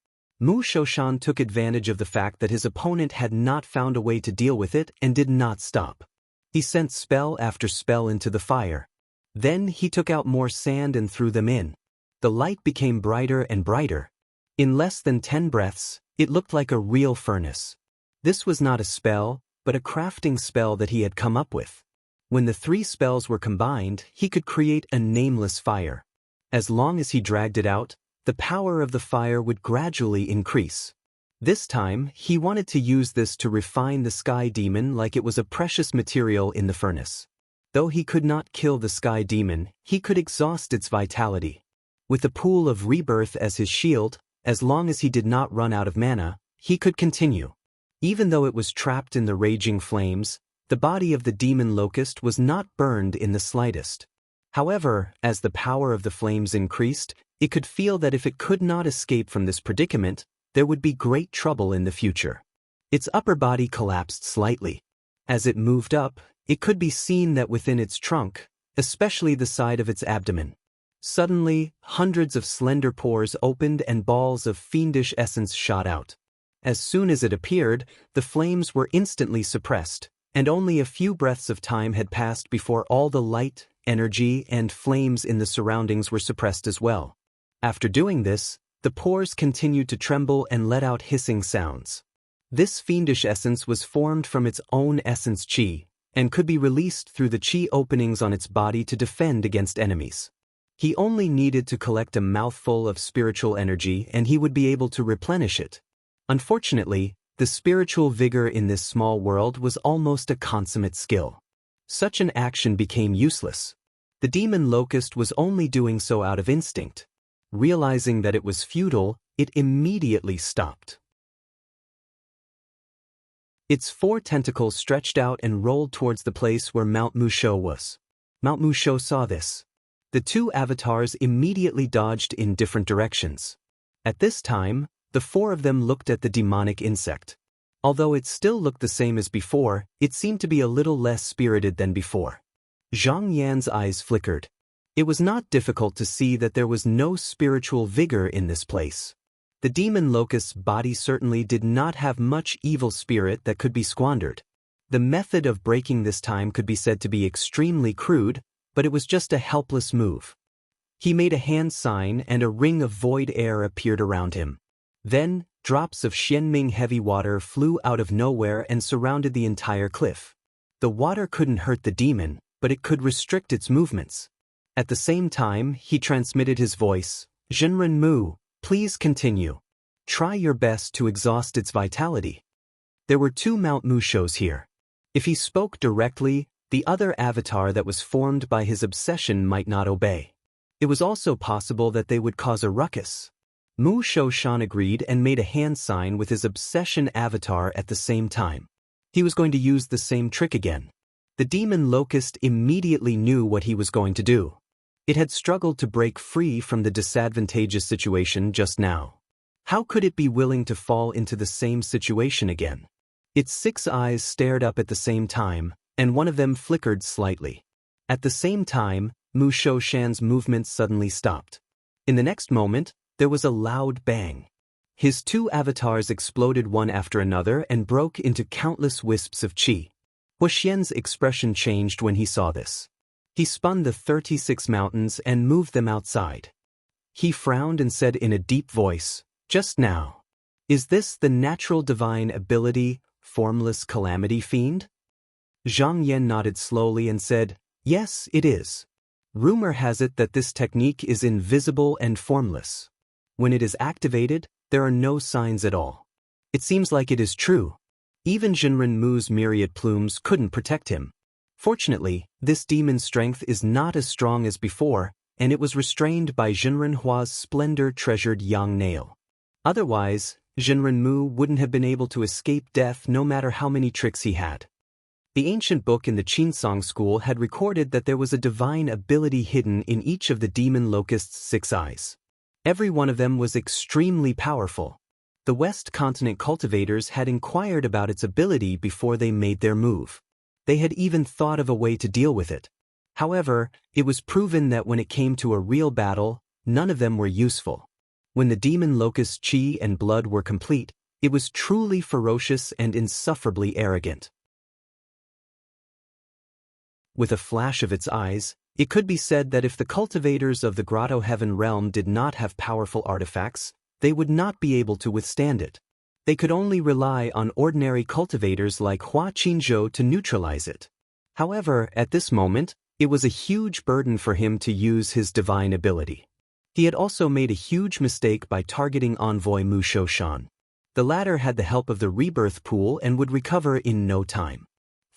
Mu Shoshan took advantage of the fact that his opponent had not found a way to deal with it and did not stop. He sent spell after spell into the fire. Then he took out more sand and threw them in. The light became brighter and brighter. In less than 10 breaths, it looked like a real furnace. This was not a spell, but a crafting spell that he had come up with. When the 3 spells were combined, he could create a nameless fire. As long as he dragged it out, the power of the fire would gradually increase. This time, he wanted to use this to refine the sky demon like it was a precious material in the furnace. Though he could not kill the sky demon, he could exhaust its vitality. With the pool of rebirth as his shield, as long as he did not run out of mana, he could continue. Even though it was trapped in the raging flames, the body of the demon locust was not burned in the slightest. However, as the power of the flames increased, it could feel that if it could not escape from this predicament, there would be great trouble in the future. Its upper body collapsed slightly. As it moved up, it could be seen that within its trunk, especially the side of its abdomen, suddenly, hundreds of slender pores opened and balls of fiendish essence shot out. As soon as it appeared, the flames were instantly suppressed, and only a few breaths of time had passed before all the light, energy, and flames in the surroundings were suppressed as well. After doing this, the pores continued to tremble and let out hissing sounds. This fiendish essence was formed from its own essence chi, and could be released through the chi openings on its body to defend against enemies. He only needed to collect a mouthful of spiritual energy and he would be able to replenish it. Unfortunately, the spiritual vigor in this small world was almost a consummate skill. Such an action became useless. The demon locust was only doing so out of instinct. Realizing that it was futile, it immediately stopped. Its 4 tentacles stretched out and rolled towards the place where Mount Musho was. Mount Musho saw this. The 2 avatars immediately dodged in different directions. At this time, the 4 of them looked at the demonic insect. Although it still looked the same as before, it seemed to be a little less spirited than before. Zhang Yan's eyes flickered. It was not difficult to see that there was no spiritual vigor in this place. The demon locust's body certainly did not have much evil spirit that could be squandered. The method of breaking this time could be said to be extremely crude, but it was just a helpless move. He made a hand sign and a ring of void air appeared around him. Then, drops of Xianming heavy water flew out of nowhere and surrounded the entire cliff. The water couldn't hurt the demon, but it could restrict its movements. At the same time, he transmitted his voice, "Zhenren Mu, please continue. Try your best to exhaust its vitality." There were 2 Mount Mushos here. If he spoke directly, the other avatar that was formed by his obsession might not obey. It was also possible that they would cause a ruckus. Mu Shoshan agreed and made a hand sign with his obsession avatar at the same time. He was going to use the same trick again. The demon locust immediately knew what he was going to do. It had struggled to break free from the disadvantageous situation just now. How could it be willing to fall into the same situation again? Its 6 eyes stared up at the same time, and one of them flickered slightly. At the same time, Mu Shoshan's movements suddenly stopped. In the next moment, there was a loud bang. His 2 avatars exploded one after another and broke into countless wisps of qi. Huoxian's expression changed when he saw this. He spun the 36 mountains and moved them outside. He frowned and said in a deep voice, "Just now. Is this the natural divine ability, formless calamity fiend?" Zhang Yan nodded slowly and said, "Yes, it is. Rumor has it that this technique is invisible and formless. When it is activated, there are no signs at all. It seems like it is true. Even Zhenren Mu's myriad plumes couldn't protect him. Fortunately, this demon's strength is not as strong as before, and it was restrained by Zhenren Hua's splendor-treasured yang nail. Otherwise, Zhenren Mu wouldn't have been able to escape death no matter how many tricks he had." The ancient book in the Qinsong school had recorded that there was a divine ability hidden in each of the demon locust's 6 eyes. Every one of them was extremely powerful. The West Continent cultivators had inquired about its ability before they made their move. They had even thought of a way to deal with it. However, it was proven that when it came to a real battle, none of them were useful. When the demon locust's chi and blood were complete, it was truly ferocious and insufferably arrogant. With a flash of its eyes, it could be said that if the cultivators of the Grotto Heaven realm did not have powerful artifacts, they would not be able to withstand it. They could only rely on ordinary cultivators like Hua Qinzhou to neutralize it. However, at this moment, it was a huge burden for him to use his divine ability. He had also made a huge mistake by targeting envoy Mu Shoushan. The latter had the help of the rebirth pool and would recover in no time.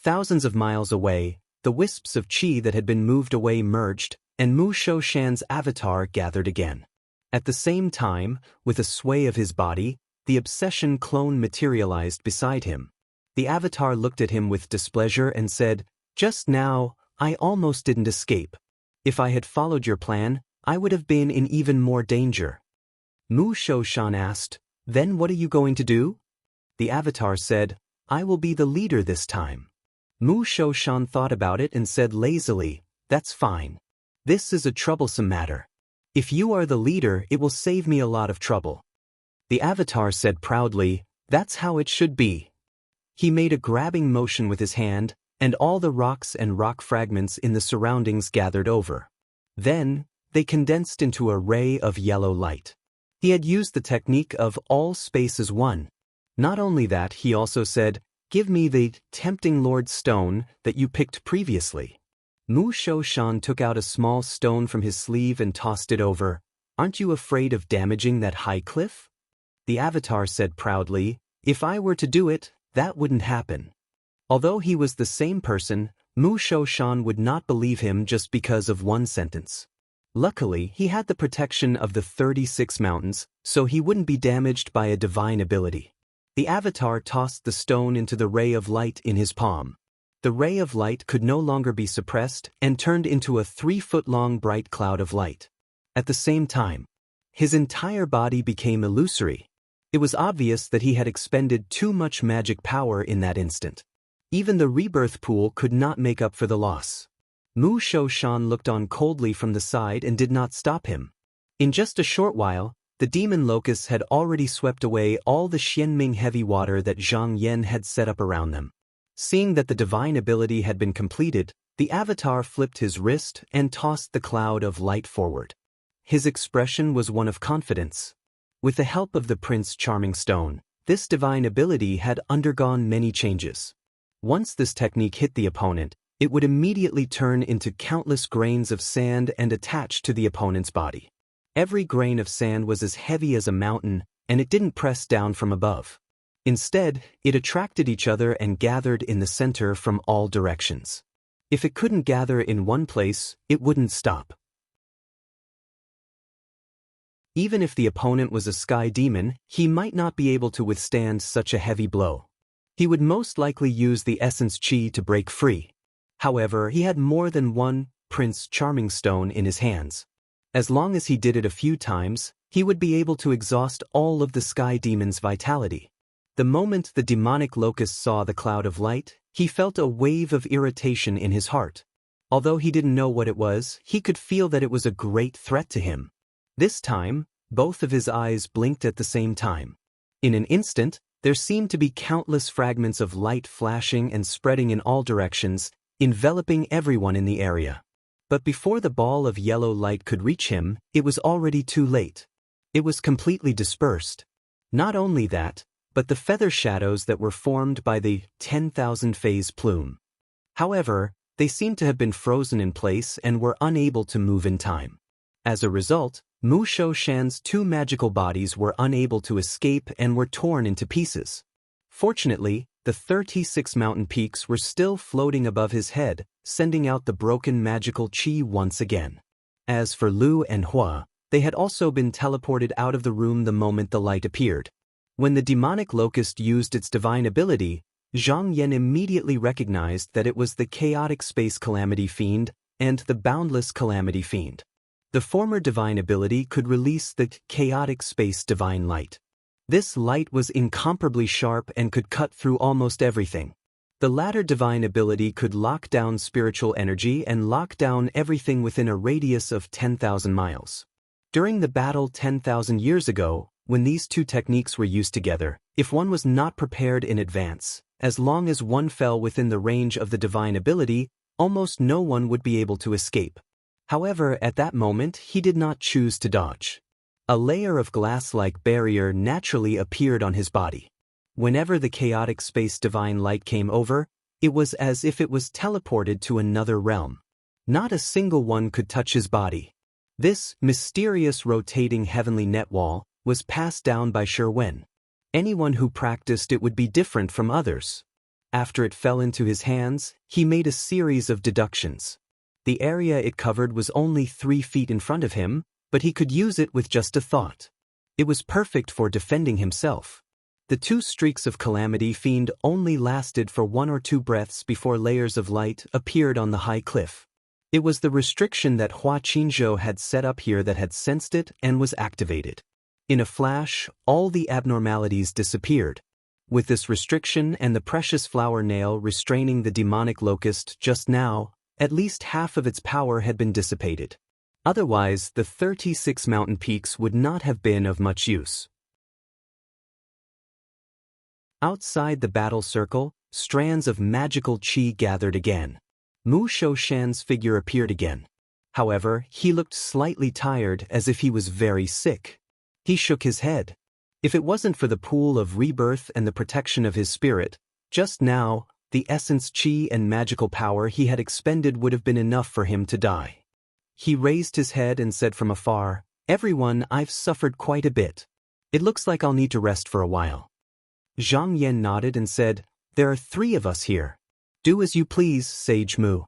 Thousands of miles away, the wisps of qi that had been moved away merged, and Mu Shoushan's avatar gathered again. At the same time, with a sway of his body, the obsession clone materialized beside him. The avatar looked at him with displeasure and said, "Just now, I almost didn't escape. If I had followed your plan, I would have been in even more danger." Mu Shoushan asked, "Then what are you going to do?" The avatar said, "I will be the leader this time." Mu Shoushan thought about it and said lazily, "That's fine. This is a troublesome matter. If you are the leader, it will save me a lot of trouble." The avatar said proudly, "That's how it should be." He made a grabbing motion with his hand, and all the rocks and rock fragments in the surroundings gathered over. Then, they condensed into a ray of yellow light. He had used the technique of all space as one. Not only that, he also said, "Give me the tempting Lord stone that you picked previously." Mu Shoushan took out a small stone from his sleeve and tossed it over. "Aren't you afraid of damaging that high cliff?" The avatar said proudly, "If I were to do it, that wouldn't happen." Although he was the same person, Mu Shoushan would not believe him just because of one sentence. Luckily, he had the protection of the 36 mountains, so he wouldn't be damaged by a divine ability. The avatar tossed the stone into the ray of light in his palm. The ray of light could no longer be suppressed and turned into a 3-foot-long bright cloud of light. At the same time, his entire body became illusory. It was obvious that he had expended too much magic power in that instant. Even the rebirth pool could not make up for the loss. Mu Shoushan looked on coldly from the side and did not stop him. In just a short while, the demon locusts had already swept away all the Xianming heavy water that Zhang Yan had set up around them. Seeing that the divine ability had been completed, the avatar flipped his wrist and tossed the cloud of light forward. His expression was one of confidence. With the help of the Prince Charming Stone, this divine ability had undergone many changes. Once this technique hit the opponent, it would immediately turn into countless grains of sand and attach to the opponent's body. Every grain of sand was as heavy as a mountain, and it didn't press down from above. Instead, it attracted each other and gathered in the center from all directions. If it couldn't gather in one place, it wouldn't stop. Even if the opponent was a sky demon, he might not be able to withstand such a heavy blow. He would most likely use the essence chi to break free. However, he had more than one Prince Charming Stone in his hands. As long as he did it a few times, he would be able to exhaust all of the sky demon's vitality. The moment the demonic locust saw the cloud of light, he felt a wave of irritation in his heart. Although he didn't know what it was, he could feel that it was a great threat to him. This time, both of his eyes blinked at the same time. In an instant, there seemed to be countless fragments of light flashing and spreading in all directions, enveloping everyone in the area. But before the ball of yellow light could reach him, it was already too late. It was completely dispersed. Not only that, but the feather shadows that were formed by the 10,000 phase plume. However, they seemed to have been frozen in place and were unable to move in time. As a result, Mu Shoushan's 2 magical bodies were unable to escape and were torn into pieces. Fortunately, the 36 mountain peaks were still floating above his head, sending out the broken magical chi once again. As for Lu and Hua, they had also been teleported out of the room the moment the light appeared. When the demonic locust used its divine ability, Zhang Yan immediately recognized that it was the chaotic space calamity fiend and the boundless calamity fiend. The former divine ability could release the chaotic space divine light. This light was incomparably sharp and could cut through almost everything. The latter divine ability could lock down spiritual energy and lock down everything within a radius of 10,000 miles. During the battle 10,000 years ago, when these two techniques were used together, if one was not prepared in advance, as long as one fell within the range of the divine ability, almost no one would be able to escape. However, at that moment, he did not choose to dodge. A layer of glass-like barrier naturally appeared on his body. Whenever the chaotic space divine light came over, it was as if it was teleported to another realm. Not a single one could touch his body. This mysterious rotating heavenly net wall was passed down by Sherwen. Anyone who practiced it would be different from others. After it fell into his hands, he made a series of deductions. The area it covered was only 3 feet in front of him, but he could use it with just a thought. It was perfect for defending himself. The 2 streaks of Calamity Fiend only lasted for 1 or 2 breaths before layers of light appeared on the high cliff. It was the restriction that Hua Qinzhou had set up here that had sensed it and was activated. In a flash, all the abnormalities disappeared. With this restriction and the precious flower nail restraining the demonic locust just now, at least half of its power had been dissipated. Otherwise, the 36 mountain peaks would not have been of much use. Outside the battle circle, strands of magical qi gathered again. Mu Shoushan's figure appeared again. However, he looked slightly tired, as if he was very sick. He shook his head. If it wasn't for the pool of rebirth and the protection of his spirit, just now, the essence qi and magical power he had expended would have been enough for him to die. He raised his head and said from afar, "Everyone, I've suffered quite a bit. It looks like I'll need to rest for a while." Zhang Yan nodded and said, "There are 3 of us here. Do as you please, Sage Mu."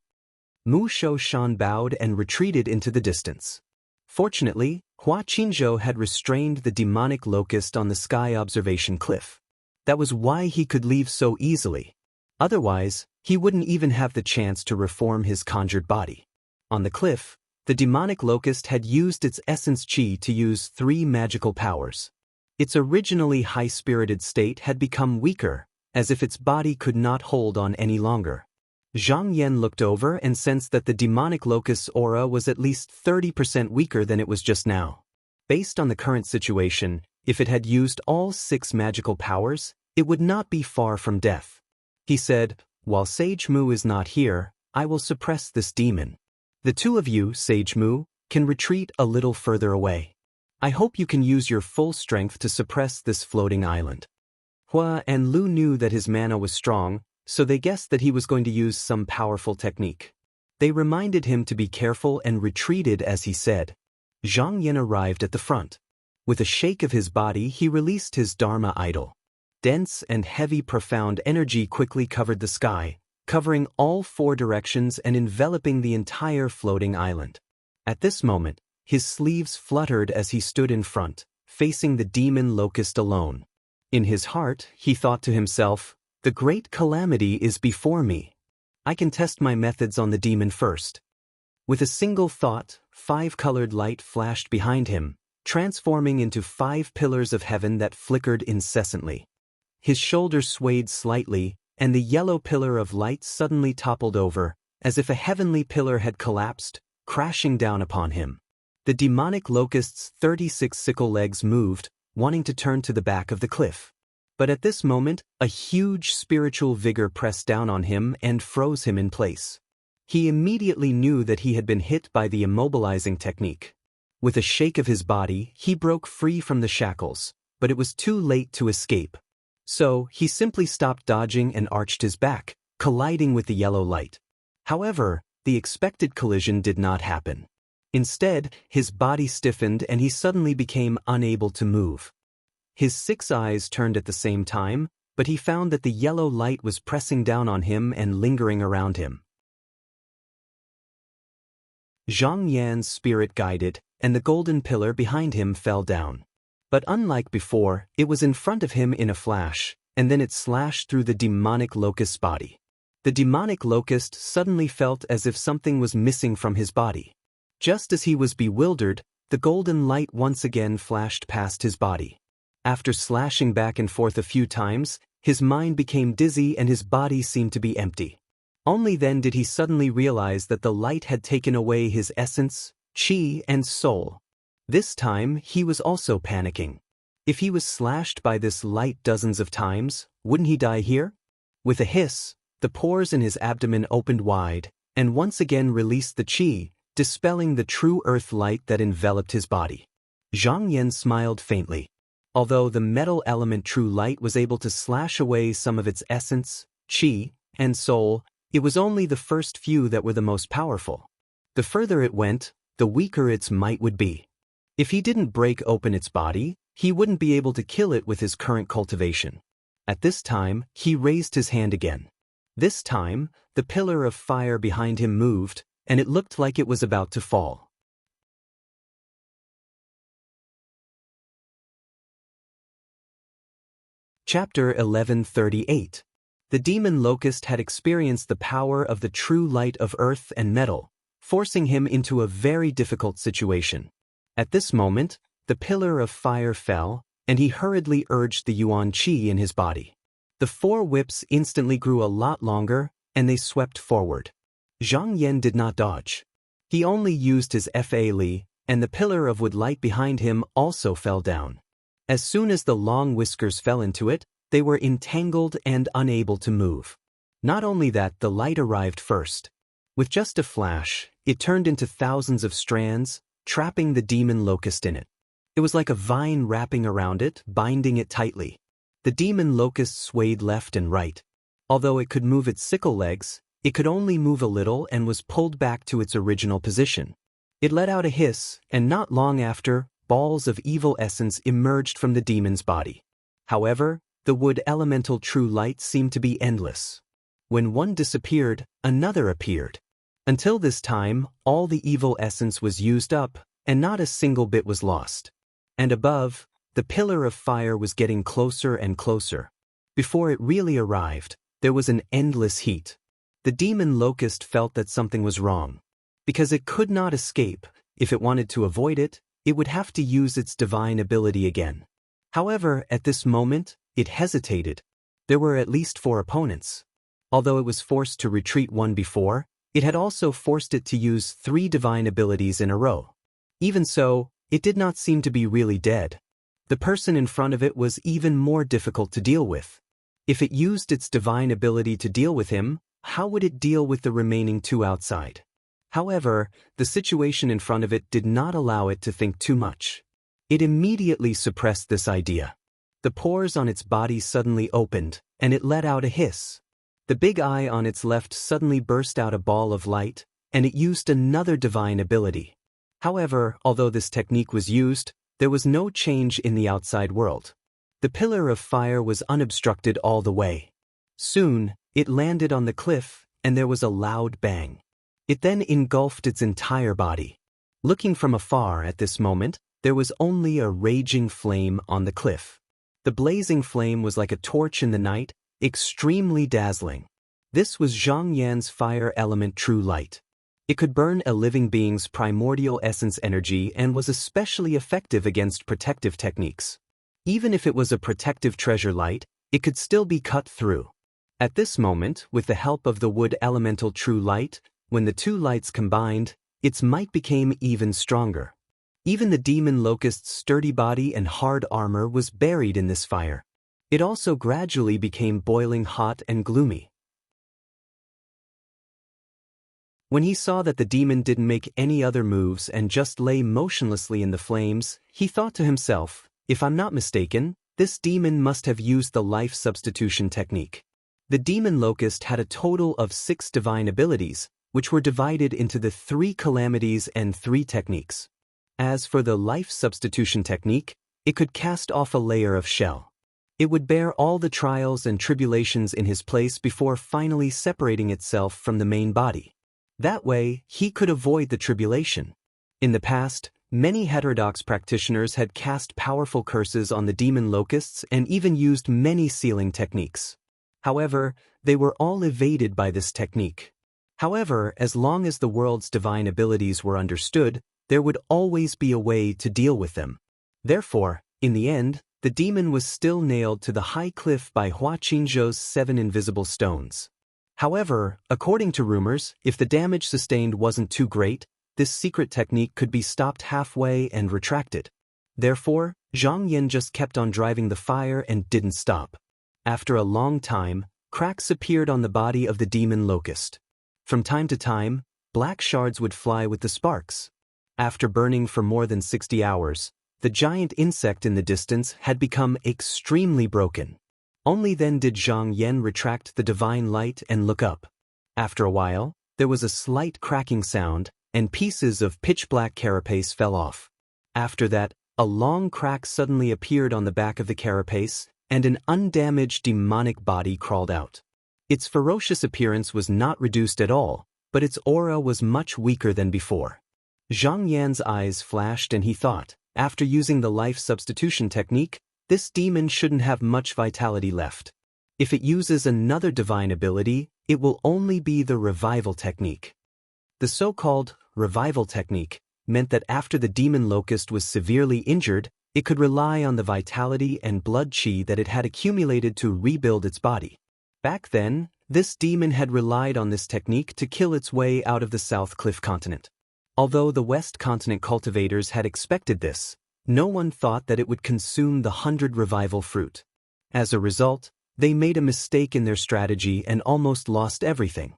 Mu Shoushan bowed and retreated into the distance. Fortunately, Hua Qinzhou had restrained the demonic locust on the sky observation cliff. That was why he could leave so easily. Otherwise, he wouldn't even have the chance to reform his conjured body. On the cliff, the demonic locust had used its essence qi to use 3 magical powers. Its originally high-spirited state had become weaker, as if its body could not hold on any longer. Zhang Yan looked over and sensed that the demonic locust's aura was at least 30% weaker than it was just now. Based on the current situation, if it had used all 6 magical powers, it would not be far from death. He said, "While Sage Mu is not here, I will suppress this demon. The 2 of you, Sage Mu, can retreat a little further away. I hope you can use your full strength to suppress this floating island." Hua and Lu knew that his mana was strong, so they guessed that he was going to use some powerful technique. They reminded him to be careful and retreated as he said. Zhang Yan arrived at the front. With a shake of his body, he released his Dharma idol. Dense and heavy profound energy quickly covered the sky, covering all 4 directions and enveloping the entire floating island. At this moment, his sleeves fluttered as he stood in front, facing the demon locust alone. In his heart, he thought to himself, "The great calamity is before me. I can test my methods on the demon first." With a single thought, 5-colored light flashed behind him, transforming into 5 pillars of heaven that flickered incessantly. His shoulders swayed slightly, and the yellow pillar of light suddenly toppled over, as if a heavenly pillar had collapsed, crashing down upon him. The demonic locust's 36 sickle legs moved, wanting to turn to the back of the cliff. But at this moment, a huge spiritual vigor pressed down on him and froze him in place. He immediately knew that he had been hit by the immobilizing technique. With a shake of his body, he broke free from the shackles, but it was too late to escape. So, he simply stopped dodging and arched his back, colliding with the yellow light. However, the expected collision did not happen. Instead, his body stiffened and he suddenly became unable to move. His 6 eyes turned at the same time, but he found that the yellow light was pressing down on him and lingering around him. Zhang Yan's spirit guided, and the golden pillar behind him fell down. But unlike before, it was in front of him in a flash, and then it slashed through the demonic locust's body. The demonic locust suddenly felt as if something was missing from his body. Just as he was bewildered, the golden light once again flashed past his body. After slashing back and forth a few times, his mind became dizzy and his body seemed to be empty. Only then did he suddenly realize that the light had taken away his essence, qi, and soul. This time, he was also panicking. If he was slashed by this light dozens of times, wouldn't he die here? With a hiss, the pores in his abdomen opened wide, and once again released the qi, dispelling the true earth light that enveloped his body. Zhang Yan smiled faintly. Although the metal element true light was able to slash away some of its essence, qi, and soul, it was only the first few that were the most powerful. The further it went, the weaker its might would be. If he didn't break open its body, he wouldn't be able to kill it with his current cultivation. At this time, he raised his hand again. This time, the pillar of fire behind him moved, and it looked like it was about to fall. Chapter 1138. The demon locust had experienced the power of the true light of earth and metal, forcing him into a very difficult situation. At this moment, the pillar of fire fell, and he hurriedly urged the yuan qi in his body. The 4 whips instantly grew a lot longer, and they swept forward. Zhang Yan did not dodge. He only used his fa li, and the pillar of wood light behind him also fell down. As soon as the long whiskers fell into it, they were entangled and unable to move. Not only that, the light arrived first. With just a flash, it turned into thousands of strands, trapping the demon locust in it. It was like a vine wrapping around it, binding it tightly. The demon locust swayed left and right. Although it could move its sickle legs, it could only move a little and was pulled back to its original position. It let out a hiss, and not long after, balls of evil essence emerged from the demon's body. However, the wood elemental true light seemed to be endless. When one disappeared, another appeared. Until this time, all the evil essence was used up, and not a single bit was lost. And above, the pillar of fire was getting closer and closer. Before it really arrived, there was an endless heat. The demon locust felt that something was wrong. Because it could not escape, if it wanted to avoid it, it would have to use its divine ability again. However, at this moment, it hesitated. There were at least 4 opponents. Although it was forced to retreat one before, it had also forced it to use 3 divine abilities in a row. Even so, it did not seem to be really dead. The person in front of it was even more difficult to deal with. If it used its divine ability to deal with him, how would it deal with the remaining 2 outside? However, the situation in front of it did not allow it to think too much. It immediately suppressed this idea. The pores on its body suddenly opened, and it let out a hiss. The big eye on its left suddenly burst out a ball of light, and it used another divine ability. However, although this technique was used, there was no change in the outside world. The pillar of fire was unobstructed all the way. Soon, it landed on the cliff, and there was a loud bang. It then engulfed its entire body. Looking from afar at this moment, there was only a raging flame on the cliff. The blazing flame was like a torch in the night, extremely dazzling. This was Zhang Yan's fire element true light. It could burn a living being's primordial essence energy and was especially effective against protective techniques. Even if it was a protective treasure light, it could still be cut through. At this moment, with the help of the wood elemental true light, when the 2 lights combined, its might became even stronger. Even the demon locust's sturdy body and hard armor was buried in this fire. It also gradually became boiling hot and gloomy. When he saw that the demon didn't make any other moves and just lay motionlessly in the flames, he thought to himself, if I'm not mistaken, this demon must have used the life substitution technique. The demon locust had a total of 6 divine abilities, which were divided into the 3 calamities and 3 techniques. As for the life substitution technique, it could cast off a layer of shell. It would bear all the trials and tribulations in his place before finally separating itself from the main body. That way, he could avoid the tribulation. In the past, many heterodox practitioners had cast powerful curses on the demon locusts and even used many sealing techniques. However, they were all evaded by this technique. However, as long as the world's divine abilities were understood, there would always be a way to deal with them. Therefore, in the end, the demon was still nailed to the high cliff by Hua Qingzhou's 7 invisible stones. However, according to rumors, if the damage sustained wasn't too great, this secret technique could be stopped halfway and retracted. Therefore, Zhang Yan just kept on driving the fire and didn't stop. After a long time, cracks appeared on the body of the demon locust. From time to time, black shards would fly with the sparks. After burning for more than 60 hours, the giant insect in the distance had become extremely broken. Only then did Zhang Yan retract the divine light and look up. After a while, there was a slight cracking sound, and pieces of pitch-black carapace fell off. After that, a long crack suddenly appeared on the back of the carapace, and an undamaged demonic body crawled out. Its ferocious appearance was not reduced at all, but its aura was much weaker than before. Zhang Yan's eyes flashed and he thought, after using the life substitution technique, this demon shouldn't have much vitality left. If it uses another divine ability, it will only be the revival technique. The so-called revival technique meant that after the demon locust was severely injured, it could rely on the vitality and blood chi that it had accumulated to rebuild its body. Back then, this demon had relied on this technique to kill its way out of the South Cliff continent. Although the West continent cultivators had expected this, no one thought that it would consume the 100 revival fruit. As a result, they made a mistake in their strategy and almost lost everything.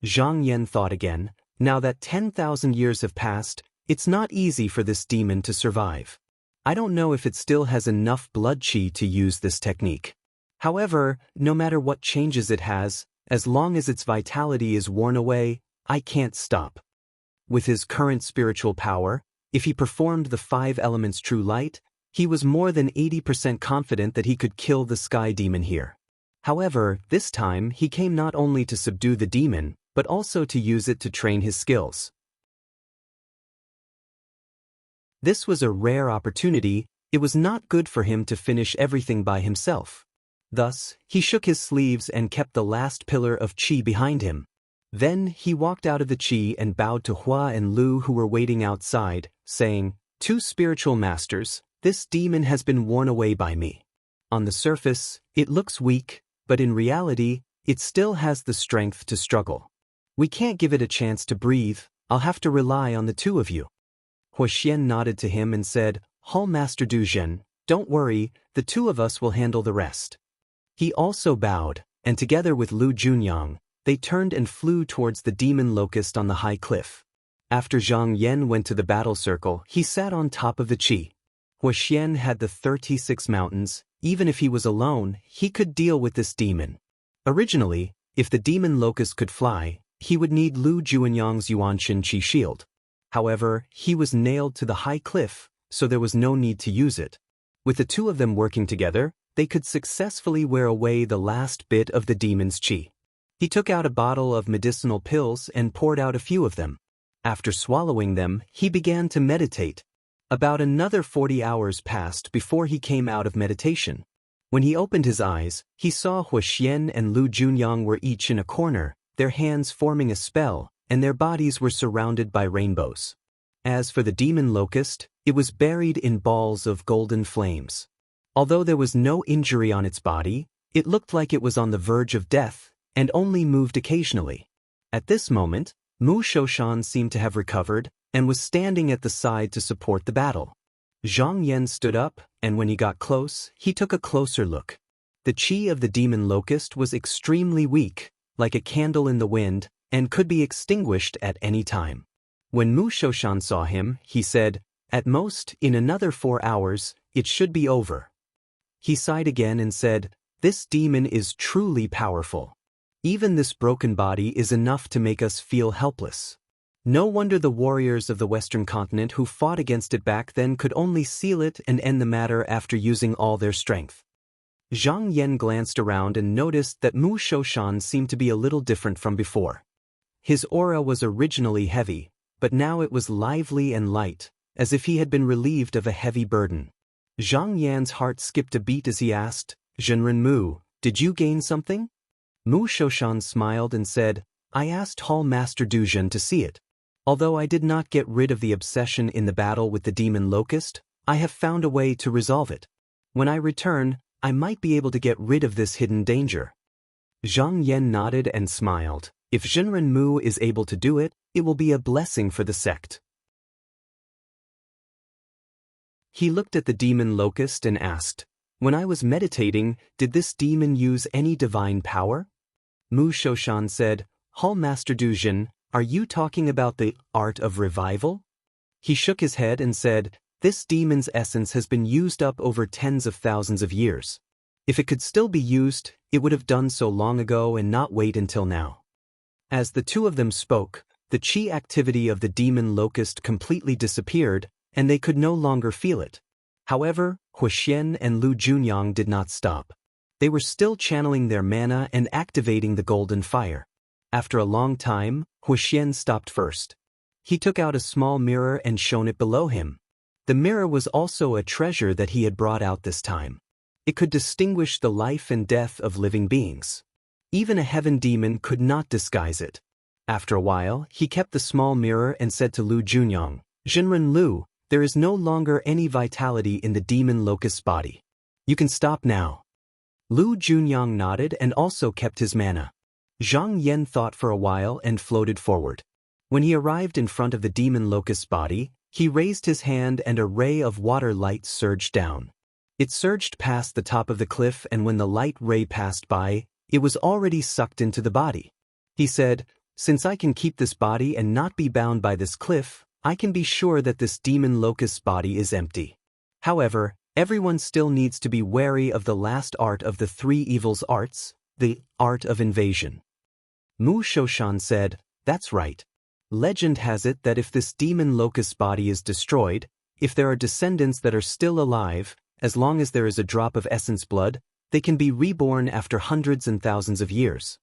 Zhang Yan thought again, now that 10,000 years have passed, it's not easy for this demon to survive. I don't know if it still has enough blood chi to use this technique. However, no matter what changes it has, as long as its vitality is worn away, I can't stop. With his current spiritual power, if he performed the 5 elements true light, he was more than 80% confident that he could kill the sky demon here. However, this time he came not only to subdue the demon, but also to use it to train his skills. This was a rare opportunity. It was not good for him to finish everything by himself. Thus, he shook his sleeves and kept the last pillar of qi behind him. Then he walked out of the qi and bowed to Hua and Lu who were waiting outside, saying, "Two spiritual masters, this demon has been worn away by me. On the surface, it looks weak, but in reality, it still has the strength to struggle. We can't give it a chance to breathe. I'll have to rely on the two of you." Huoxian nodded to him and said, "Hall Master Du Zhen, don't worry, the two of us will handle the rest." He also bowed, and together with Lu Junyang, they turned and flew towards the demon locust on the high cliff. After Zhang Yan went to the battle circle, he sat on top of the qi. Huoxian had the 36 mountains. Even if he was alone, he could deal with this demon. Originally, if the demon locust could fly, he would need Lu Junyang's Yuanshin Qi shield. However, he was nailed to the high cliff, so there was no need to use it. With the two of them working together, they could successfully wear away the last bit of the demon's qi. He took out a bottle of medicinal pills and poured out a few of them. After swallowing them, he began to meditate. About another 40 hours passed before he came out of meditation. When he opened his eyes, he saw Huoxian and Lu Junyang were each in a corner, their hands forming a spell, and their bodies were surrounded by rainbows. As for the demon locust, it was buried in balls of golden flames. Although there was no injury on its body, it looked like it was on the verge of death, and only moved occasionally. At this moment, Mu Shoshan seemed to have recovered, and was standing at the side to support the battle. Zhang Yan stood up, and when he got close, he took a closer look. The qi of the demon locust was extremely weak, like a candle in the wind, and could be extinguished at any time. When Mu Shoshan saw him, he said, "At most, in another 4 hours, it should be over." He sighed again and said, "This demon is truly powerful. Even this broken body is enough to make us feel helpless. No wonder the warriors of the Western continent who fought against it back then could only seal it and end the matter after using all their strength." Zhang Yan glanced around and noticed that Mu Shoshan seemed to be a little different from before. His aura was originally heavy, but now it was lively and light, as if he had been relieved of a heavy burden. Zhang Yan's heart skipped a beat as he asked, "Zhenren Mu, did you gain something?" Mu Shoshan smiled and said, "I asked Hall Master Du Zhen to see it. Although I did not get rid of the obsession in the battle with the demon locust, I have found a way to resolve it. When I return, I might be able to get rid of this hidden danger." Zhang Yan nodded and smiled. If Zhenren Mu is able to do it, it will be a blessing for the sect. He looked at the demon locust and asked, "When I was meditating, did this demon use any divine power?" Mu Shoshan said, "Hall Master Duzhen, are you talking about the art of revival?" He shook his head and said, "This demon's essence has been used up over tens of thousands of years. If it could still be used, it would have done so long ago and not wait until now." As the two of them spoke, the chi activity of the demon locust completely disappeared, and they could no longer feel it. However, Huoxian and Lu Junyang did not stop. They were still channeling their mana and activating the golden fire. After a long time, Huoxian stopped first. He took out a small mirror and shone it below him. The mirror was also a treasure that he had brought out this time. It could distinguish the life and death of living beings. Even a heaven demon could not disguise it. After a while, he kept the small mirror and said to Lu Junyang, "Jinren Lu, there is no longer any vitality in the demon locust's body. You can stop now." Lu Junyang nodded and also kept his mana. Zhang Yan thought for a while and floated forward. When he arrived in front of the demon locust's body, he raised his hand and a ray of water light surged down. It surged past the top of the cliff, and when the light ray passed by, it was already sucked into the body. He said, "Since I can keep this body and not be bound by this cliff, I can be sure that this demon locust's body is empty. However, everyone still needs to be wary of the last art of the three evils arts, the art of invasion." Mu Shoshan said, "That's right. Legend has it that if this demon locust's body is destroyed, if there are descendants that are still alive, as long as there is a drop of essence blood, they can be reborn after hundreds and thousands of years."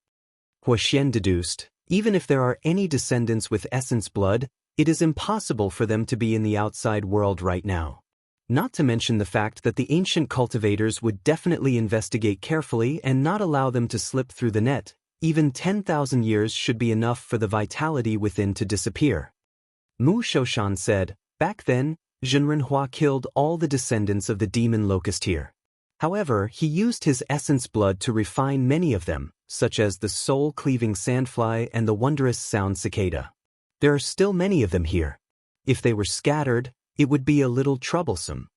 Huoxian deduced, "Even if there are any descendants with essence blood, it is impossible for them to be in the outside world right now. Not to mention the fact that the ancient cultivators would definitely investigate carefully and not allow them to slip through the net. Even 10,000 years should be enough for the vitality within to disappear." Mu Shoshan said, "Back then, Jinren Hua killed all the descendants of the demon locust here. However, he used his essence blood to refine many of them, such as the soul-cleaving sandfly and the wondrous sound cicada. There are still many of them here. If they were scattered, it would be a little troublesome."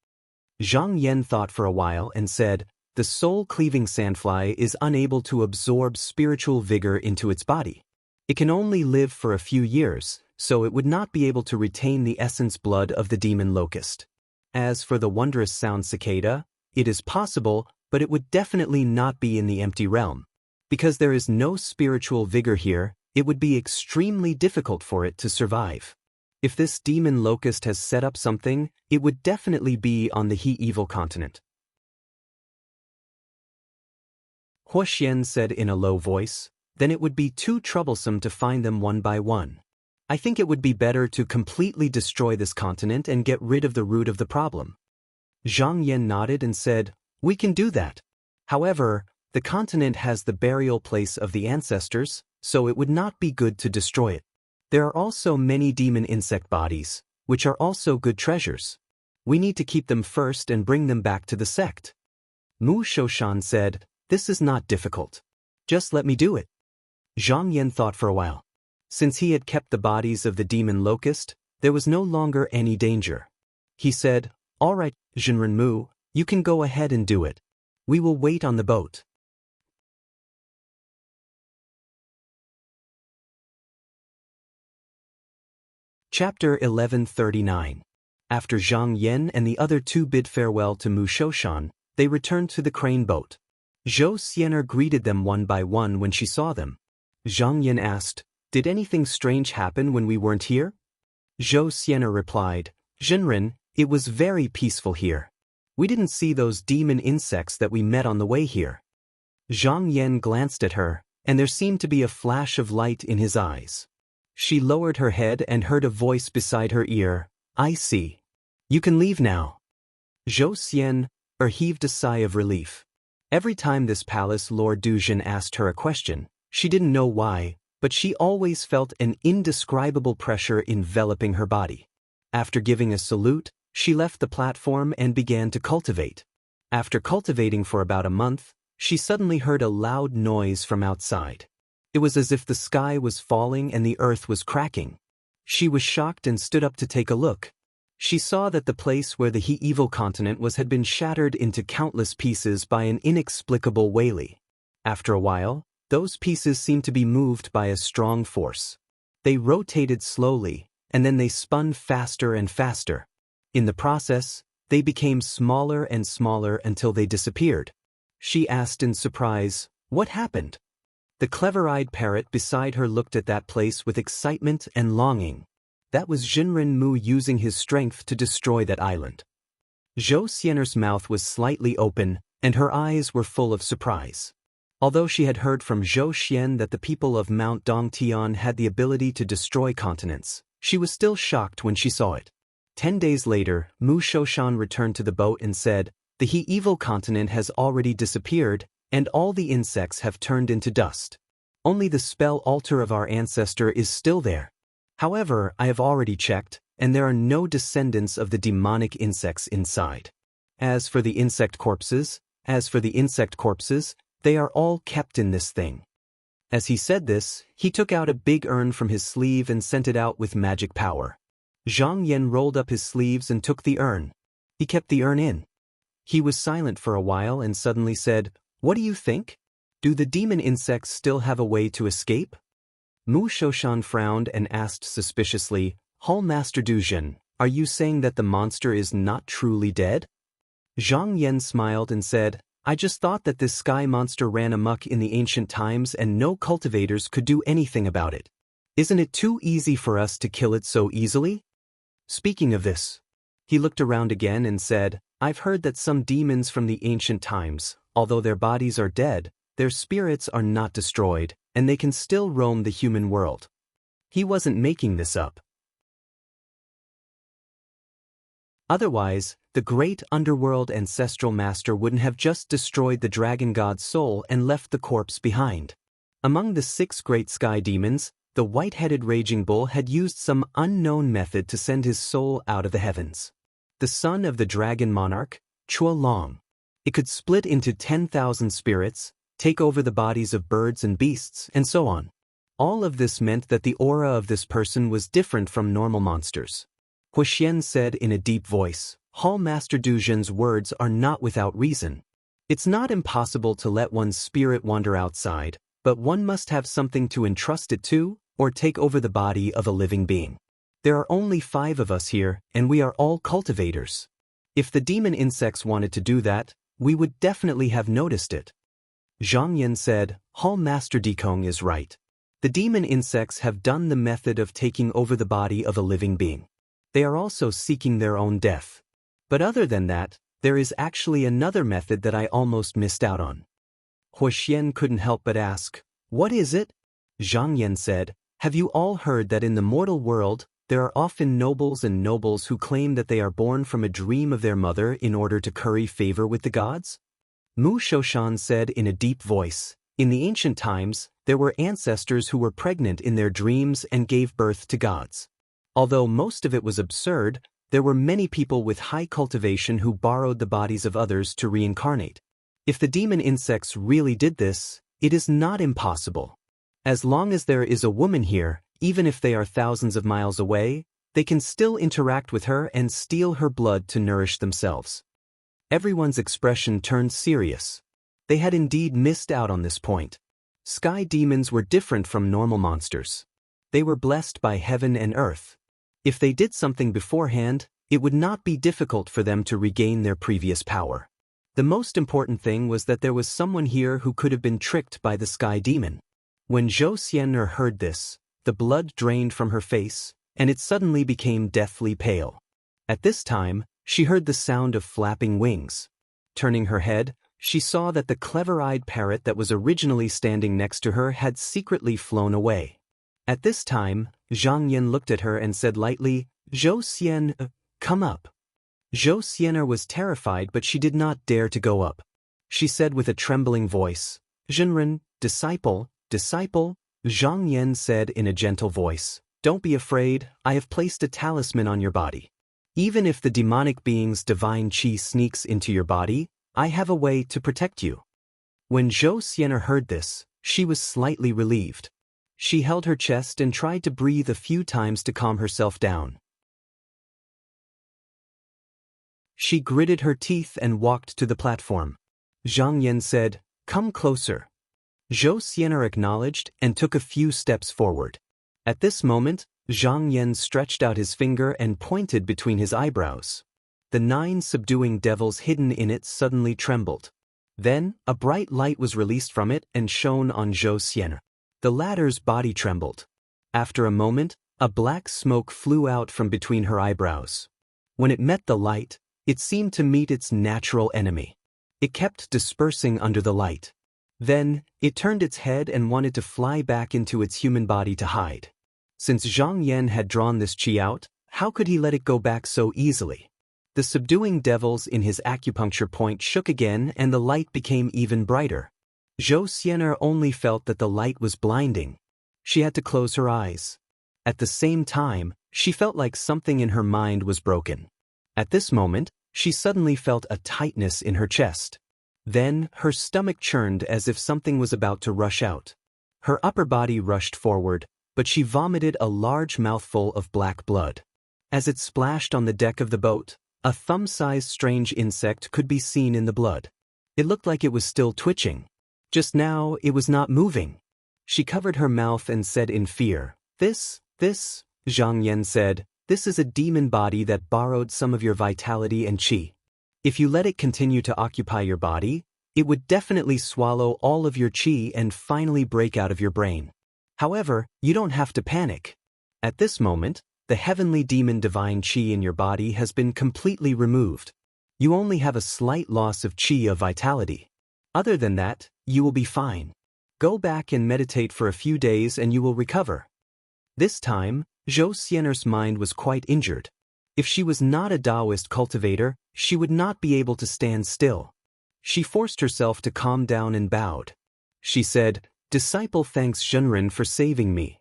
Zhang Yan thought for a while and said, "The soul-cleaving sandfly is unable to absorb spiritual vigor into its body. It can only live for a few years, so it would not be able to retain the essence blood of the demon locust. As for the wondrous sound cicada, it is possible, but it would definitely not be in the empty realm. Because there is no spiritual vigor here, it would be extremely difficult for it to survive. If this demon locust has set up something, it would definitely be on the He-Evil continent." Huoxian said in a low voice, "Then it would be too troublesome to find them one by one. I think it would be better to completely destroy this continent and get rid of the root of the problem." Zhang Yan nodded and said, "We can do that. However, the continent has the burial place of the ancestors, so it would not be good to destroy it. There are also many demon insect bodies, which are also good treasures. We need to keep them first and bring them back to the sect." Mu Shoshan said, "This is not difficult. Just let me do it." Zhang Yan thought for a while. Since he had kept the bodies of the demon locust, there was no longer any danger. He said, "All right, Jinren Mu, you can go ahead and do it. We will wait on the boat." Chapter 1139. After Zhang Yan and the other two bid farewell to Mu Shoshan, they returned to the crane boat. Zhou Xianer greeted them one by one when she saw them. Zhang Yan asked, "Did anything strange happen when we weren't here?" Zhou Xianer replied, "Jinren, it was very peaceful here. We didn't see those demon insects that we met on the way here." Zhang Yan glanced at her, and there seemed to be a flash of light in his eyes. She lowered her head and heard a voice beside her ear, "I see. You can leave now." Zhou Xian heaved a sigh of relief. Every time this palace Lord Duzhen asked her a question, she didn't know why, but she always felt an indescribable pressure enveloping her body. After giving a salute, she left the platform and began to cultivate. After cultivating for about a month, she suddenly heard a loud noise from outside. It was as if the sky was falling and the earth was cracking. She was shocked and stood up to take a look. She saw that the place where the he-evil continent was had been shattered into countless pieces by an inexplicable whaley. After a while, those pieces seemed to be moved by a strong force. They rotated slowly, and then they spun faster and faster. In the process, they became smaller and smaller until they disappeared. She asked in surprise, "What happened?" The clever-eyed parrot beside her looked at that place with excitement and longing. That was Jinren Mu using his strength to destroy that island. Zhou Xianer's mouth was slightly open, and her eyes were full of surprise. Although she had heard from Zhou Xian that the people of Mount Dongtian had the ability to destroy continents, she was still shocked when she saw it. 10 days later, Mu Shoshan returned to the boat and said, "The he-evil continent has already disappeared, and all the insects have turned into dust. Only the spell altar of our ancestor is still there. However, I have already checked, and there are no descendants of the demonic insects inside. As for the insect corpses, they are all kept in this thing." As he said this, he took out a big urn from his sleeve and sent it out with magic power. Zhang Yan rolled up his sleeves and took the urn. He kept the urn in. He was silent for a while and suddenly said, "What do you think? Do the demon insects still have a way to escape?" Mu Shoshan frowned and asked suspiciously, "Hall Master Duzhen, are you saying that the monster is not truly dead?" Zhang Yan smiled and said, "I just thought that this sky monster ran amok in the ancient times and no cultivators could do anything about it. Isn't it too easy for us to kill it so easily?" Speaking of this, he looked around again and said, "I've heard that some demons from the ancient times, although their bodies are dead, their spirits are not destroyed, and they can still roam the human world." He wasn't making this up. Otherwise, the great underworld ancestral master wouldn't have just destroyed the dragon god's soul and left the corpse behind. Among the 6 great sky demons, the white-headed raging bull had used some unknown method to send his soul out of the heavens. The son of the dragon monarch, Chua Long. It could split into 10,000 spirits, take over the bodies of birds and beasts, and so on. All of this meant that the aura of this person was different from normal monsters. Huxian said in a deep voice, "Hall Master Duzhen's words are not without reason. It's not impossible to let one's spirit wander outside, but one must have something to entrust it to, or take over the body of a living being. There are only 5 of us here, and we are all cultivators. If the demon insects wanted to do that, we would definitely have noticed it." Zhang Yan said, "Hall Master Dikong is right. The demon insects have done the method of taking over the body of a living being. They are also seeking their own death. But other than that, there is actually another method that I almost missed out on." Huxian couldn't help but ask, "What is it?" Zhang Yan said, "Have you all heard that in the mortal world, there are often nobles and nobles who claim that they are born from a dream of their mother in order to curry favor with the gods?" Mu Shoshan said in a deep voice, "In the ancient times, there were ancestors who were pregnant in their dreams and gave birth to gods. Although most of it was absurd, there were many people with high cultivation who borrowed the bodies of others to reincarnate. If the demon insects really did this, it is not impossible. As long as there is a woman here, even if they are thousands of miles away, they can still interact with her and steal her blood to nourish themselves." Everyone's expression turned serious. They had indeed missed out on this point. Sky demons were different from normal monsters. They were blessed by heaven and earth. If they did something beforehand, it would not be difficult for them to regain their previous power. The most important thing was that there was someone here who could have been tricked by the sky demon. When Zhou Xianer heard this, the blood drained from her face, and it suddenly became deathly pale. At this time, she heard the sound of flapping wings. Turning her head, she saw that the clever-eyed parrot that was originally standing next to her had secretly flown away. At this time, Zhang Yan looked at her and said lightly, "Zhou Xian, come up." Zhou Xianer was terrified, but she did not dare to go up. She said with a trembling voice, "Jinren, disciple, disciple." Zhang Yan said in a gentle voice, "Don't be afraid, I have placed a talisman on your body. Even if the demonic being's divine qi sneaks into your body, I have a way to protect you." When Zhou Xianer heard this, she was slightly relieved. She held her chest and tried to breathe a few times to calm herself down. She gritted her teeth and walked to the platform. Zhang Yan said, "Come closer." Zhou Xianer acknowledged and took a few steps forward. At this moment, Zhang Yan stretched out his finger and pointed between his eyebrows. The 9 subduing devils hidden in it suddenly trembled. Then, a bright light was released from it and shone on Zhou Xianer. The latter's body trembled. After a moment, a black smoke flew out from between her eyebrows. When it met the light, it seemed to meet its natural enemy. It kept dispersing under the light. Then, it turned its head and wanted to fly back into its human body to hide. Since Zhang Yan had drawn this qi out, how could he let it go back so easily? The subduing devils in his acupuncture point shook again and the light became even brighter. Zhou Xianer only felt that the light was blinding. She had to close her eyes. At the same time, she felt like something in her mind was broken. At this moment, she suddenly felt a tightness in her chest. Then, her stomach churned as if something was about to rush out. Her upper body rushed forward, but she vomited a large mouthful of black blood. As it splashed on the deck of the boat, a thumb-sized strange insect could be seen in the blood. It looked like it was still twitching. Just now, it was not moving. She covered her mouth and said in fear, This, Zhang Yan said, "This is a demon body that borrowed some of your vitality and qi. If you let it continue to occupy your body, it would definitely swallow all of your qi and finally break out of your brain. However, you don't have to panic. At this moment, the heavenly demon divine qi in your body has been completely removed. You only have a slight loss of qi of vitality. Other than that, you will be fine. Go back and meditate for a few days and you will recover." This time, Zhou Xianer's mind was quite injured. If she was not a Taoist cultivator, she would not be able to stand still. She forced herself to calm down and bowed. She said, "Disciple thanks Zhenren for saving me."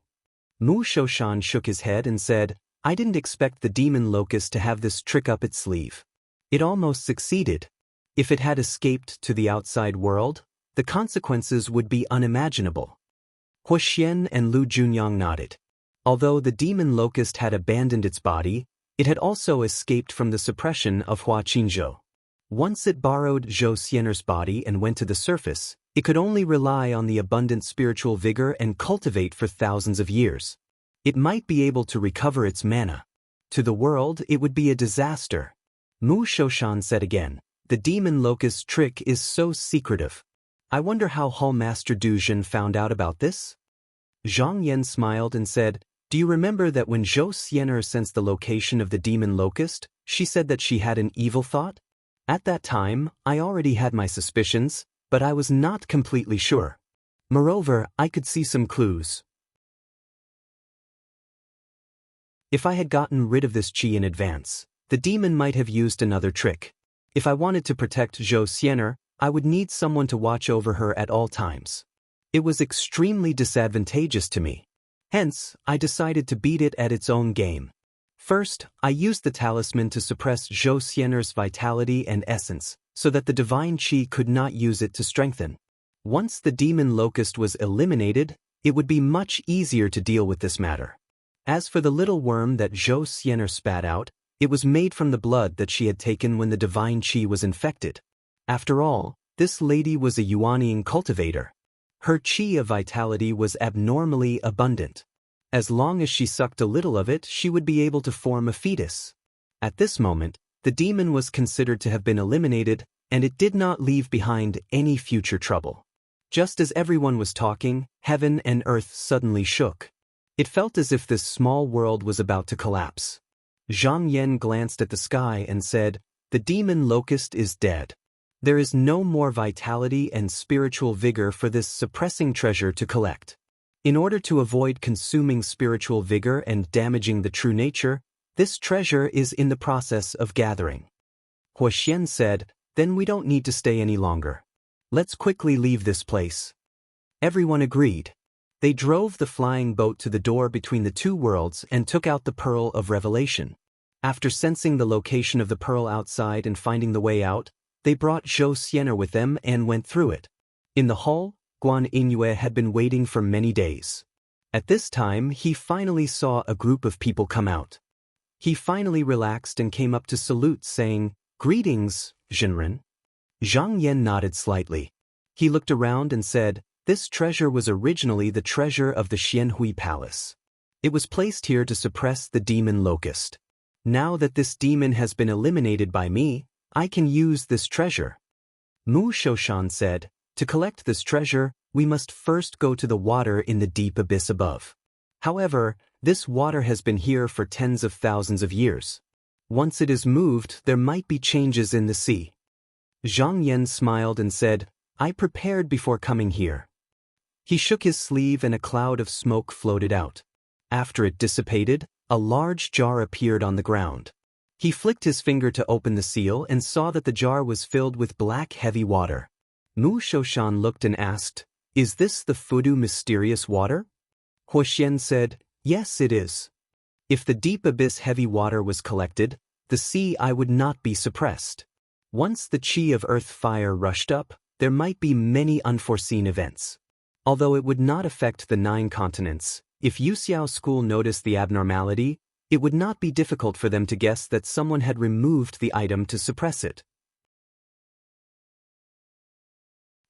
Mu Shoshan shook his head and said, "I didn't expect the demon locust to have this trick up its sleeve. It almost succeeded. If it had escaped to the outside world, the consequences would be unimaginable." Hua Xian and Lu Junyang nodded. Although the demon locust had abandoned its body, it had also escaped from the suppression of Hua Qinzhou. Once it borrowed Zhou Xianer's body and went to the surface, it could only rely on the abundant spiritual vigor and cultivate for thousands of years. It might be able to recover its mana. To the world, it would be a disaster. Mu Shoshan said again, "The demon locust's trick is so secretive. I wonder how Hall Master Du Jin found out about this?" Zhang Yan smiled and said, "Do you remember that when Zhou Xianer sensed the location of the demon locust, she said that she had an evil thought? At that time, I already had my suspicions, but I was not completely sure. Moreover, I could see some clues. If I had gotten rid of this qi in advance, the demon might have used another trick. If I wanted to protect Zhou Xianer, I would need someone to watch over her at all times. It was extremely disadvantageous to me. Hence, I decided to beat it at its own game. First, I used the talisman to suppress Zhou Xianer's vitality and essence, so that the divine qi could not use it to strengthen. Once the demon locust was eliminated, it would be much easier to deal with this matter. As for the little worm that Zhou Xianer spat out, it was made from the blood that she had taken when the divine qi was infected. After all, this lady was a Yuanian cultivator. Her qi of vitality was abnormally abundant. As long as she sucked a little of it, she would be able to form a fetus. At this moment, the demon was considered to have been eliminated, and it did not leave behind any future trouble. Just as everyone was talking, heaven and earth suddenly shook. It felt as if this small world was about to collapse. Zhang Yan glanced at the sky and said, "The demon locust is dead. There is no more vitality and spiritual vigor for this suppressing treasure to collect. In order to avoid consuming spiritual vigor and damaging the true nature, this treasure is in the process of gathering." Hua Xian said, "Then we don't need to stay any longer. Let's quickly leave this place." Everyone agreed. They drove the flying boat to the door between the two worlds and took out the Pearl of Revelation. After sensing the location of the pearl outside and finding the way out, they brought Zhou Xianer with them and went through it. In the hall, Guan Yingyue had been waiting for many days. At this time, he finally saw a group of people come out. He finally relaxed and came up to salute, saying, Greetings, Jinren. Zhang Yan nodded slightly. He looked around and said, "This treasure was originally the treasure of the Xianhui Palace. It was placed here to suppress the demon locust. Now that this demon has been eliminated by me, I can use this treasure." Mu Shoshan said, "To collect this treasure, we must first go to the water in the deep abyss above. However, this water has been here for tens of thousands of years. Once it is moved, there might be changes in the sea." Zhang Yan smiled and said, "I prepared before coming here." He shook his sleeve and a cloud of smoke floated out. After it dissipated, a large jar appeared on the ground. He flicked his finger to open the seal and saw that the jar was filled with black heavy water. Mu Shoshan looked and asked, "Is this the Fudu mysterious water?" Huoxian said, "Yes, it is. If the deep abyss heavy water was collected, the sea I would not be suppressed. Once the chi of earth fire rushed up, there might be many unforeseen events. Although it would not affect the 9 continents, if Yuxiao school noticed the abnormality, it would not be difficult for them to guess that someone had removed the item to suppress it.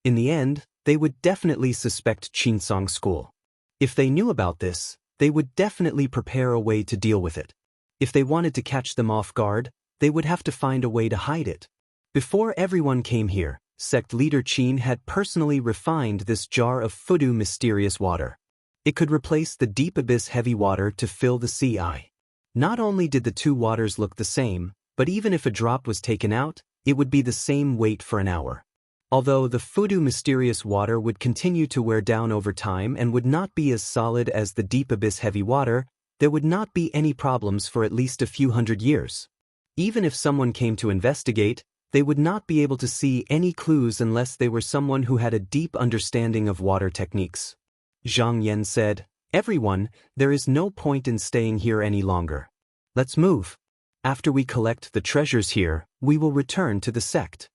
In the end, they would definitely suspect Qinsong school. If they knew about this, they would definitely prepare a way to deal with it. If they wanted to catch them off guard, they would have to find a way to hide it. Before everyone came here, sect leader Qin had personally refined this jar of Fudu mysterious water. It could replace the deep abyss heavy water to fill the sea eye. Not only did the 2 waters look the same, but even if a drop was taken out, it would be the same weight for an hour. Although the Fudu mysterious water would continue to wear down over time and would not be as solid as the deep abyss heavy water, there would not be any problems for at least a few hundred years. Even if someone came to investigate, they would not be able to see any clues unless they were someone who had a deep understanding of water techniques. Zhang Yan said, "Everyone, there is no point in staying here any longer. Let's move. After we collect the treasures here, we will return to the sect."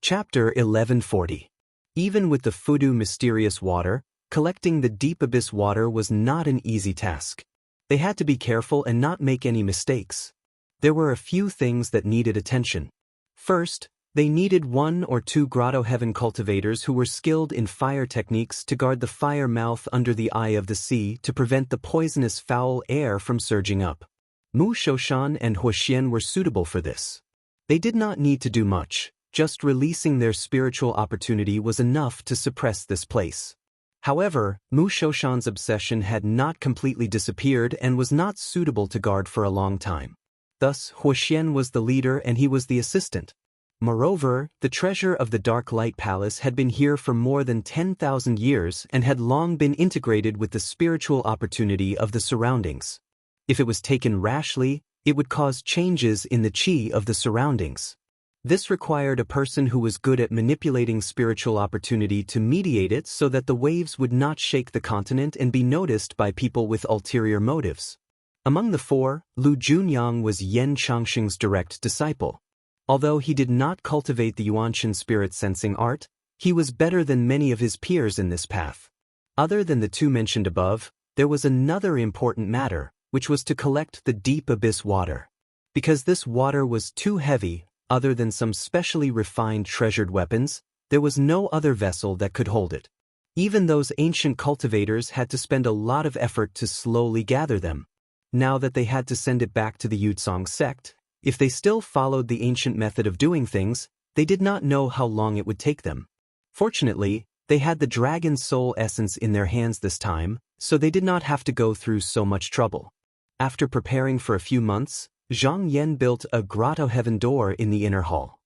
Chapter 1140. Even with the Fudu mysterious water, collecting the deep abyss water was not an easy task. They had to be careful and not make any mistakes. There were a few things that needed attention. First, they needed 1 or 2 grotto heaven cultivators who were skilled in fire techniques to guard the fire mouth under the eye of the sea to prevent the poisonous foul air from surging up. Mu Shoshan and Huoxian were suitable for this. They did not need to do much. Just releasing their spiritual opportunity was enough to suppress this place. However, Mu Shoshan's obsession had not completely disappeared and was not suitable to guard for a long time. Thus, Huoxian was the leader and he was the assistant. Moreover, the treasure of the Dark Light Palace had been here for more than 10,000 years and had long been integrated with the spiritual opportunity of the surroundings. If it was taken rashly, it would cause changes in the chi of the surroundings. This required a person who was good at manipulating spiritual opportunity to mediate it so that the waves would not shake the continent and be noticed by people with ulterior motives. Among the 4, Lu Junyang was Yen Changxing's direct disciple. Although he did not cultivate the Yuanshan spirit-sensing art, he was better than many of his peers in this path. Other than the 2 mentioned above, there was another important matter, which was to collect the deep abyss water. Because this water was too heavy, other than some specially refined treasured weapons, there was no other vessel that could hold it. Even those ancient cultivators had to spend a lot of effort to slowly gather them. Now that they had to send it back to the Yutsong sect, if they still followed the ancient method of doing things, they did not know how long it would take them. Fortunately, they had the dragon soul essence in their hands this time, so they did not have to go through so much trouble. After preparing for a few months, Zhang Yan built a grotto heaven door in the inner hall.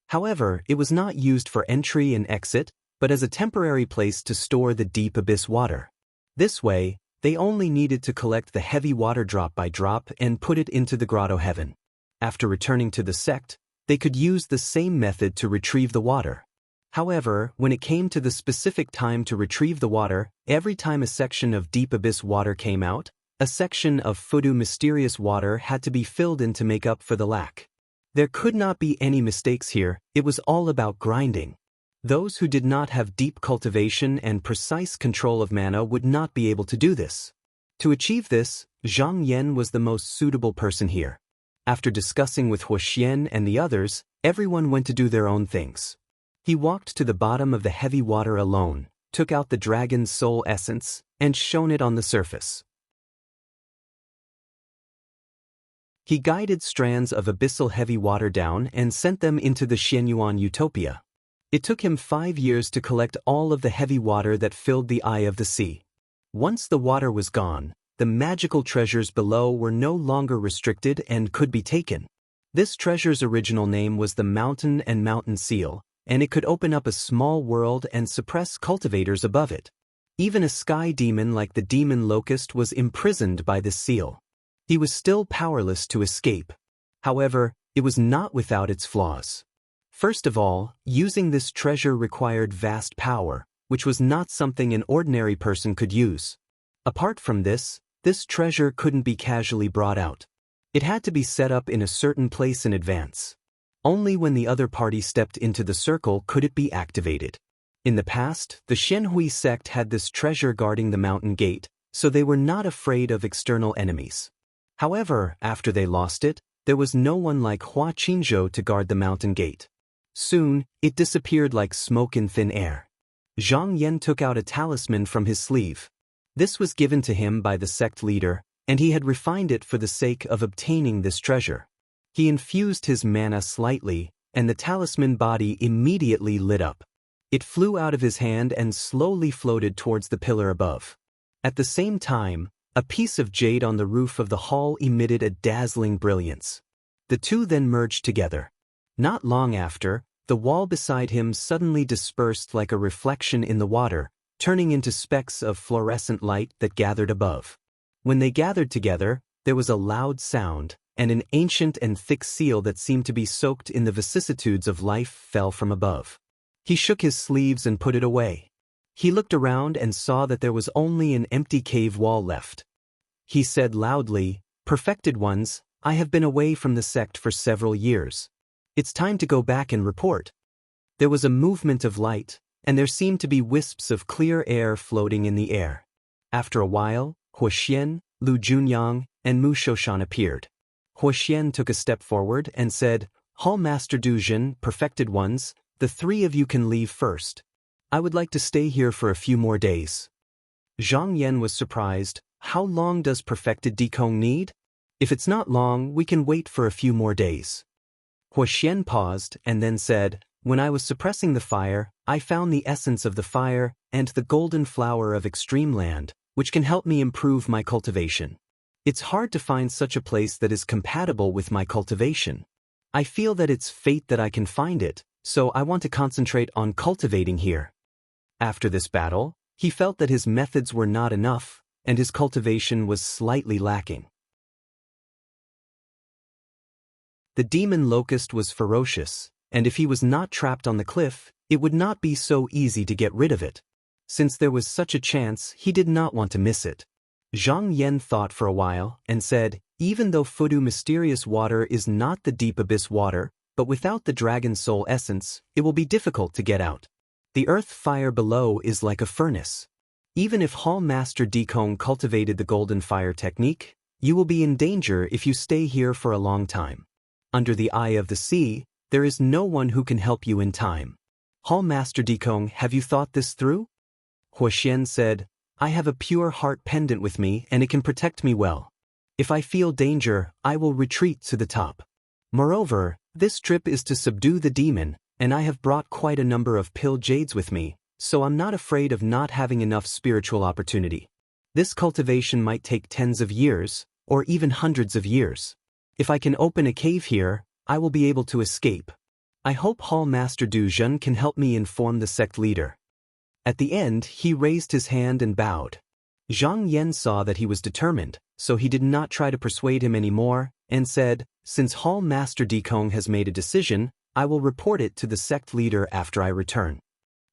However, it was not used for entry and exit, but as a temporary place to store the deep abyss water. This way, they only needed to collect the heavy water drop by drop and put it into the grotto heaven. After returning to the sect, they could use the same method to retrieve the water. However, when it came to the specific time to retrieve the water, every time a section of deep abyss water came out, a section of Fudu mysterious water had to be filled in to make up for the lack. There could not be any mistakes here, it was all about grinding. Those who did not have deep cultivation and precise control of mana would not be able to do this. To achieve this, Zhang Yan was the most suitable person here. After discussing with Huoxian and the others, everyone went to do their own things. He walked to the bottom of the heavy water alone, took out the dragon's soul essence, and shone it on the surface. He guided strands of abyssal heavy water down and sent them into the Xianyuan Utopia. It took him 5 years to collect all of the heavy water that filled the eye of the sea. Once the water was gone, the magical treasures below were no longer restricted and could be taken. This treasure's original name was the Mountain and Mountain Seal, and it could open up a small world and suppress cultivators above it. Even a sky demon like the demon locust was imprisoned by this seal. He was still powerless to escape. However, it was not without its flaws. First of all, using this treasure required vast power, which was not something an ordinary person could use. Apart from this treasure couldn't be casually brought out. It had to be set up in a certain place in advance. Only when the other party stepped into the circle could it be activated. In the past, the Xianhui sect had this treasure guarding the mountain gate, so they were not afraid of external enemies. However, after they lost it, there was no one like Hua Qinzhou to guard the mountain gate. Soon, it disappeared like smoke in thin air. Zhang Yan took out a talisman from his sleeve. This was given to him by the sect leader, and he had refined it for the sake of obtaining this treasure. He infused his mana slightly, and the talisman body immediately lit up. It flew out of his hand and slowly floated towards the pillar above. At the same time, a piece of jade on the roof of the hall emitted a dazzling brilliance. The two then merged together. Not long after, the wall beside him suddenly dispersed like a reflection in the water, turning into specks of fluorescent light that gathered above. When they gathered together, there was a loud sound, and an ancient and thick seal that seemed to be soaked in the vicissitudes of life fell from above. He shook his sleeves and put it away. He looked around and saw that there was only an empty cave wall left. He said loudly, "Perfected ones, I have been away from the sect for several years. It's time to go back and report." There was a movement of light, and there seemed to be wisps of clear air floating in the air. After a while, Huoxian, Lu Junyang, and Mu Shoshan appeared. Huoxian took a step forward and said, "Hall Master Du Jin, perfected ones, the 3 of you can leave first. I would like to stay here for a few more days." Zhang Yan was surprised. How long does perfected Dikong need? If it's not long, we can wait for a few more days. Huoxian paused and then said, "When I was suppressing the fire, I found the essence of the fire and the golden flower of extreme land, which can help me improve my cultivation. It's hard to find such a place that is compatible with my cultivation. I feel that it's fate that I can find it, so I want to concentrate on cultivating here." After this battle, he felt that his methods were not enough, and his cultivation was slightly lacking. The demon locust was ferocious, and if he was not trapped on the cliff, it would not be so easy to get rid of it. Since there was such a chance, he did not want to miss it. Zhang Yan thought for a while and said, "Even though Fudu mysterious water is not the deep abyss water, but without the dragon soul essence, it will be difficult to get out. The earth fire below is like a furnace. Even if Hall Master Dikong cultivated the golden fire technique, you will be in danger if you stay here for a long time. Under the eye of the sea, there is no one who can help you in time. Hall Master Dikong, have you thought this through?" Huoxian said, "I have a pure heart pendant with me and it can protect me well. If I feel danger, I will retreat to the top. Moreover, this trip is to subdue the demon, and I have brought quite a number of pill jades with me, so I'm not afraid of not having enough spiritual opportunity. This cultivation might take tens of years, or even hundreds of years. If I can open a cave here, I will be able to escape. I hope Hall Master Du Jin can help me inform the sect leader." At the end, he raised his hand and bowed. Zhang Yan saw that he was determined, so he did not try to persuade him anymore, and said, "Since Hall Master Dikong has made a decision, I will report it to the sect leader after I return."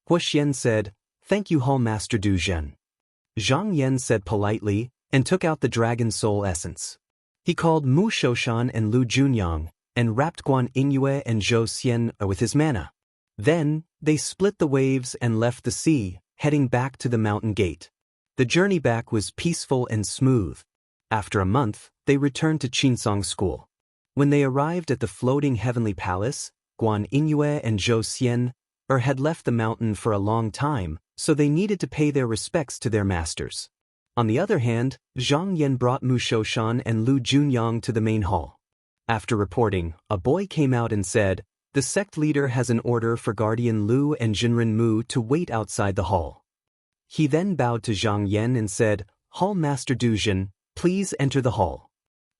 Huoxian said, "Thank you, Hall Master Du Jin." Zhang Yan said politely, and took out the dragon soul essence. He called Mu Shoshan and Lu Junyang, and wrapped Guan Yingyue and Zhou Xian with his mana. Then, they split the waves and left the sea, heading back to the mountain gate. The journey back was peaceful and smooth. After a month, they returned to Qinsong School. When they arrived at the floating heavenly palace, Guan Yingyue and Zhou Xian had left the mountain for a long time, so they needed to pay their respects to their masters. On the other hand, Zhang Yan brought Mu Shoushan and Lu Junyang to the main hall. After reporting, a boy came out and said, "The sect leader has an order for Guardian Lu and Jinren Mu to wait outside the hall." He then bowed to Zhang Yan and said, "Hall Master Duzhen, please enter the hall."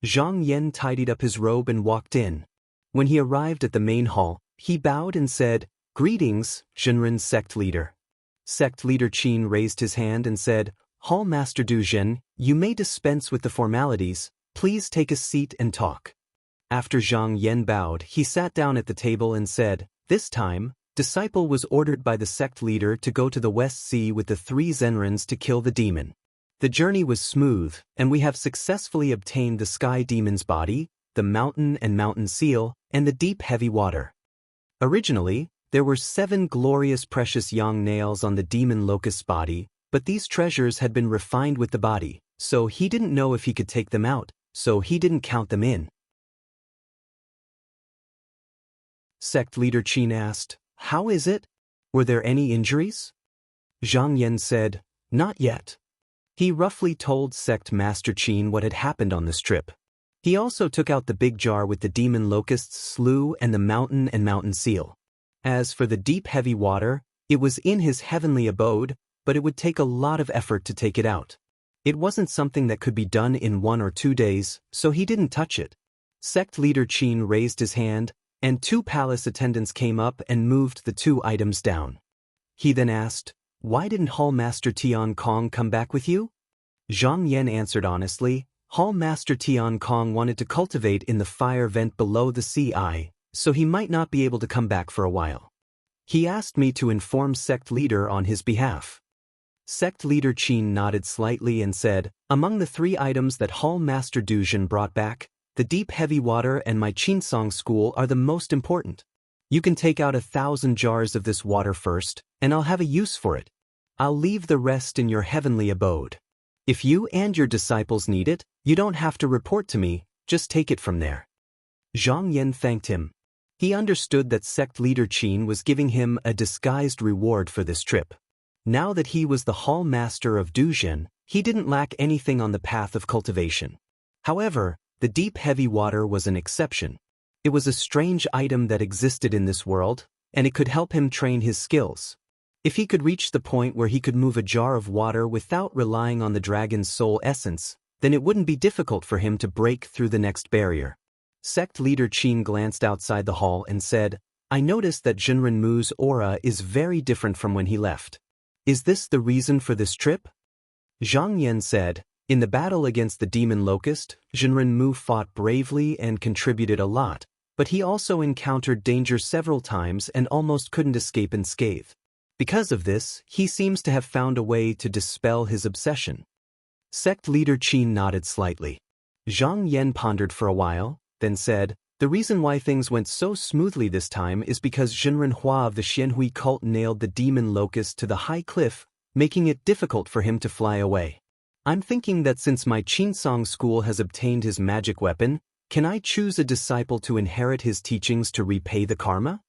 Zhang Yan tidied up his robe and walked in. When he arrived at the main hall, he bowed and said, "Greetings, Jinren's sect leader." Sect leader Qin raised his hand and said, "Hall Master Duzhen, you may dispense with the formalities, please take a seat and talk." After Zhang Yan bowed, he sat down at the table and said, "This time, disciple was ordered by the sect leader to go to the West Sea with the 3 Zenrins to kill the demon. The journey was smooth, and we have successfully obtained the sky demon's body, the mountain and mountain seal, and the deep heavy water. Originally, there were 7 glorious precious yang nails on the demon locust's body, but these treasures had been refined with the body, so he didn't know if he could take them out, so he didn't count them in." Sect leader Qin asked, "How is it? Were there any injuries?" Zhang Yan said, "Not yet." He roughly told sect master Qin what had happened on this trip. He also took out the big jar with the demon locust's slough and the mountain and mountain seal. As for the deep heavy water, it was in his heavenly abode, but it would take a lot of effort to take it out. It wasn't something that could be done in 1 or 2 days, so he didn't touch it. Sect leader Qin raised his hand, and 2 palace attendants came up and moved the 2 items down. He then asked, "Why didn't Hall Master Tian Kong come back with you?" Zhang Yan answered honestly, "Hall Master Tian Kong wanted to cultivate in the fire vent below the sea eye, so he might not be able to come back for a while. He asked me to inform sect leader on his behalf." Sect leader Qin nodded slightly and said, "Among the 3 items that Hall Master Duzhen brought back, the deep heavy water and my Qinsong school are the most important. You can take out 1,000 jars of this water first, and I'll have a use for it. I'll leave the rest in your heavenly abode. If you and your disciples need it, you don't have to report to me, just take it from there." Zhang Yan thanked him. He understood that sect leader Qin was giving him a disguised reward for this trip. Now that he was the hall master of Duzhen, he didn't lack anything on the path of cultivation. However, the deep heavy water was an exception. It was a strange item that existed in this world, and it could help him train his skills. If he could reach the point where he could move a jar of water without relying on the dragon's soul essence, then it wouldn't be difficult for him to break through the next barrier. Sect leader Qin glanced outside the hall and said, "I noticed that Jinren Mu's aura is very different from when he left. Is this the reason for this trip?" Zhang Yan said, "In the battle against the demon locust, Jinren Mu fought bravely and contributed a lot, but he also encountered danger several times and almost couldn't escape unscathed. Because of this, he seems to have found a way to dispel his obsession." Sect leader Qin nodded slightly. Zhang Yan pondered for a while, then said, "The reason why things went so smoothly this time is because Jinren Hua of the Xianhui cult nailed the demon locust to the high cliff, making it difficult for him to fly away. I'm thinking that since my Qinsong school has obtained his magic weapon, can I choose a disciple to inherit his teachings to repay the karma?"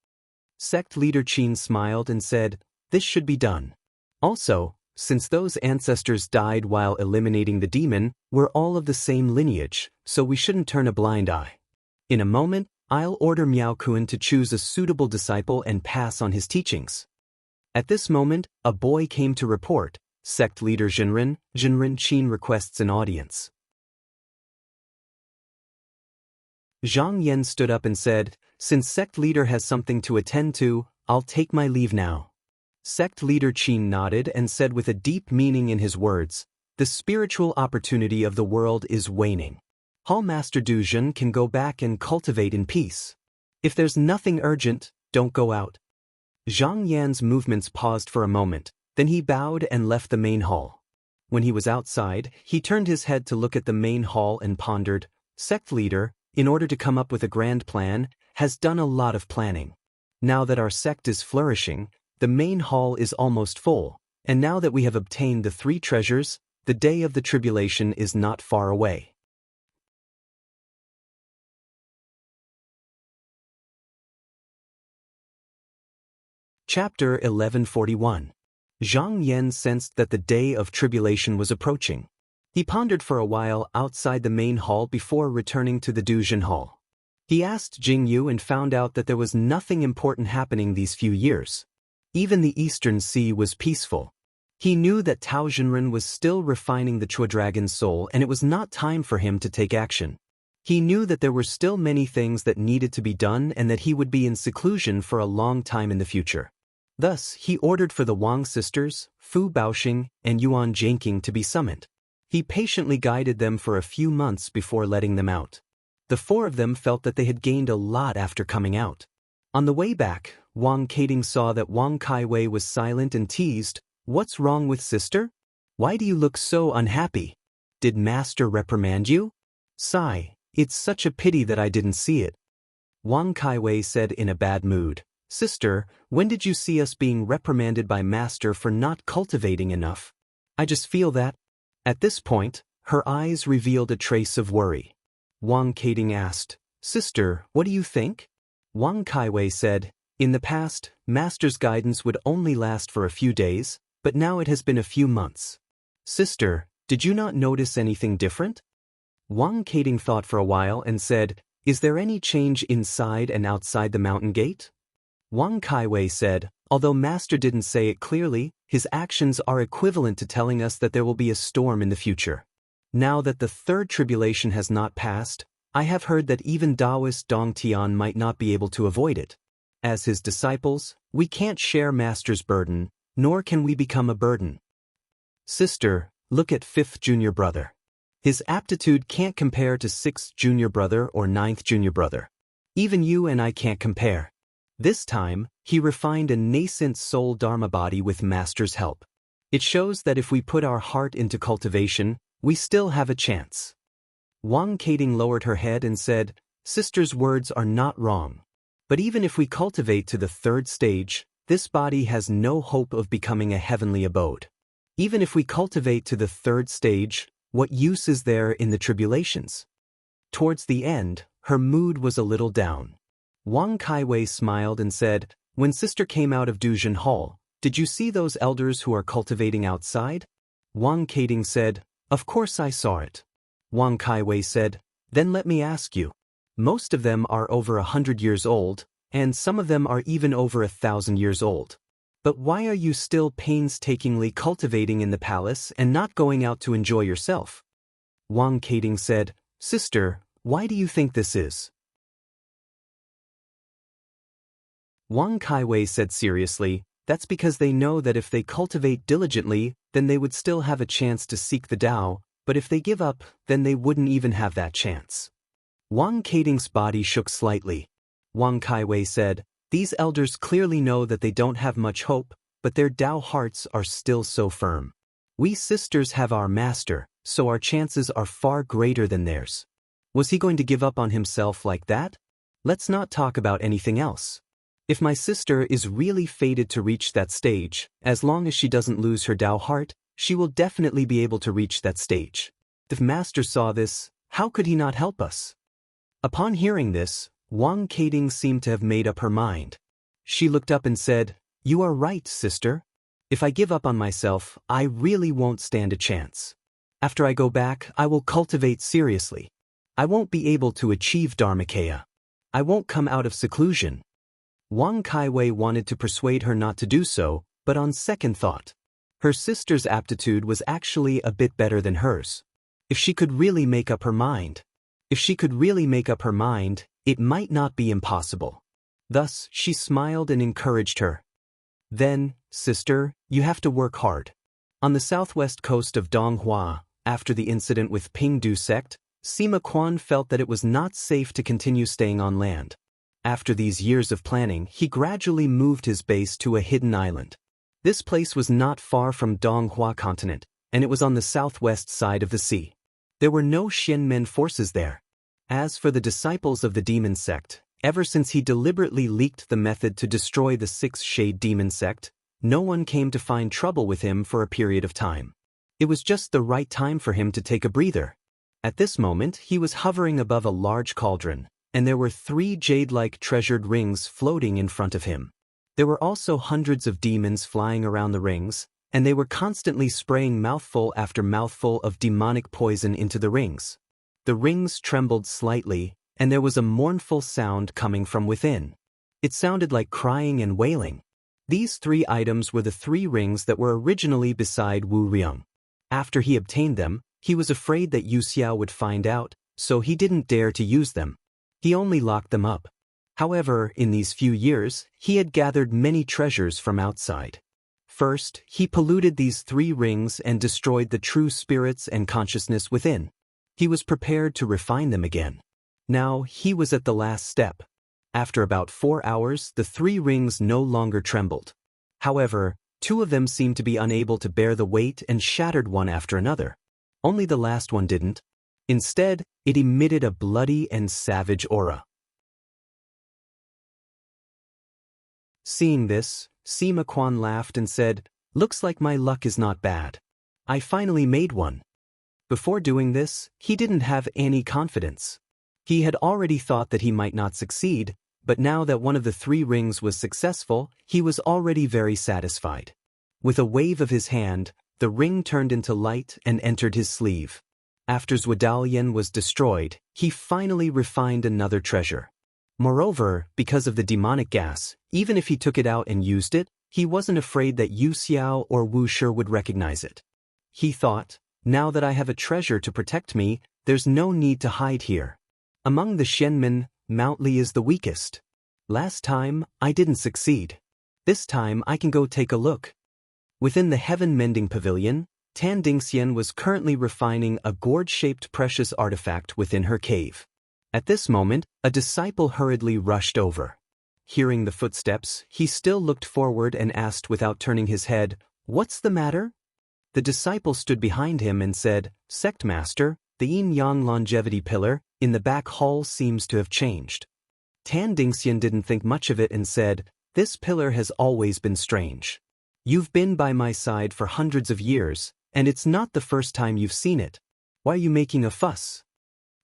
Sect leader Qin smiled and said, "This should be done. Also, since those ancestors died while eliminating the demon, we're all of the same lineage, so we shouldn't turn a blind eye. In a moment, I'll order Miao Kun to choose a suitable disciple and pass on his teachings." At this moment, a boy came to report, "Sect leader Jinren Qin requests an audience." Zhang Yan stood up and said, "Since sect leader has something to attend to, I'll take my leave now." Sect leader Qin nodded and said with a deep meaning in his words, "The spiritual opportunity of the world is waning. Hall Master Duzhen can go back and cultivate in peace. If there's nothing urgent, don't go out." Zhang Yan's movements paused for a moment, then he bowed and left the main hall. When he was outside, he turned his head to look at the main hall and pondered, "Sect leader, in order to come up with a grand plan, has done a lot of planning. Now that our sect is flourishing, the main hall is almost full, And now that we have obtained the 3 treasures, the day of the tribulation is not far away. Chapter 1141. Zhang Yan sensed that the day of tribulation was approaching. He pondered for a while outside the main hall before returning to the Duzhen Hall. He asked Jing Yu and found out that there was nothing important happening these few years. Even the Eastern Sea was peaceful. He knew that Tao Zhenren was still refining the Chua Dragon's soul, and it was not time for him to take action. He knew that there were still many things that needed to be done and that he would be in seclusion for a long time in the future. Thus, he ordered for the Wang sisters, Fu Baoxing, and Yuan Jianqing to be summoned. He patiently guided them for a few months before letting them out. The 4 of them felt that they had gained a lot after coming out. On the way back, Wang Kaiting saw that Wang Kaiwei was silent and teased, "What's wrong with sister? Why do you look so unhappy? Did master reprimand you?" "Sigh, it's such a pity that I didn't see it." Wang Kaiwei said in a bad mood, "Sister, when did you see us being reprimanded by master for not cultivating enough? I just feel that." At this point, her eyes revealed a trace of worry. Wang Kaiting asked, "Sister, what do you think?" Wang Kaiwei said, "In the past, master's guidance would only last for a few days, but now it has been a few months. Sister, did you not notice anything different?" Wang Kaiting thought for a while and said, "Is there any change inside and outside the mountain gate?" Wang Kaiwei said, "Although master didn't say it clearly, his actions are equivalent to telling us that there will be a storm in the future. Now that the 3rd tribulation has not passed, I have heard that even Taoist Dong Tian might not be able to avoid it. As his disciples, we can't share master's burden, nor can we become a burden. Sister, look at 5th junior brother. His aptitude can't compare to 6th junior brother or 9th junior brother. Even you and I can't compare. This time, he refined a nascent soul dharma body with master's help. It shows that if we put our heart into cultivation, we still have a chance." Wang Kaiting lowered her head and said, "Sister's words are not wrong. But even if we cultivate to the 3rd stage, this body has no hope of becoming a heavenly abode. Even if we cultivate to the 3rd stage, what use is there in the tribulations?" Towards the end, her mood was a little down. Wang Kaiwei smiled and said, "When sister came out of Duzhen Hall, did you see those elders who are cultivating outside?" Wang Kaiting said, "Of course I saw it." Wang Kaiwei said, "Then let me ask you. Most of them are over 100 years old, and some of them are even over 1,000 years old. But why are you still painstakingly cultivating in the palace and not going out to enjoy yourself?" Wang Kaiting said, "Sister, why do you think this is?" Wang Kaiwei said seriously, "That's because they know that if they cultivate diligently, then they would still have a chance to seek the Tao, but if they give up, then they wouldn't even have that chance." Wang Kaiting's body shook slightly. Wang Kaiwei said, "These elders clearly know that they don't have much hope, but their Tao hearts are still so firm. We sisters have our master, so our chances are far greater than theirs. Was he going to give up on himself like that? Let's not talk about anything else. If my sister is really fated to reach that stage, as long as she doesn't lose her Tao heart, she will definitely be able to reach that stage. If master saw this, how could he not help us?" Upon hearing this, Wang Kaiting seemed to have made up her mind. She looked up and said, "You are right, sister. If I give up on myself, I really won't stand a chance. After I go back, I will cultivate seriously. I won't be able to achieve Dharmakaya. I won't come out of seclusion." Wang Kaiwei wanted to persuade her not to do so, but on second thought, her sister's aptitude was actually a bit better than hers. If she could really make up her mind, it might not be impossible. Thus, she smiled and encouraged her. "Then, sister, you have to work hard." On the southwest coast of Donghua, after the incident with Pingdu sect, Sima Quan felt that it was not safe to continue staying on land. After these years of planning, he gradually moved his base to a hidden island. This place was not far from Donghua continent, and it was on the southwest side of the sea. There were no Xianmen forces there. As for the disciples of the demon sect, ever since he deliberately leaked the method to destroy the 6 Shade demon sect, no one came to find trouble with him for a period of time. It was just the right time for him to take a breather. At this moment, he was hovering above a large cauldron, and there were 3 jade-like treasured rings floating in front of him. There were also hundreds of demons flying around the rings, and they were constantly spraying mouthful after mouthful of demonic poison into the rings. The rings trembled slightly, and there was a mournful sound coming from within. It sounded like crying and wailing. These 3 items were the 3 rings that were originally beside Wu Ryung. After he obtained them, he was afraid that Yu Xiao would find out, so he didn't dare to use them. He only locked them up. However, in these few years, he had gathered many treasures from outside. First, he polluted these 3 rings and destroyed the true spirits and consciousness within. He was prepared to refine them again. Now, he was at the last step. After about 4 hours, the 3 rings no longer trembled. However, 2 of them seemed to be unable to bear the weight and shattered one after another. Only the last one didn't. Instead, it emitted a bloody and savage aura. Seeing this, Sima Quan laughed and said, "Looks like my luck is not bad. I finally made one." Before doing this, he didn't have any confidence. He had already thought that he might not succeed, but now that one of the 3 rings was successful, he was already very satisfied. With a wave of his hand, the ring turned into light and entered his sleeve. After Zhuodalian was destroyed, he finally refined another treasure. Moreover, because of the demonic gas, even if he took it out and used it, he wasn't afraid that Yu Xiao or Wu Shi would recognize it. He thought, now that I have a treasure to protect me, there's no need to hide here. Among the Shenmen, Mount Li is the weakest. Last time, I didn't succeed. This time I can go take a look. Within the heaven-mending pavilion, Tan Dingxian was currently refining a gourd-shaped precious artifact within her cave. At this moment, a disciple hurriedly rushed over. Hearing the footsteps, he still looked forward and asked without turning his head, "What's the matter?" The disciple stood behind him and said, "Sect Master, the yin-yang longevity pillar in the back hall seems to have changed." Tan Dingxian didn't think much of it and said, "This pillar has always been strange. You've been by my side for hundreds of years, and it's not the first time you've seen it. Why are you making a fuss?"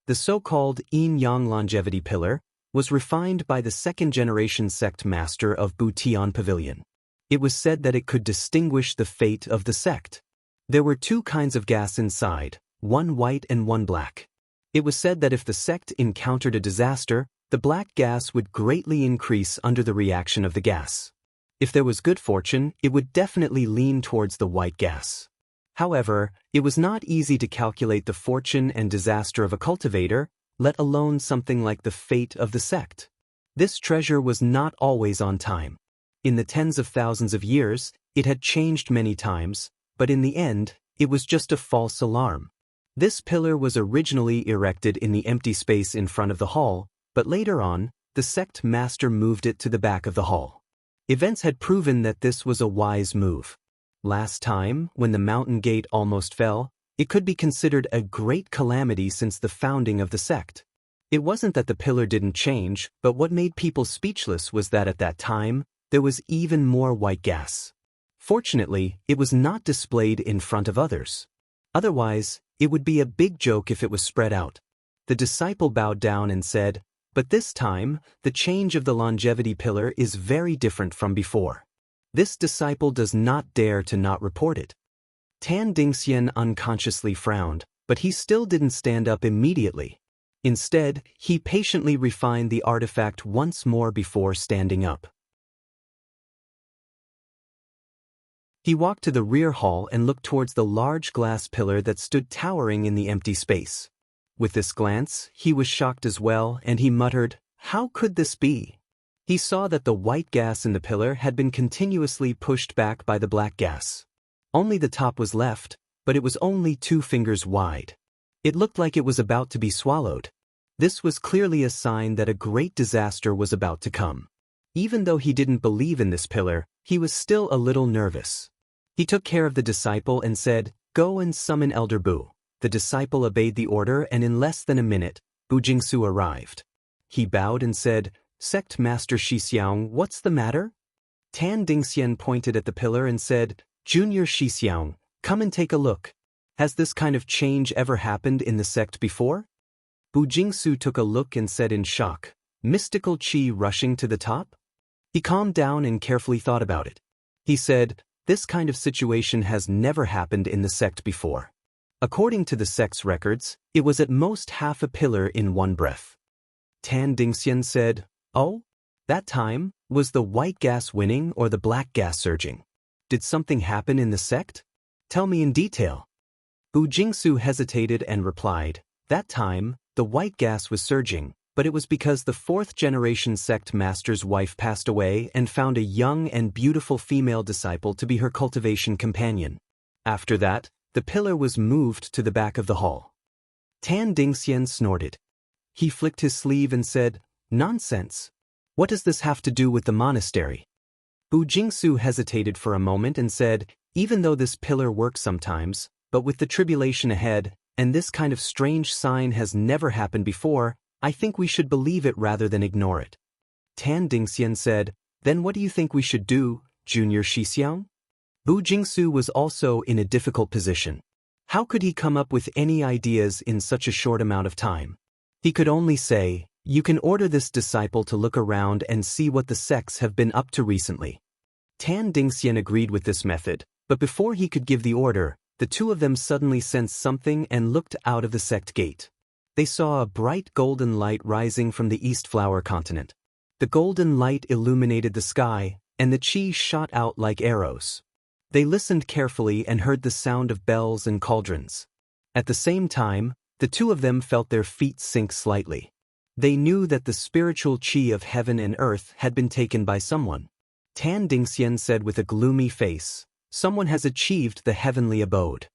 The so-called yin-yang longevity pillar was refined by the 2nd-generation sect master of Butian Pavilion. It was said that it could distinguish the fate of the sect. There were 2 kinds of gas inside, one white and one black. It was said that if the sect encountered a disaster, the black gas would greatly increase under the reaction of the gas. If there was good fortune, it would definitely lean towards the white gas. However, it was not easy to calculate the fortune and disaster of a cultivator, let alone something like the fate of the sect. This treasure was not always on time. In the tens of thousands of years, it had changed many times, but in the end, it was just a false alarm. This pillar was originally erected in the empty space in front of the hall, but later on, the sect master moved it to the back of the hall. Events had proven that this was a wise move. Last time, when the mountain gate almost fell, it could be considered a great calamity since the founding of the sect. It wasn't that the pillar didn't change, but what made people speechless was that at that time, there was even more white gas. Fortunately, it was not displayed in front of others. Otherwise, it would be a big joke if it was spread out. The disciple bowed down and said, "But this time, the change of the longevity pillar is very different from before." This disciple does not dare to not report it. Tan Dingxian unconsciously frowned, but he still didn't stand up immediately. Instead, he patiently refined the artifact once more before standing up. He walked to the rear hall and looked towards the large glass pillar that stood towering in the empty space. With this glance, he was shocked as well, and he muttered, "How could this be?" He saw that the white gas in the pillar had been continuously pushed back by the black gas. Only the top was left, but it was only 2 fingers wide. It looked like it was about to be swallowed. This was clearly a sign that a great disaster was about to come. Even though he didn't believe in this pillar, he was still a little nervous. He took care of the disciple and said, "Go and summon Elder Bu." The disciple obeyed the order, and in less than a minute, Bu Jingsu arrived. He bowed and said, "Sect Master Shixiang, what's the matter?" Tan Dingxian pointed at the pillar and said, Junior Shixiang, come and take a look. Has this kind of change ever happened in the sect before? Bu Jingsu took a look and said in shock, mystical qi rushing to the top? He calmed down and carefully thought about it. He said, this kind of situation has never happened in the sect before. According to the sect's records, it was at most half a pillar in one breath. Tan Dingxian said, oh? That time, was the white gas winning or the black gas surging? Did something happen in the sect? Tell me in detail. Bu Jingsu hesitated and replied, that time, the white gas was surging, but it was because the fourth-generation sect master's wife passed away and found a young and beautiful female disciple to be her cultivation companion. After that, the pillar was moved to the back of the hall. Tan Dingxian snorted. He flicked his sleeve and said, nonsense. What does this have to do with the monastery? Bu Jingsu hesitated for a moment and said, even though this pillar works sometimes, but with the tribulation ahead, and this kind of strange sign has never happened before, I think we should believe it rather than ignore it. Tan Dingxian said, then what do you think we should do, Junior Shixiang? Bu Jingsu was also in a difficult position. How could he come up with any ideas in such a short amount of time? He could only say, you can order this disciple to look around and see what the sects have been up to recently. Tan Dingxian agreed with this method, but before he could give the order, the two of them suddenly sensed something and looked out of the sect gate. They saw a bright golden light rising from the East Flower continent. The golden light illuminated the sky, and the qi shot out like arrows. They listened carefully and heard the sound of bells and cauldrons. At the same time, the two of them felt their feet sink slightly. They knew that the spiritual qi of heaven and earth had been taken by someone. Tan Dingxian said with a gloomy face, someone has achieved the heavenly abode.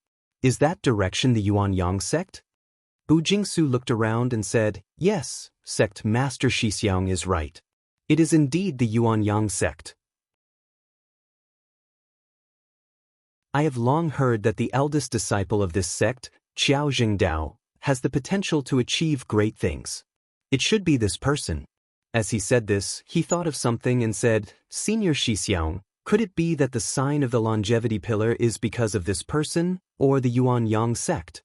Is that direction the Yuanyang sect? Bu Jingsu looked around and said, yes, sect master Shixiang is right. It is indeed the Yuanyang sect. I have long heard that the eldest disciple of this sect, Qiao Jingdao, has the potential to achieve great things. It should be this person. As he said this, he thought of something and said, Senior Shixiang, could it be that the sign of the longevity pillar is because of this person, or the Yuanyang sect?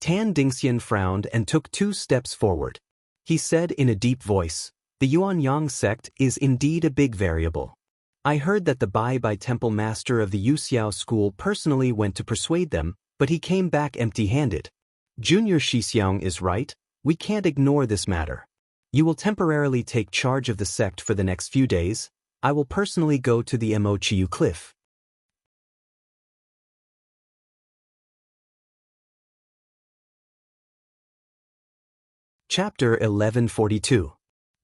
Tan Dingxian frowned and took 2 steps forward. He said in a deep voice, the Yuanyang sect is indeed a big variable. I heard that the Bai temple master of the Yuxiao school personally went to persuade them, but he came back empty-handed. Junior Shixiang is right, we can't ignore this matter. You will temporarily take charge of the sect for the next few days. I will personally go to the Mochiyu cliff. Chapter 1142.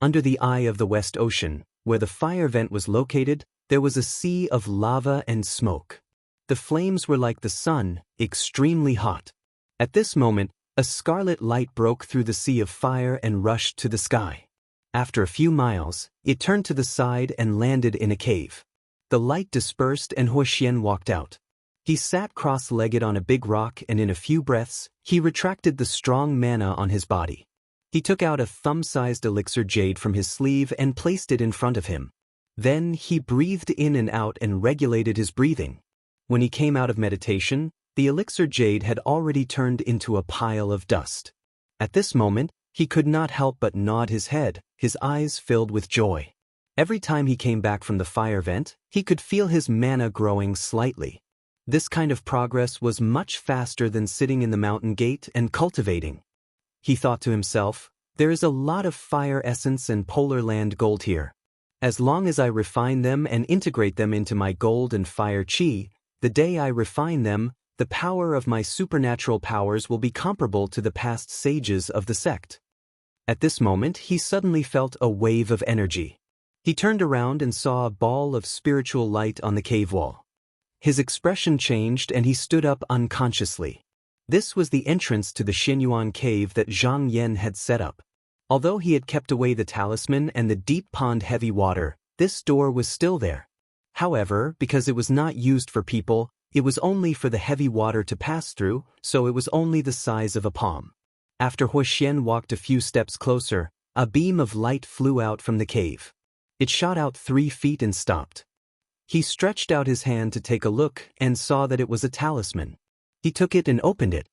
Under the eye of the West Ocean, where the fire vent was located, there was a sea of lava and smoke. The flames were like the sun, extremely hot. At this moment, a scarlet light broke through the sea of fire and rushed to the sky. After a few miles, it turned to the side and landed in a cave. The light dispersed and Huoxian walked out. He sat cross-legged on a big rock and in a few breaths, he retracted the strong mana on his body. He took out a thumb-sized elixir jade from his sleeve and placed it in front of him. Then he breathed in and out and regulated his breathing. When he came out of meditation, the elixir jade had already turned into a pile of dust. At this moment, he could not help but nod his head, his eyes filled with joy. Every time he came back from the fire vent, he could feel his mana growing slightly. This kind of progress was much faster than sitting in the mountain gate and cultivating. He thought to himself, there is a lot of fire essence and polar land gold here. As long as I refine them and integrate them into my gold and fire qi, the day I refine them, the power of my supernatural powers will be comparable to the past sages of the sect. At this moment, he suddenly felt a wave of energy. He turned around and saw a ball of spiritual light on the cave wall. His expression changed and he stood up unconsciously. This was the entrance to the Xinyuan cave that Zhang Yan had set up. Although he had kept away the talisman and the deep pond heavy water, this door was still there. However, because it was not used for people, it was only for the heavy water to pass through, so it was only the size of a palm. After Huoxian walked a few steps closer, a beam of light flew out from the cave. It shot out 3 feet and stopped. He stretched out his hand to take a look and saw that it was a talisman. He took it and opened it.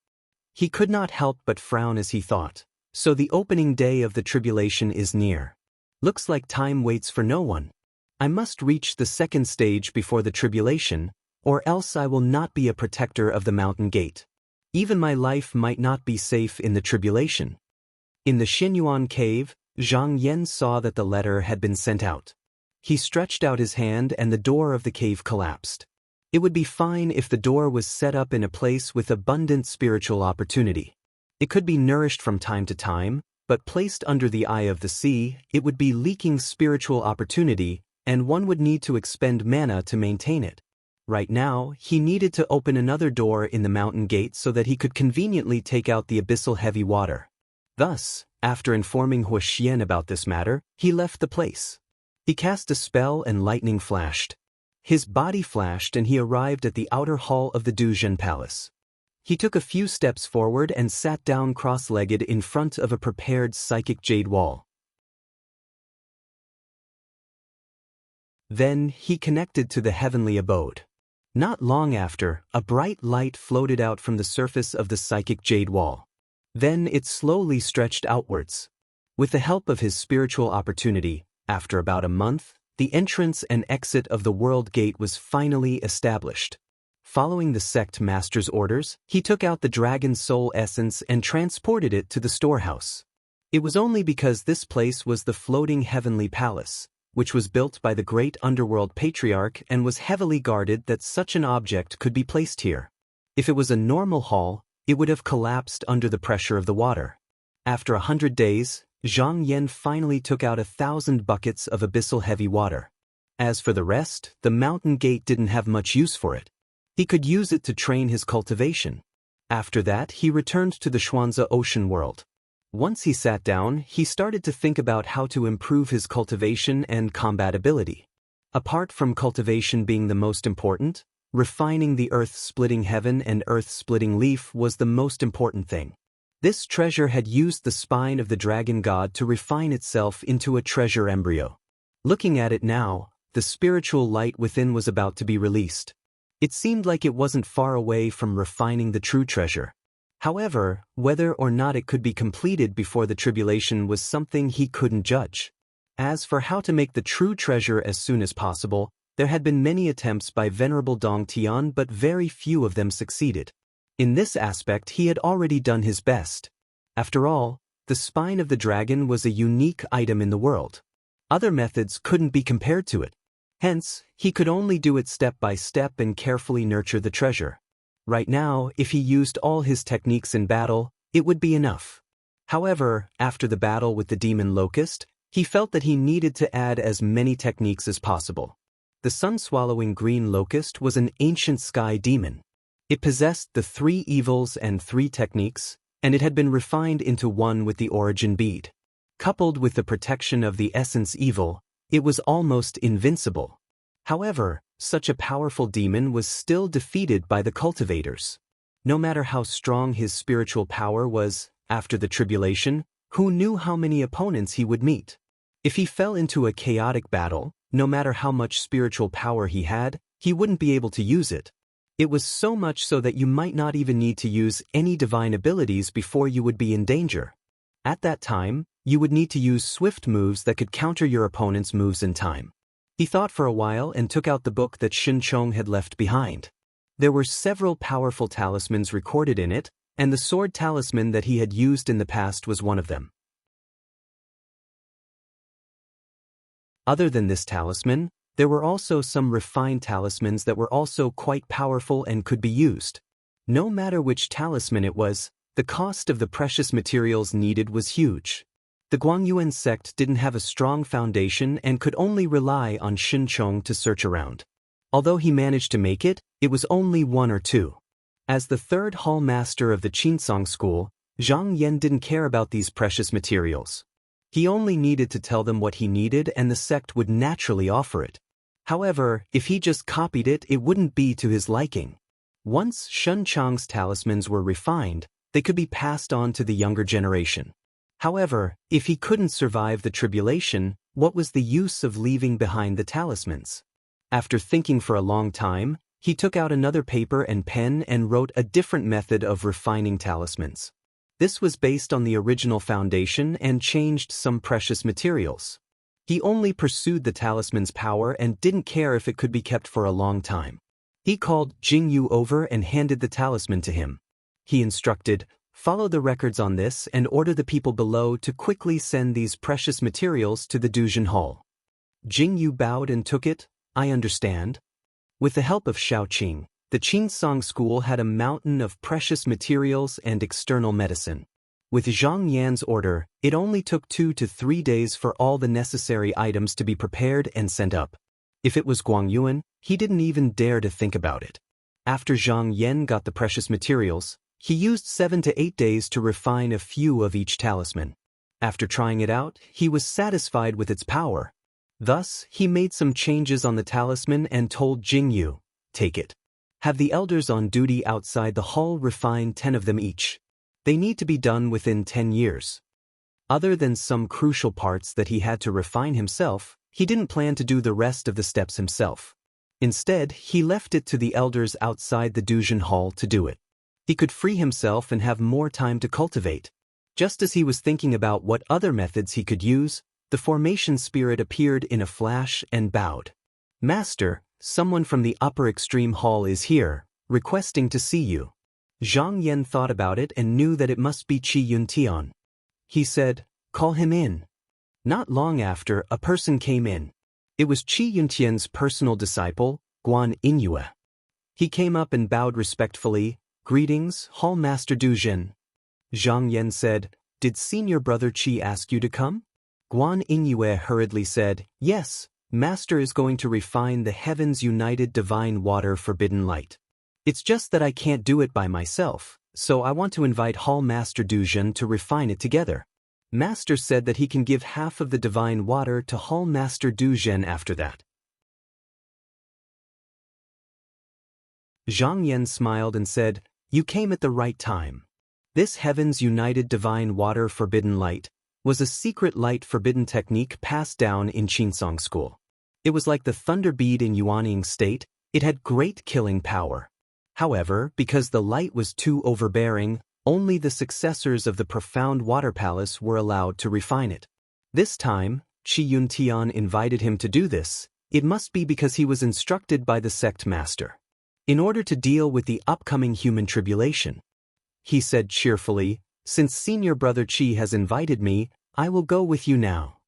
He could not help but frown as he thought, so the opening day of the tribulation is near. Looks like time waits for no one. I must reach the second stage before the tribulation, or else I will not be a protector of the mountain gate. Even my life might not be safe in the tribulation. In the Xinyuan cave, Zhang Yan saw that the letter had been sent out. He stretched out his hand and the door of the cave collapsed. It would be fine if the door was set up in a place with abundant spiritual opportunity. It could be nourished from time to time, but placed under the eye of the sea, it would be leaking spiritual opportunity, and one would need to expend mana to maintain it. Right now, he needed to open another door in the mountain gate so that he could conveniently take out the abyssal heavy water. Thus, after informing Hua Xian about this matter, he left the place. He cast a spell and lightning flashed. His body flashed and he arrived at the outer hall of the Duzhen Palace. He took a few steps forward and sat down cross-legged in front of a prepared psychic jade wall. Then he connected to the heavenly abode. Not long after, a bright light floated out from the surface of the psychic jade wall. Then it slowly stretched outwards. With the help of his spiritual opportunity, after about a month, the entrance and exit of the world gate was finally established. Following the sect master's orders, he took out the dragon soul essence and transported it to the storehouse. It was only because this place was the floating heavenly palace, which was built by the great underworld patriarch and was heavily guarded, that such an object could be placed here. If it was a normal hall, it would have collapsed under the pressure of the water. After 100 days, Zhang Yan finally took out 1,000 buckets of abyssal heavy water. As for the rest, the mountain gate didn't have much use for it. He could use it to train his cultivation. After that, he returned to the Xuanze ocean world. Once he sat down, he started to think about how to improve his cultivation and combat ability. Apart from cultivation being the most important, refining the earth-splitting heaven and earth-splitting leaf was the most important thing. This treasure had used the spine of the dragon god to refine itself into a treasure embryo. Looking at it now, the spiritual light within was about to be released. It seemed like it wasn't far away from refining the true treasure. However, whether or not it could be completed before the tribulation was something he couldn't judge. As for how to make the true treasure as soon as possible, there had been many attempts by Venerable Dong Tian, but very few of them succeeded. In this aspect he had already done his best. After all, the spine of the dragon was a unique item in the world. Other methods couldn't be compared to it. Hence, he could only do it step by step and carefully nurture the treasure. Right now, if he used all his techniques in battle, it would be enough. However, after the battle with the demon locust, he felt that he needed to add as many techniques as possible. The sun-swallowing green locust was an ancient sky demon. It possessed the 3 evils and 3 techniques, and it had been refined into one with the origin bead. Coupled with the protection of the essence evil, it was almost invincible. However, such a powerful demon was still defeated by the cultivators. No matter how strong his spiritual power was, after the tribulation, who knew how many opponents he would meet? If he fell into a chaotic battle, no matter how much spiritual power he had, he wouldn't be able to use it. It was so much so that you might not even need to use any divine abilities before you would be in danger. At that time, you would need to use swift moves that could counter your opponent's moves in time. He thought for a while and took out the book that Shin Chong had left behind. There were several powerful talismans recorded in it, and the sword talisman that he had used in the past was one of them. Other than this talisman, there were also some refined talismans that were also quite powerful and could be used. No matter which talisman it was, the cost of the precious materials needed was huge. The Guangyuan sect didn't have a strong foundation and could only rely on Shin Chong to search around. Although he managed to make it, it was only 1 or 2. As the 3rd hall master of the Qinsong school, Zhang Yan didn't care about these precious materials. He only needed to tell them what he needed and the sect would naturally offer it. However, if he just copied it, it wouldn't be to his liking. Once Shen Chang's talismans were refined, they could be passed on to the younger generation. However, if he couldn't survive the tribulation, what was the use of leaving behind the talismans? After thinking for a long time, he took out another paper and pen and wrote a different method of refining talismans. This was based on the original foundation and changed some precious materials. He only pursued the talisman's power and didn't care if it could be kept for a long time. He called Jingyu over and handed the talisman to him. He instructed, "Follow the records on this and order the people below to quickly send these precious materials to the Duzhen Hall." Jingyu bowed and took it. "I understand." With the help of Shaoqing, the Qingsong school had a mountain of precious materials and external medicine. With Zhang Yan's order, it only took 2 to 3 days for all the necessary items to be prepared and sent up. If it was Guang Yuan, he didn't even dare to think about it. After Zhang Yan got the precious materials, he used 7 to 8 days to refine a few of each talisman. After trying it out, he was satisfied with its power. Thus, he made some changes on the talisman and told Jingyu, "Take it. Have the elders on duty outside the hall refine 10 of them each. They need to be done within 10 years. Other than some crucial parts that he had to refine himself, he didn't plan to do the rest of the steps himself. Instead, he left it to the elders outside the Duzhen Hall to do it. He could free himself and have more time to cultivate. Just as he was thinking about what other methods he could use, the formation spirit appeared in a flash and bowed. "Master, someone from the upper extreme hall is here, requesting to see you." Zhang Yan thought about it and knew that it must be Qi Yuntian. He said, "Call him in." Not long after, a person came in. It was Qi Yuntian's personal disciple, Guan Inyue. He came up and bowed respectfully. "Greetings, Hall Master Duzhen." Zhang Yan said, "Did senior brother Qi ask you to come?" Guan Inyue hurriedly said, "Yes, Master is going to refine the Heavens United Divine Water Forbidden Light. It's just that I can't do it by myself, so I want to invite Hall Master Duzhen to refine it together. Master said that he can give half of the divine water to Hall Master Duzhen after that." Zhang Yan smiled and said, "You came at the right time. This Heavens United Divine Water Forbidden Light was a secret light forbidden technique passed down in Qingsong School. It was like the thunder bead in Yuanying State. It had great killing power. However, because the light was too overbearing, only the successors of the profound water palace were allowed to refine it. This time, Qi Yuntian invited him to do this. It must be because he was instructed by the sect master. In order to deal with the upcoming human tribulation, he said cheerfully, "Since senior brother Qi has invited me, I will go with you now."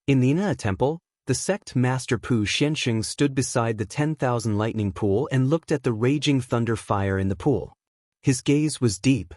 In the Ina temple, the sect master Pu Xianxing stood beside the 10,000 lightning pool and looked at the raging thunder fire in the pool. His gaze was deep.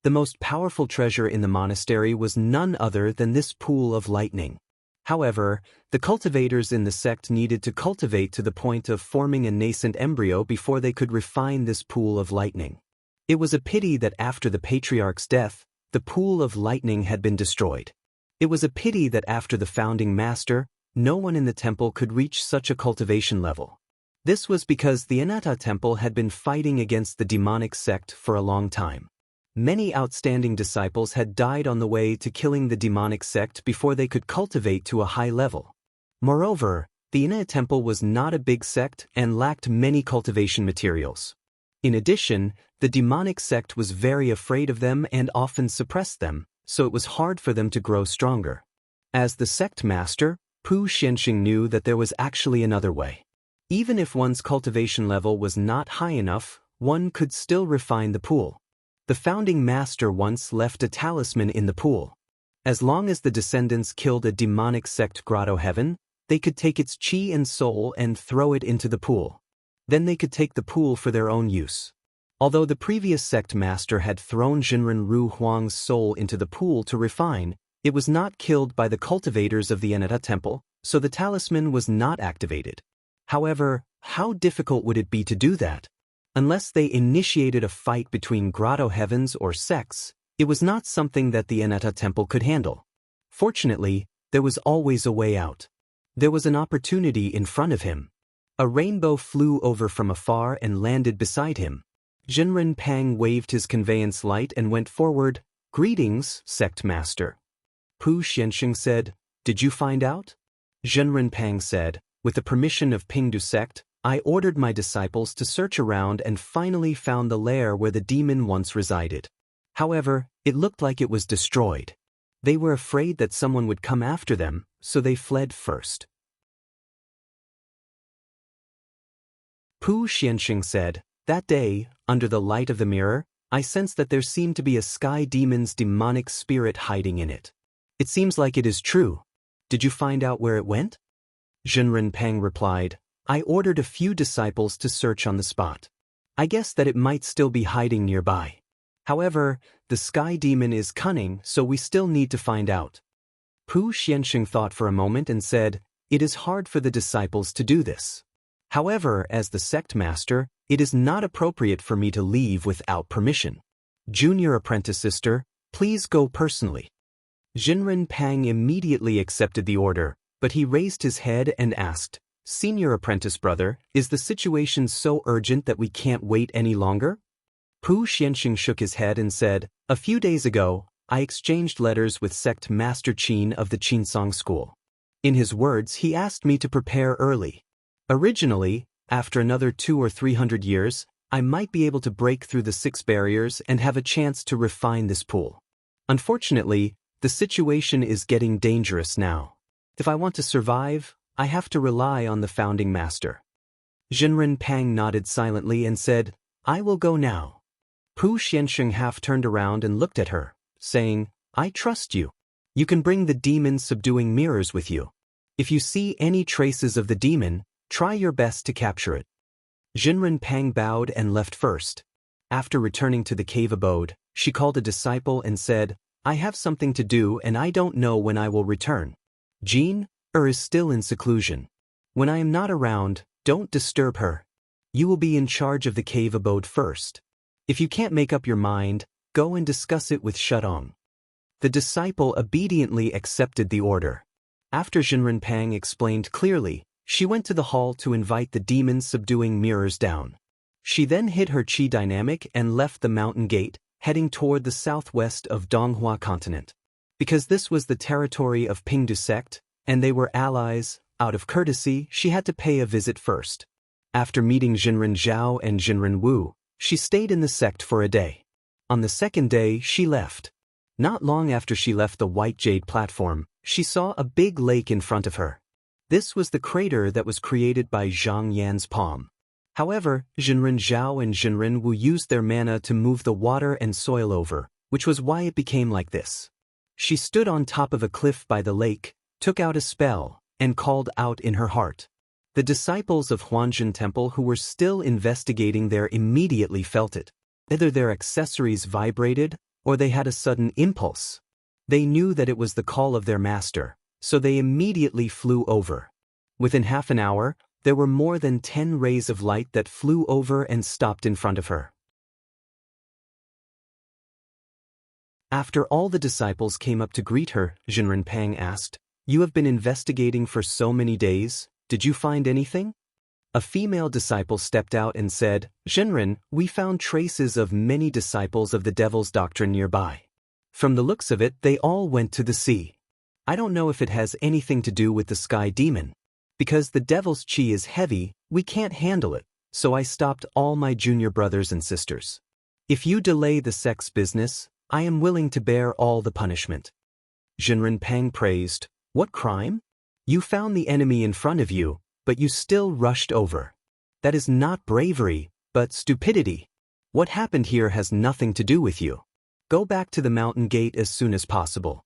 The most powerful treasure in the monastery was none other than this pool of lightning. However, the cultivators in the sect needed to cultivate to the point of forming a nascent embryo before they could refine this pool of lightning. It was a pity that after the patriarch's death, the pool of lightning had been destroyed. It was a pity that after the founding master, no one in the temple could reach such a cultivation level. This was because the Inata temple had been fighting against the demonic sect for a long time. Many outstanding disciples had died on the way to killing the demonic sect before they could cultivate to a high level. Moreover, the Inata temple was not a big sect and lacked many cultivation materials. In addition, the demonic sect was very afraid of them and often suppressed them, so it was hard for them to grow stronger. As the sect master, Pu Xianxing knew that there was actually another way. Even if one's cultivation level was not high enough, one could still refine the pool. The founding master once left a talisman in the pool. As long as the descendants killed a demonic sect grotto heaven, they could take its qi and soul and throw it into the pool. Then they could take the pool for their own use. Although the previous sect master had thrown Jinren Ru Huang's soul into the pool to refine, it was not killed by the cultivators of the Eneta temple, so the talisman was not activated. However, how difficult would it be to do that? Unless they initiated a fight between grotto heavens or sects, it was not something that the Eneta temple could handle. Fortunately, there was always a way out. There was an opportunity in front of him. A rainbow flew over from afar and landed beside him. Jinren Pang waved his conveyance light and went forward. "Greetings, sect master." Pu Xianxing said, "Did you find out?" Jinren Pang said, "With the permission of Pingdu sect, I ordered my disciples to search around and finally found the lair where the demon once resided. However, it looked like it was destroyed. They were afraid that someone would come after them, so they fled first. Pu Xianxing said, "That day, under the light of the mirror, I sensed that there seemed to be a sky demon's demonic spirit hiding in it. It seems like it is true. Did you find out where it went?" Zhenren Pang replied, "I ordered a few disciples to search on the spot. I guess that it might still be hiding nearby. However, the sky demon is cunning, so we still need to find out." Pu Xianxing thought for a moment and said, "It is hard for the disciples to do this. However, as the sect master, it is not appropriate for me to leave without permission. Junior apprentice sister, please go personally." Zhenren Pang immediately accepted the order, but he raised his head and asked, "Senior apprentice brother, is the situation so urgent that we can't wait any longer?" Pu Xianxing shook his head and said, "A few days ago, I exchanged letters with sect master Qin of the Qinsong school. In his words, he asked me to prepare early. Originally, after another 200 or 300 years, I might be able to break through the 6 barriers and have a chance to refine this pool. Unfortunately, the situation is getting dangerous now. If I want to survive, I have to rely on the founding master." Zhenren Pang nodded silently and said, "I will go now." Pu Xianxing half turned around and looked at her, saying, "I trust you. You can bring the demon-subduing mirrors with you. If you see any traces of the demon, try your best to capture it." Zhenren Pang bowed and left first. After returning to the cave abode, she called a disciple and said, "I have something to do and I don't know when I will return. Jean is still in seclusion. When I am not around, don't disturb her. You will be in charge of the cave abode first. If you can't make up your mind, go and discuss it with Shudong." The disciple obediently accepted the order. After Zhenren Pang explained clearly, she went to the hall to invite the demon-subduing mirrors down. She then hid her qi dynamic and left the mountain gate, heading toward the southwest of Donghua continent. Because this was the territory of Pingdu sect, and they were allies, out of courtesy, she had to pay a visit first. After meeting Jinren Zhao and Jinren Wu, she stayed in the sect for a day. On the second day, she left. Not long after she left the White Jade platform, she saw a big lake in front of her. This was the crater that was created by Zhang Yan's palm. However, Jinren Zhao and Jinren Wu used their mana to move the water and soil over, which was why it became like this. She stood on top of a cliff by the lake, took out a spell, and called out in her heart. The disciples of Huanzhen Temple who were still investigating there immediately felt it. Either their accessories vibrated, or they had a sudden impulse. They knew that it was the call of their master, so they immediately flew over. Within half an hour, there were more than 10 rays of light that flew over and stopped in front of her. After all the disciples came up to greet her, Zhenren Pang asked, "You have been investigating for so many days, did you find anything?" A female disciple stepped out and said, "Zhenren, we found traces of many disciples of the devil's doctrine nearby. From the looks of it, they all went to the sea. I don't know if it has anything to do with the sky demon. Because the devil's chi is heavy, we can't handle it, so I stopped all my junior brothers and sisters. If you delay the sect's business, I am willing to bear all the punishment." Zhenren Pang praised, "What crime? You found the enemy in front of you, but you still rushed over. That is not bravery, but stupidity. What happened here has nothing to do with you. Go back to the mountain gate as soon as possible."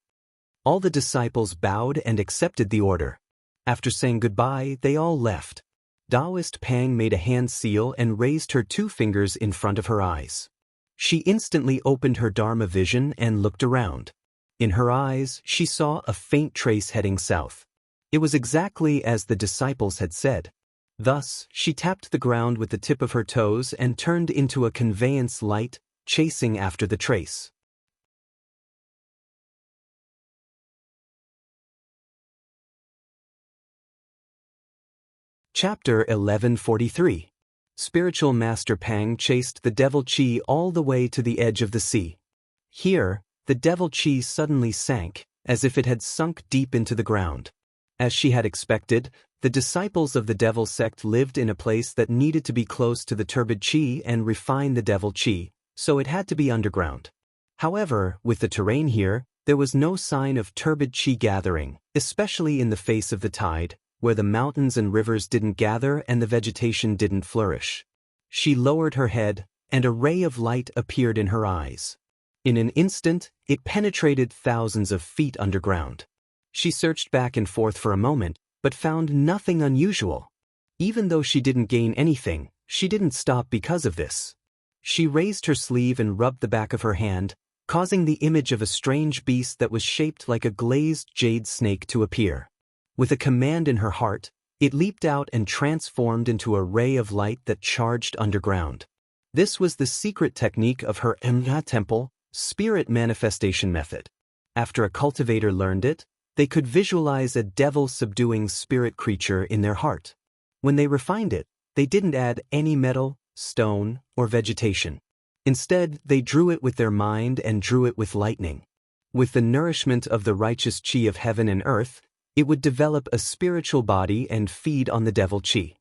All the disciples bowed and accepted the order. After saying goodbye, they all left. Taoist Pang made a hand seal and raised her 2 fingers in front of her eyes. She instantly opened her Dharma vision and looked around. In her eyes, she saw a faint trace heading south. It was exactly as the disciples had said. Thus, she tapped the ground with the tip of her toes and turned into a conveyance light, chasing after the trace. Chapter 1143. Spiritual Master Pang chased the devil chi all the way to the edge of the sea. Here, the devil chi suddenly sank, as if it had sunk deep into the ground. As she had expected, The disciples of the devil sect lived in a place that needed to be close to the turbid chi and refine the devil chi, so it had to be underground. However, with the terrain here, there was no sign of turbid chi gathering, especially in the face of the tide, where the mountains and rivers didn't gather and the vegetation didn't flourish. She lowered her head, and a ray of light appeared in her eyes. In an instant, it penetrated thousands of feet underground. She searched back and forth for a moment, but found nothing unusual. Even though she didn't gain anything, she didn't stop because of this. She raised her sleeve and rubbed the back of her hand, causing the image of a strange beast that was shaped like a glazed jade snake to appear. With a command in her heart, it leaped out and transformed into a ray of light that charged underground. This was the secret technique of her embark temple, spirit manifestation method. After a cultivator learned it, they could visualize a devil-subduing spirit creature in their heart. When they refined it, they didn't add any metal, stone, or vegetation. Instead, they drew it with their mind and drew it with lightning. With the nourishment of the righteous chi of heaven and earth, it would develop a spiritual body and feed on the devil chi.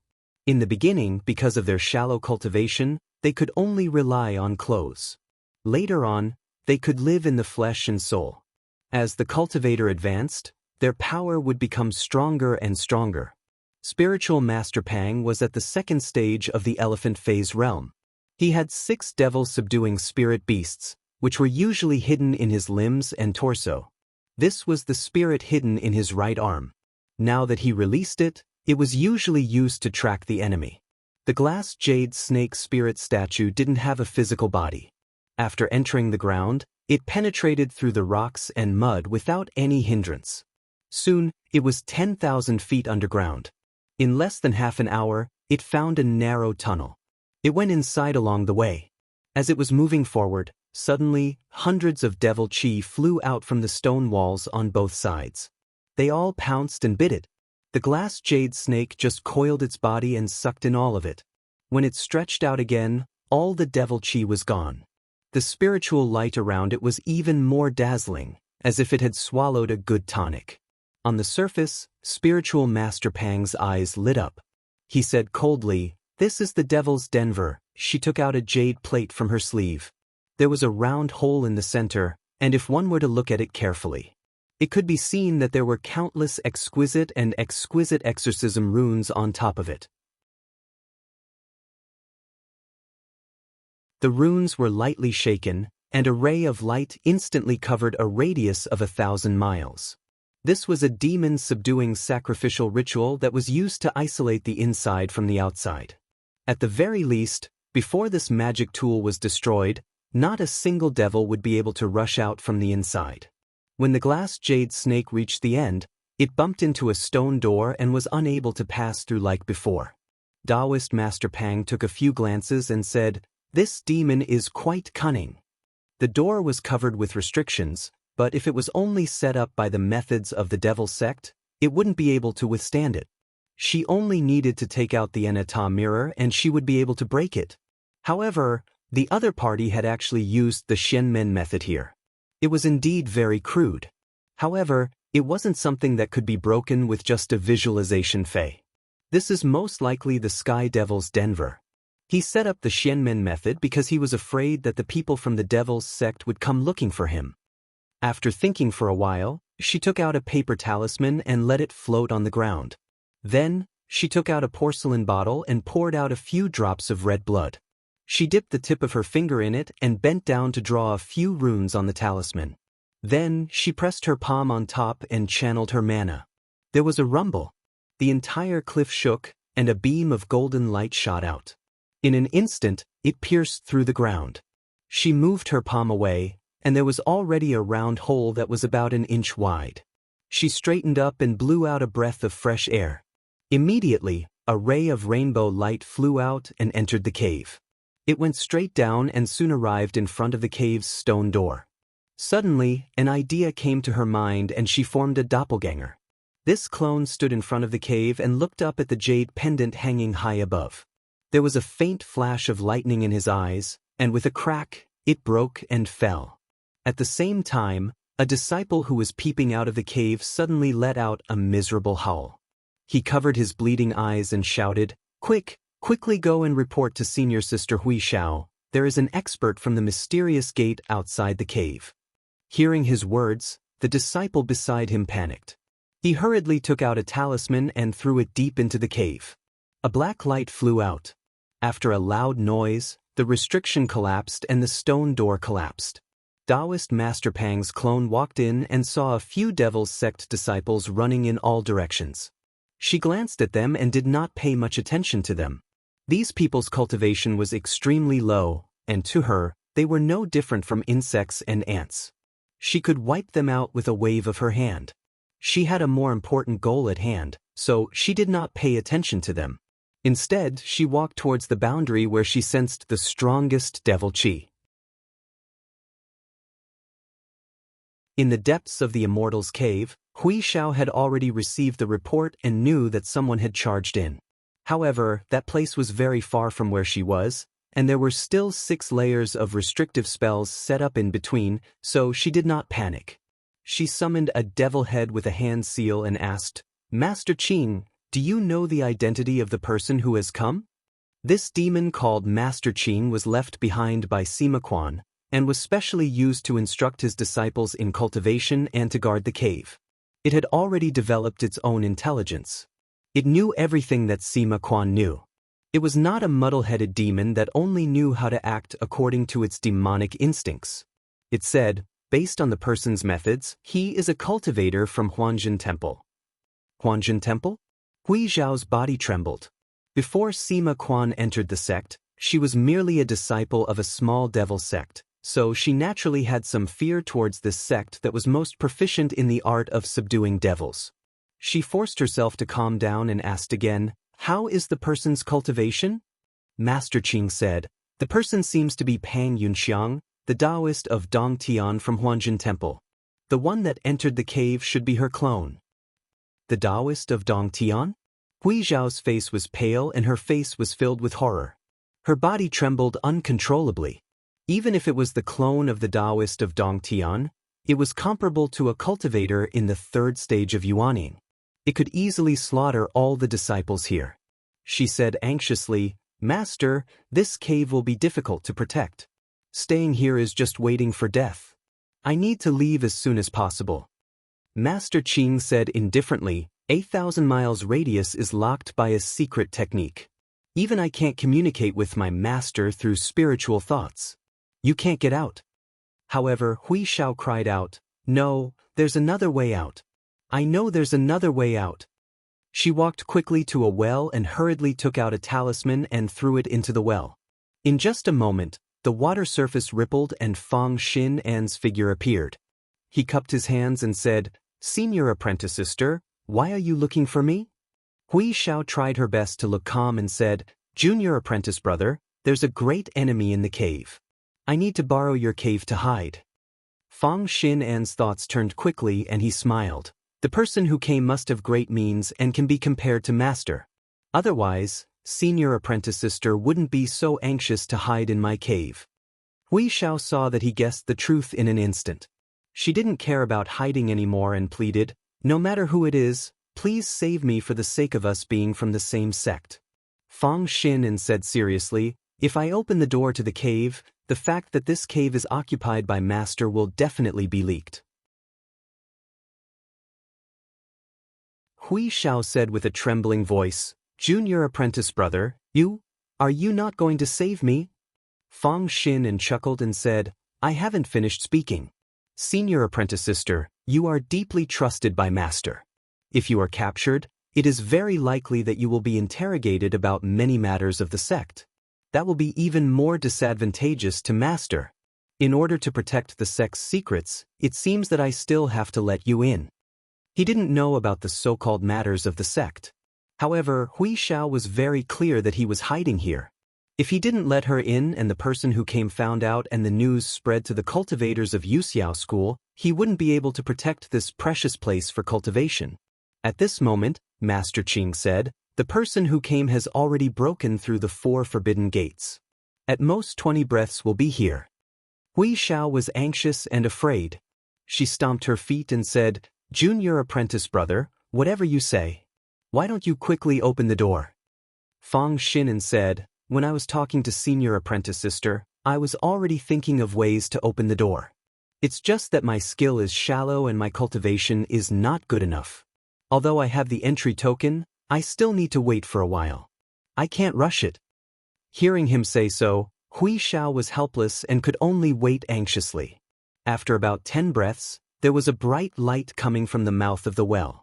In the beginning, because of their shallow cultivation, they could only rely on clothes. Later on, they could live in the flesh and soul. As the cultivator advanced, their power would become stronger and stronger. Spiritual Master Pang was at the second stage of the elephant phase realm. He had 6 devil-subduing spirit beasts, which were usually hidden in his limbs and torso. This was the spirit hidden in his right arm. Now that he released it, it was usually used to track the enemy. The glass jade snake spirit statue didn't have a physical body. After entering the ground, it penetrated through the rocks and mud without any hindrance. Soon, it was 10,000 feet underground. In less than half an hour, it found a narrow tunnel. It went inside along the way. As it was moving forward, suddenly, hundreds of devil chi flew out from the stone walls on both sides. They all pounced and bit it. The glass jade snake just coiled its body and sucked in all of it. When it stretched out again, all the devil chi was gone. The spiritual light around it was even more dazzling, as if it had swallowed a good tonic. On the surface, spiritual Master Pang's eyes lit up. He said coldly, "This is the devil's Denver." She took out a jade plate from her sleeve. There was a round hole in the center, and if one were to look at it carefully, it could be seen that there were countless exquisite exorcism runes on top of it. The runes were lightly shaken, and a ray of light instantly covered a radius of 1,000 miles. This was a demon-subduing sacrificial ritual that was used to isolate the inside from the outside. At the very least, before this magic tool was destroyed, not a single devil would be able to rush out from the inside. When the glass jade snake reached the end, it bumped into a stone door and was unable to pass through like before. Taoist Master Pang took a few glances and said, "This demon is quite cunning." The door was covered with restrictions, but if it was only set up by the methods of the devil sect, it wouldn't be able to withstand it. She only needed to take out the Anata mirror and she would be able to break it. However, the other party had actually used the Shenmen method here. It was indeed very crude. However, it wasn't something that could be broken with just a visualization fey. This is most likely the Sky Devil's Denver. He set up the Shenmen method because he was afraid that the people from the devil's sect would come looking for him. After thinking for a while, she took out a paper talisman and let it float on the ground. Then, she took out a porcelain bottle and poured out a few drops of red blood. She dipped the tip of her finger in it and bent down to draw a few runes on the talisman. Then, she pressed her palm on top and channeled her mana. There was a rumble. The entire cliff shook, and a beam of golden light shot out. In an instant, it pierced through the ground. She moved her palm away, and there was already a round hole that was about an inch wide. She straightened up and blew out a breath of fresh air. Immediately, a ray of rainbow light flew out and entered the cave. It went straight down and soon arrived in front of the cave's stone door. Suddenly, an idea came to her mind and she formed a doppelganger. This clone stood in front of the cave and looked up at the jade pendant hanging high above. There was a faint flash of lightning in his eyes, and with a crack, it broke and fell. At the same time, a disciple who was peeping out of the cave suddenly let out a miserable howl. He covered his bleeding eyes and shouted, Quickly go and report to Senior Sister Hui Xiao. There is an expert from the mysterious gate outside the cave." Hearing his words, the disciple beside him panicked. He hurriedly took out a talisman and threw it deep into the cave. A black light flew out. After a loud noise, the restriction collapsed and the stone door collapsed. Taoist Master Pang's clone walked in and saw a few Devil's Sect disciples running in all directions. She glanced at them and did not pay much attention to them. These people's cultivation was extremely low, and to her, they were no different from insects and ants. She could wipe them out with a wave of her hand. She had a more important goal at hand, so she did not pay attention to them. Instead, she walked towards the boundary where she sensed the strongest devil chi. In the depths of the Immortal's Cave, Hui Xiao had already received the report and knew that someone had charged in. However, that place was very far from where she was, and there were still 6 layers of restrictive spells set up in between, so she did not panic. She summoned a devil head with a hand seal and asked, "Master Qing, do you know the identity of the person who has come?" This demon called Master Qing was left behind by Sima Quan, and was specially used to instruct his disciples in cultivation and to guard the cave. It had already developed its own intelligence. It knew everything that Sima Quan knew. It was not a muddle-headed demon that only knew how to act according to its demonic instincts. It said, based on the person's methods, he is a cultivator from Huanjin Temple. Huanjin Temple? Hui Xiao's body trembled. Before Sima Quan entered the sect, she was merely a disciple of a small devil sect, so she naturally had some fear towards this sect that was most proficient in the art of subduing devils. She forced herself to calm down and asked again, "How is the person's cultivation?" Master Qing said, "The person seems to be Pang Yunxiang, the Taoist of Dong Tian from Huanjin Temple. The one that entered the cave should be her clone." The Taoist of Dong Tian? Hui Xiao's face was pale and her face was filled with horror. Her body trembled uncontrollably. Even if it was the clone of the Taoist of Dong Tian, it was comparable to a cultivator in the 3rd stage of Yuaning. It could easily slaughter all the disciples here. She said anxiously, "Master, this cave will be difficult to protect. Staying here is just waiting for death. I need to leave as soon as possible." Master Qing said indifferently, 8,000 miles radius is locked by a secret technique. Even I can't communicate with my master through spiritual thoughts. You can't get out. However, Hui Xiao cried out, "No, there's another way out. I know there's another way out." She walked quickly to a well and hurriedly took out a talisman and threw it into the well. In just a moment, the water surface rippled and Fang Xin An's figure appeared. He cupped his hands and said, "Senior apprentice sister, why are you looking for me?" Hui Xiao tried her best to look calm and said, "Junior apprentice brother, there's a great enemy in the cave. I need to borrow your cave to hide." Fang Xin An's thoughts turned quickly and he smiled. The person who came must have great means and can be compared to master. Otherwise, senior apprentice sister wouldn't be so anxious to hide in my cave. Hui Xiao saw that he guessed the truth in an instant. She didn't care about hiding anymore and pleaded, "No matter who it is, please save me for the sake of us being from the same sect." Fang Xin An said seriously, "If I open the door to the cave, the fact that this cave is occupied by master will definitely be leaked." Hui Xiao said with a trembling voice, "Junior apprentice brother, are you not going to save me?" Fang Xin An chuckled and said, "I haven't finished speaking. Senior apprentice sister, you are deeply trusted by master. If you are captured, it is very likely that you will be interrogated about many matters of the sect. That will be even more disadvantageous to master. In order to protect the sect's secrets, it seems that I still have to let you in." He didn't know about the so-called matters of the sect. However, Hui Xiao was very clear that he was hiding here. If he didn't let her in and the person who came found out and the news spread to the cultivators of Yuxiao School, he wouldn't be able to protect this precious place for cultivation. At this moment, Master Qing said, "The person who came has already broken through the 4 forbidden gates. At most 20 breaths will be here." Hui Xiao was anxious and afraid. She stomped her feet and said, "Junior apprentice brother, whatever you say." Why don't you quickly open the door? Fang Xinan said, when I was talking to senior apprentice sister, I was already thinking of ways to open the door. It's just that my skill is shallow and my cultivation is not good enough. Although I have the entry token, I still need to wait for a while. I can't rush it. Hearing him say so, Hui Xiao was helpless and could only wait anxiously. After about 10 breaths, there was a bright light coming from the mouth of the well.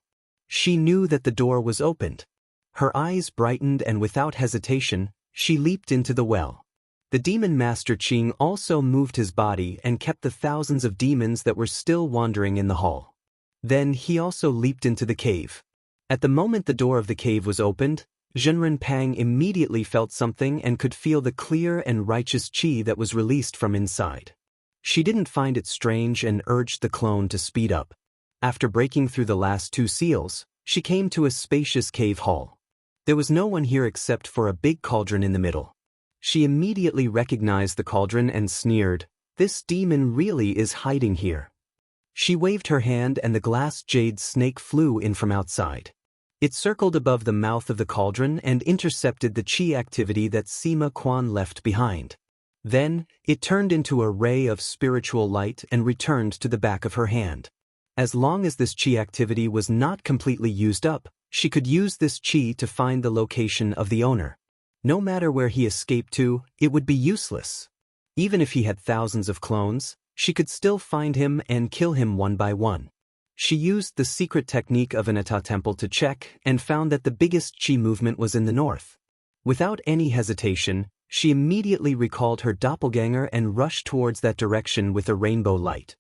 She knew that the door was opened. Her eyes brightened and without hesitation, she leaped into the well. The demon master Qing also moved his body and kept the thousands of demons that were still wandering in the hall. Then he also leaped into the cave. At the moment the door of the cave was opened, Zhenren Pang immediately felt something and could feel the clear and righteous qi that was released from inside. She didn't find it strange and urged the clone to speed up. After breaking through the last 2 seals, she came to a spacious cave hall. There was no one here except for a big cauldron in the middle. She immediately recognized the cauldron and sneered, "This demon really is hiding here." She waved her hand and the glass jade snake flew in from outside. It circled above the mouth of the cauldron and intercepted the qi activity that Sima Quan left behind. Then, it turned into a ray of spiritual light and returned to the back of her hand. As long as this qi activity was not completely used up, she could use this qi to find the location of the owner. No matter where he escaped to, it would be useless. Even if he had thousands of clones, she could still find him and kill him one by one. She used the secret technique of an Ata temple to check and found that the biggest qi movement was in the north. Without any hesitation, she immediately recalled her doppelganger and rushed towards that direction with a rainbow light.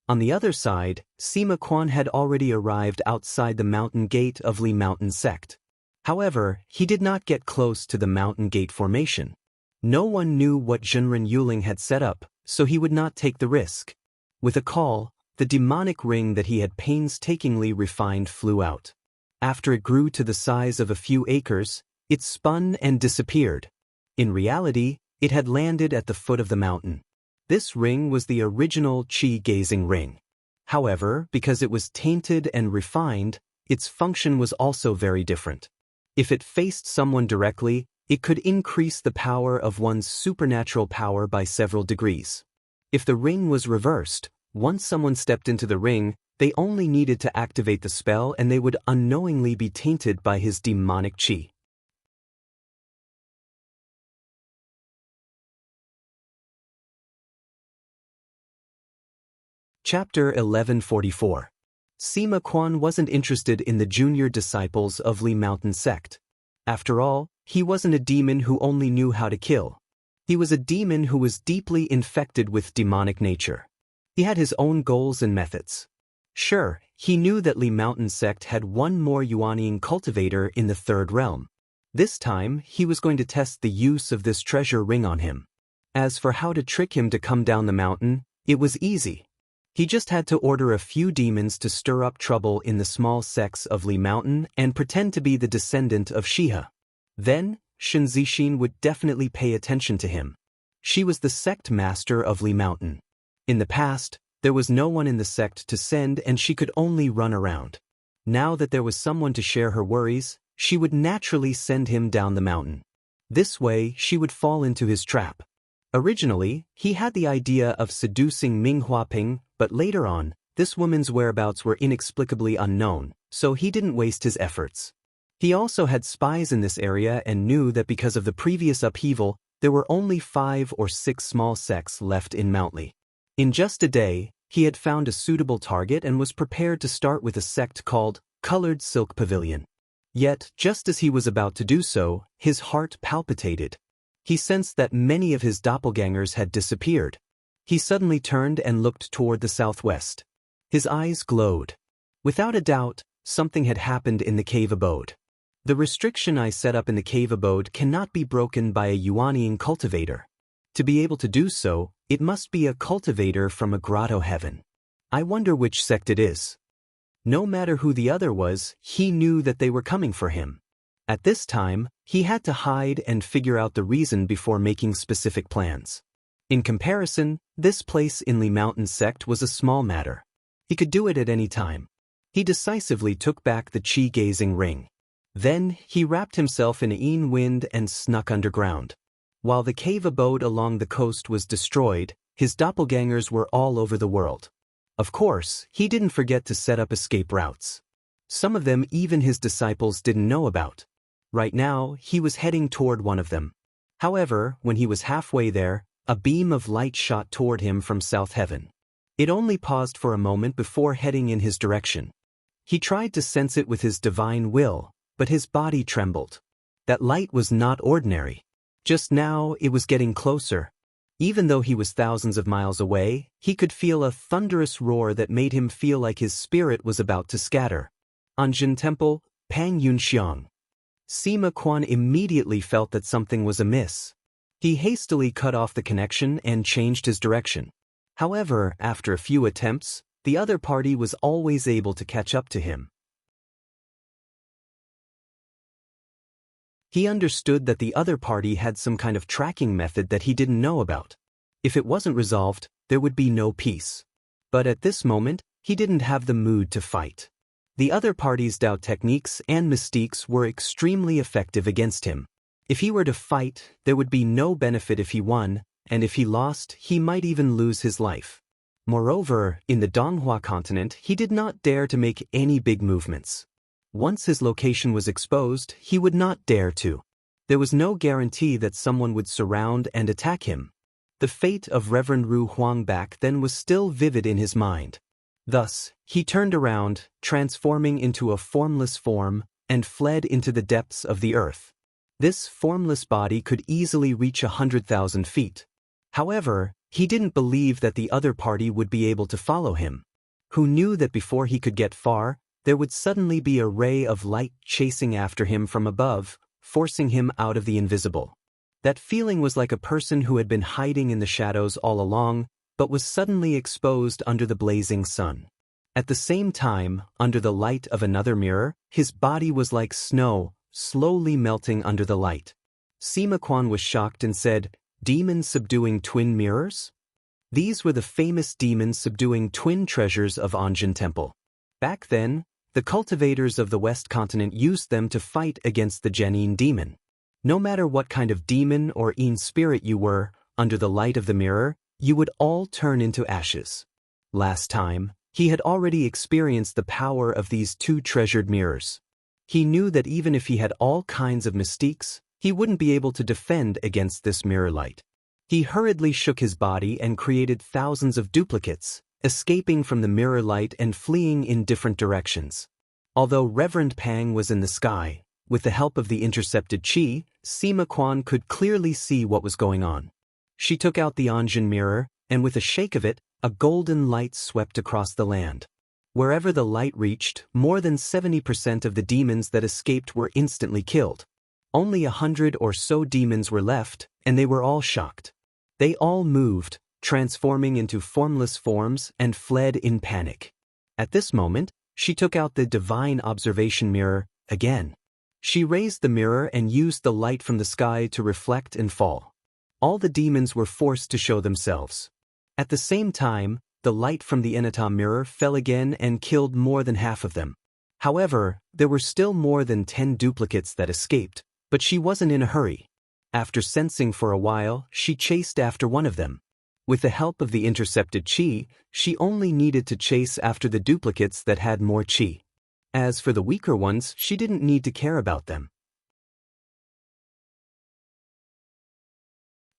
On the other side, Sima Quan had already arrived outside the mountain gate of Li Mountain Sect. However, he did not get close to the mountain gate formation. No one knew what Zhenren Yuling had set up, so he would not take the risk. With a call, the demonic ring that he had painstakingly refined flew out. After it grew to the size of a few acres, it spun and disappeared. In reality, it had landed at the foot of the mountain. This ring was the original qi-gazing ring. However, because it was tainted and refined, its function was also very different. If it faced someone directly, it could increase the power of one's supernatural power by several degrees. If the ring was reversed, once someone stepped into the ring, they only needed to activate the spell and they would unknowingly be tainted by his demonic qi. Chapter 1144. Sima Quan wasn't interested in the junior disciples of Li Mountain Sect. After all, he wasn't a demon who only knew how to kill. He was a demon who was deeply infected with demonic nature. He had his own goals and methods. Sure, he knew that Li Mountain Sect had one more Yuanian cultivator in the 3rd realm. This time, he was going to test the use of this treasure ring on him. As for how to trick him to come down the mountain, it was easy. He just had to order a few demons to stir up trouble in the small sects of Li Mountain and pretend to be the descendant of Shiha. Then, Shen Zixin would definitely pay attention to him. She was the sect master of Li Mountain. In the past, there was no one in the sect to send and she could only run around. Now that there was someone to share her worries, she would naturally send him down the mountain. This way, she would fall into his trap. Originally, he had the idea of seducing Ming Huaping, but later on, this woman's whereabouts were inexplicably unknown, so he didn't waste his efforts. He also had spies in this area and knew that because of the previous upheaval, there were only 5 or 6 small sects left in Mountli. In just a day, he had found a suitable target and was prepared to start with a sect called Colored Silk Pavilion. Yet, just as he was about to do so, his heart palpitated. He sensed that many of his doppelgangers had disappeared. He suddenly turned and looked toward the southwest. His eyes glowed. Without a doubt, something had happened in the cave abode. The restriction I set up in the cave abode cannot be broken by a Yuanian cultivator. To be able to do so, it must be a cultivator from a grotto heaven. I wonder which sect it is. No matter who the other was, he knew that they were coming for him. At this time, he had to hide and figure out the reason before making specific plans. In comparison, this place in Li Mountain Sect was a small matter. He could do it at any time. He decisively took back the chi-gazing ring. Then, he wrapped himself in Een wind and snuck underground. While the cave abode along the coast was destroyed, his doppelgangers were all over the world. Of course, he didn't forget to set up escape routes. Some of them even his disciples didn't know about. Right now, he was heading toward one of them. However, when he was halfway there, a beam of light shot toward him from South Heaven. It only paused for a moment before heading in his direction. He tried to sense it with his divine will, but his body trembled. That light was not ordinary. Just now, it was getting closer. Even though he was thousands of miles away, he could feel a thunderous roar that made him feel like his spirit was about to scatter. Anjin Temple, Pang Yunxiang. Sima Quan immediately felt that something was amiss. He hastily cut off the connection and changed his direction. However, after a few attempts, the other party was always able to catch up to him. He understood that the other party had some kind of tracking method that he didn't know about. If it wasn't resolved, there would be no peace. But at this moment, he didn't have the mood to fight. The other party's Dao techniques and mystiques were extremely effective against him. If he were to fight, there would be no benefit if he won, and if he lost, he might even lose his life. Moreover, in the Donghua continent, he did not dare to make any big movements. Once his location was exposed, he would not dare to. There was no guarantee that someone would surround and attack him. The fate of Reverend Ru Huang back then was still vivid in his mind. Thus, he turned around, transforming into a formless form, and fled into the depths of the earth. This formless body could easily reach 100,000 feet. However, he didn't believe that the other party would be able to follow him. Who knew that before he could get far, there would suddenly be a ray of light chasing after him from above, forcing him out of the invisible. That feeling was like a person who had been hiding in the shadows all along, but was suddenly exposed under the blazing sun. At the same time, under the light of another mirror, his body was like snow, slowly melting under the light. Sima Quan was shocked and said, "Demons subduing twin mirrors?" These were the famous demons subduing twin treasures of Anjin Temple. Back then, the cultivators of the West Continent used them to fight against the Genin demon. No matter what kind of demon or Een spirit you were, under the light of the mirror, you would all turn into ashes. Last time, he had already experienced the power of these two treasured mirrors. He knew that even if he had all kinds of mystiques, he wouldn't be able to defend against this mirror light. He hurriedly shook his body and created thousands of duplicates, escaping from the mirror light and fleeing in different directions. Although Reverend Pang was in the sky, with the help of the intercepted chi, Sima Quan could clearly see what was going on. She took out the Anjin mirror, and with a shake of it, a golden light swept across the land. Wherever the light reached, more than 70% of the demons that escaped were instantly killed. Only 100 or so demons were left, and they were all shocked. They all moved, transforming into formless forms, and fled in panic. At this moment, she took out the divine observation mirror again. She raised the mirror and used the light from the sky to reflect and fall. All the demons were forced to show themselves. At the same time, the light from the Enatom mirror fell again and killed more than half of them. However, there were still more than 10 duplicates that escaped, but she wasn't in a hurry. After sensing for a while, she chased after one of them. With the help of the intercepted chi, she only needed to chase after the duplicates that had more chi. As for the weaker ones, she didn't need to care about them.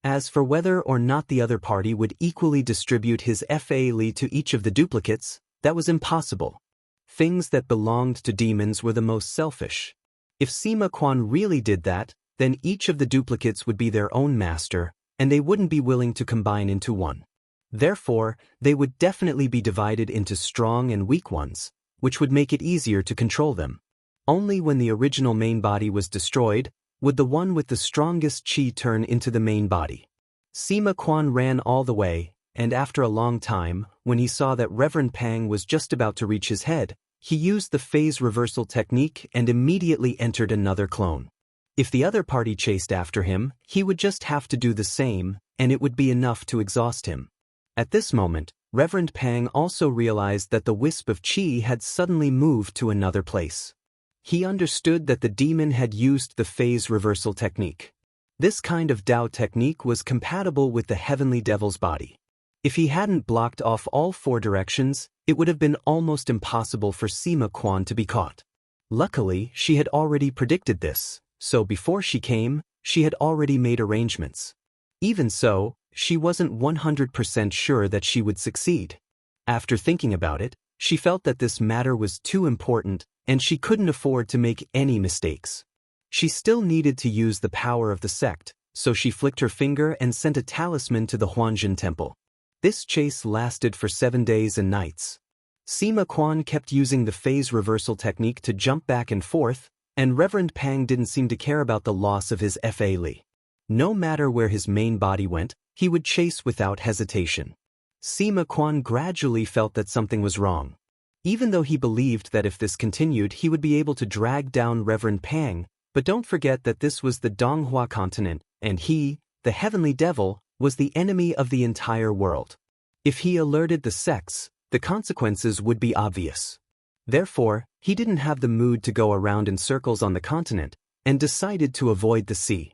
As for whether or not the other party would equally distribute his fa li to each of the duplicates, that was impossible. Things that belonged to demons were the most selfish. If Sima Quan really did that, then each of the duplicates would be their own master, and they wouldn't be willing to combine into one. Therefore, they would definitely be divided into strong and weak ones, which would make it easier to control them. Only when the original main body was destroyed, would the one with the strongest chi turn into the main body. Sima Quan ran all the way, and after a long time, when he saw that Reverend Pang was just about to reach his head, he used the phase reversal technique and immediately entered another clone. If the other party chased after him, he would just have to do the same, and it would be enough to exhaust him. At this moment, Reverend Pang also realized that the wisp of qi had suddenly moved to another place. He understood that the demon had used the phase reversal technique. This kind of Dao technique was compatible with the heavenly devil's body. If he hadn't blocked off all four directions, it would have been almost impossible for Sima Quan to be caught. Luckily, she had already predicted this, so before she came, she had already made arrangements. Even so, she wasn't 100% sure that she would succeed. After thinking about it, she felt that this matter was too important, and she couldn't afford to make any mistakes. She still needed to use the power of the sect, so she flicked her finger and sent a talisman to the Huanjin temple. This chase lasted for 7 days and nights. Sima Quan kept using the phase reversal technique to jump back and forth, and Reverend Pang didn't seem to care about the loss of his Fa Li. No matter where his main body went, he would chase without hesitation. Sima Quan gradually felt that something was wrong. Even though he believed that if this continued he would be able to drag down Reverend Pang, but don't forget that this was the Donghua continent, and he, the heavenly devil, was the enemy of the entire world. If he alerted the sects, the consequences would be obvious. Therefore, he didn't have the mood to go around in circles on the continent, and decided to avoid the sea.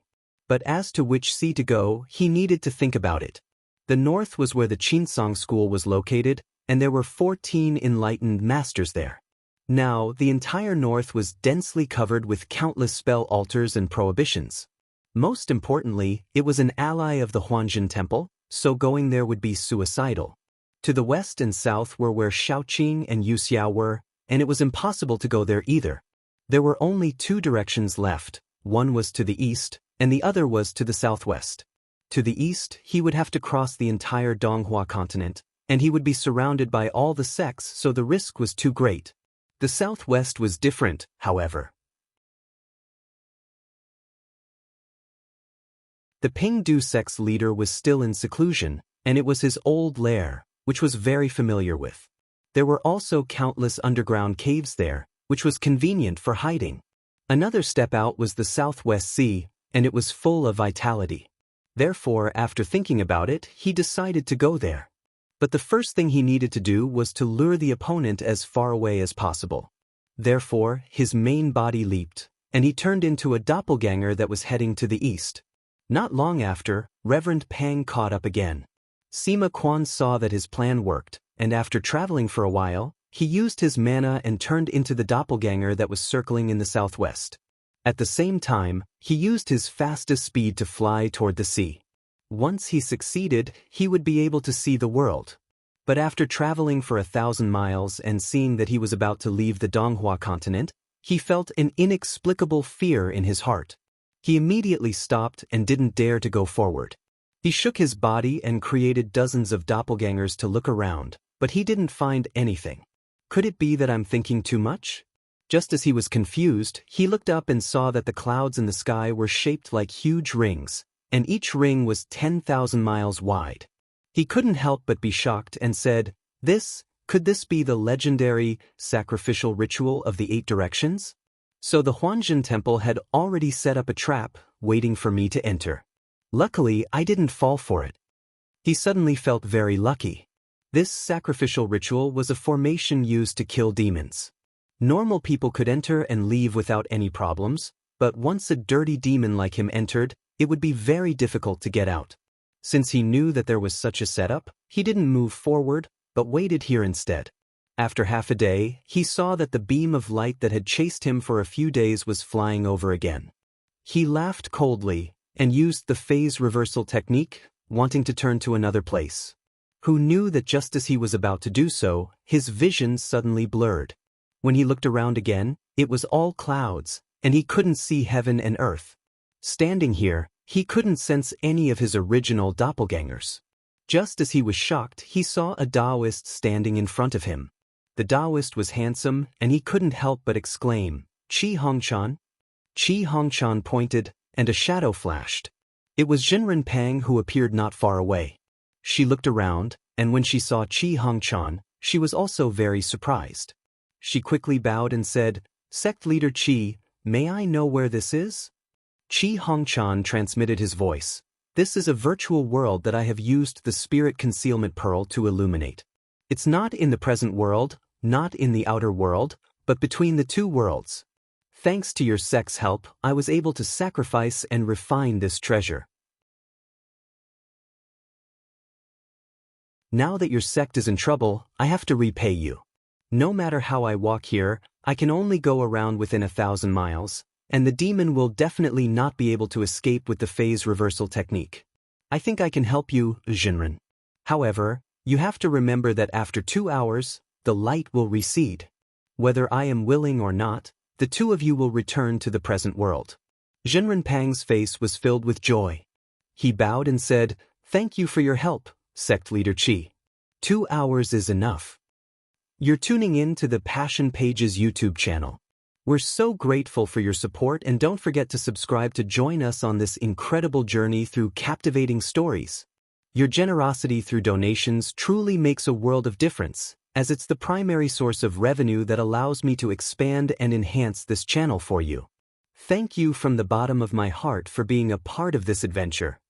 But as to which sea to go, he needed to think about it. The north was where the Qinsong school was located, and there were 14 enlightened masters there. Now, the entire north was densely covered with countless spell altars and prohibitions. Most importantly, it was an ally of the Huanjin temple, so going there would be suicidal. To the west and south were where Shaoqing and Yuxiao were, and it was impossible to go there either. There were only two directions left, one was to the east, and the other was to the southwest. To the east, he would have to cross the entire Donghua continent, and he would be surrounded by all the sects, so the risk was too great. The southwest was different, however. The Pingdu sect's leader was still in seclusion, and it was his old lair, which was very familiar with. There were also countless underground caves there, which was convenient for hiding. Another step out was the Southwest Sea, and it was full of vitality. Therefore, after thinking about it, he decided to go there. But the first thing he needed to do was to lure the opponent as far away as possible. Therefore, his main body leaped, and he turned into a doppelganger that was heading to the east. Not long after, Reverend Pang caught up again. Sima Quan saw that his plan worked, and after traveling for a while, he used his mana and turned into the doppelganger that was circling in the southwest. At the same time, he used his fastest speed to fly toward the sea. Once he succeeded, he would be able to see the world. But after traveling for 1,000 miles and seeing that he was about to leave the Donghua continent, he felt an inexplicable fear in his heart. He immediately stopped and didn't dare to go forward. He shook his body and created dozens of doppelgangers to look around, but he didn't find anything. Could it be that I'm thinking too much? Just as he was confused, he looked up and saw that the clouds in the sky were shaped like huge rings, and each ring was 10,000 miles wide. He couldn't help but be shocked and said, Could this be the legendary sacrificial ritual of the 8 directions? So the Huanjin temple had already set up a trap, waiting for me to enter. Luckily, I didn't fall for it. He suddenly felt very lucky. This sacrificial ritual was a formation used to kill demons. Normal people could enter and leave without any problems, but once a dirty demon like him entered, it would be very difficult to get out. Since he knew that there was such a setup, he didn't move forward, but waited here instead. After half a day, he saw that the beam of light that had chased him for a few days was flying over again. He laughed coldly and used the phase reversal technique, wanting to turn to another place. Who knew that just as he was about to do so, his vision suddenly blurred. When he looked around again, it was all clouds, and he couldn't see heaven and earth. Standing here, he couldn't sense any of his original doppelgangers. Just as he was shocked, he saw a Taoist standing in front of him. The Taoist was handsome, and he couldn't help but exclaim, "Qi Hongchan?" Qi Hongchan pointed, and a shadow flashed. It was Jinren Pang who appeared not far away. She looked around, and when she saw Qi Hongchan, she was also very surprised. She quickly bowed and said, "Sect leader Qi, may I know where this is?" Qi Hongchan transmitted his voice. "This is a virtual world that I have used the spirit concealment pearl to illuminate. It's not in the present world, not in the outer world, but between the two worlds. Thanks to your sect's help, I was able to sacrifice and refine this treasure. Now that your sect is in trouble, I have to repay you. No matter how I walk here, I can only go around within 1,000 miles, and the demon will definitely not be able to escape with the phase reversal technique. I think I can help you, Jinren. However, you have to remember that after 2 hours, the light will recede. Whether I am willing or not, the two of you will return to the present world. Jinren Pang's face was filled with joy. He bowed and said, "Thank you for your help, Sect Leader Qi. 2 hours is enough." You're tuning in to the Passion Pages YouTube channel. We're so grateful for your support, and don't forget to subscribe to join us on this incredible journey through captivating stories. Your generosity through donations truly makes a world of difference, as it's the primary source of revenue that allows me to expand and enhance this channel for you. Thank you from the bottom of my heart for being a part of this adventure.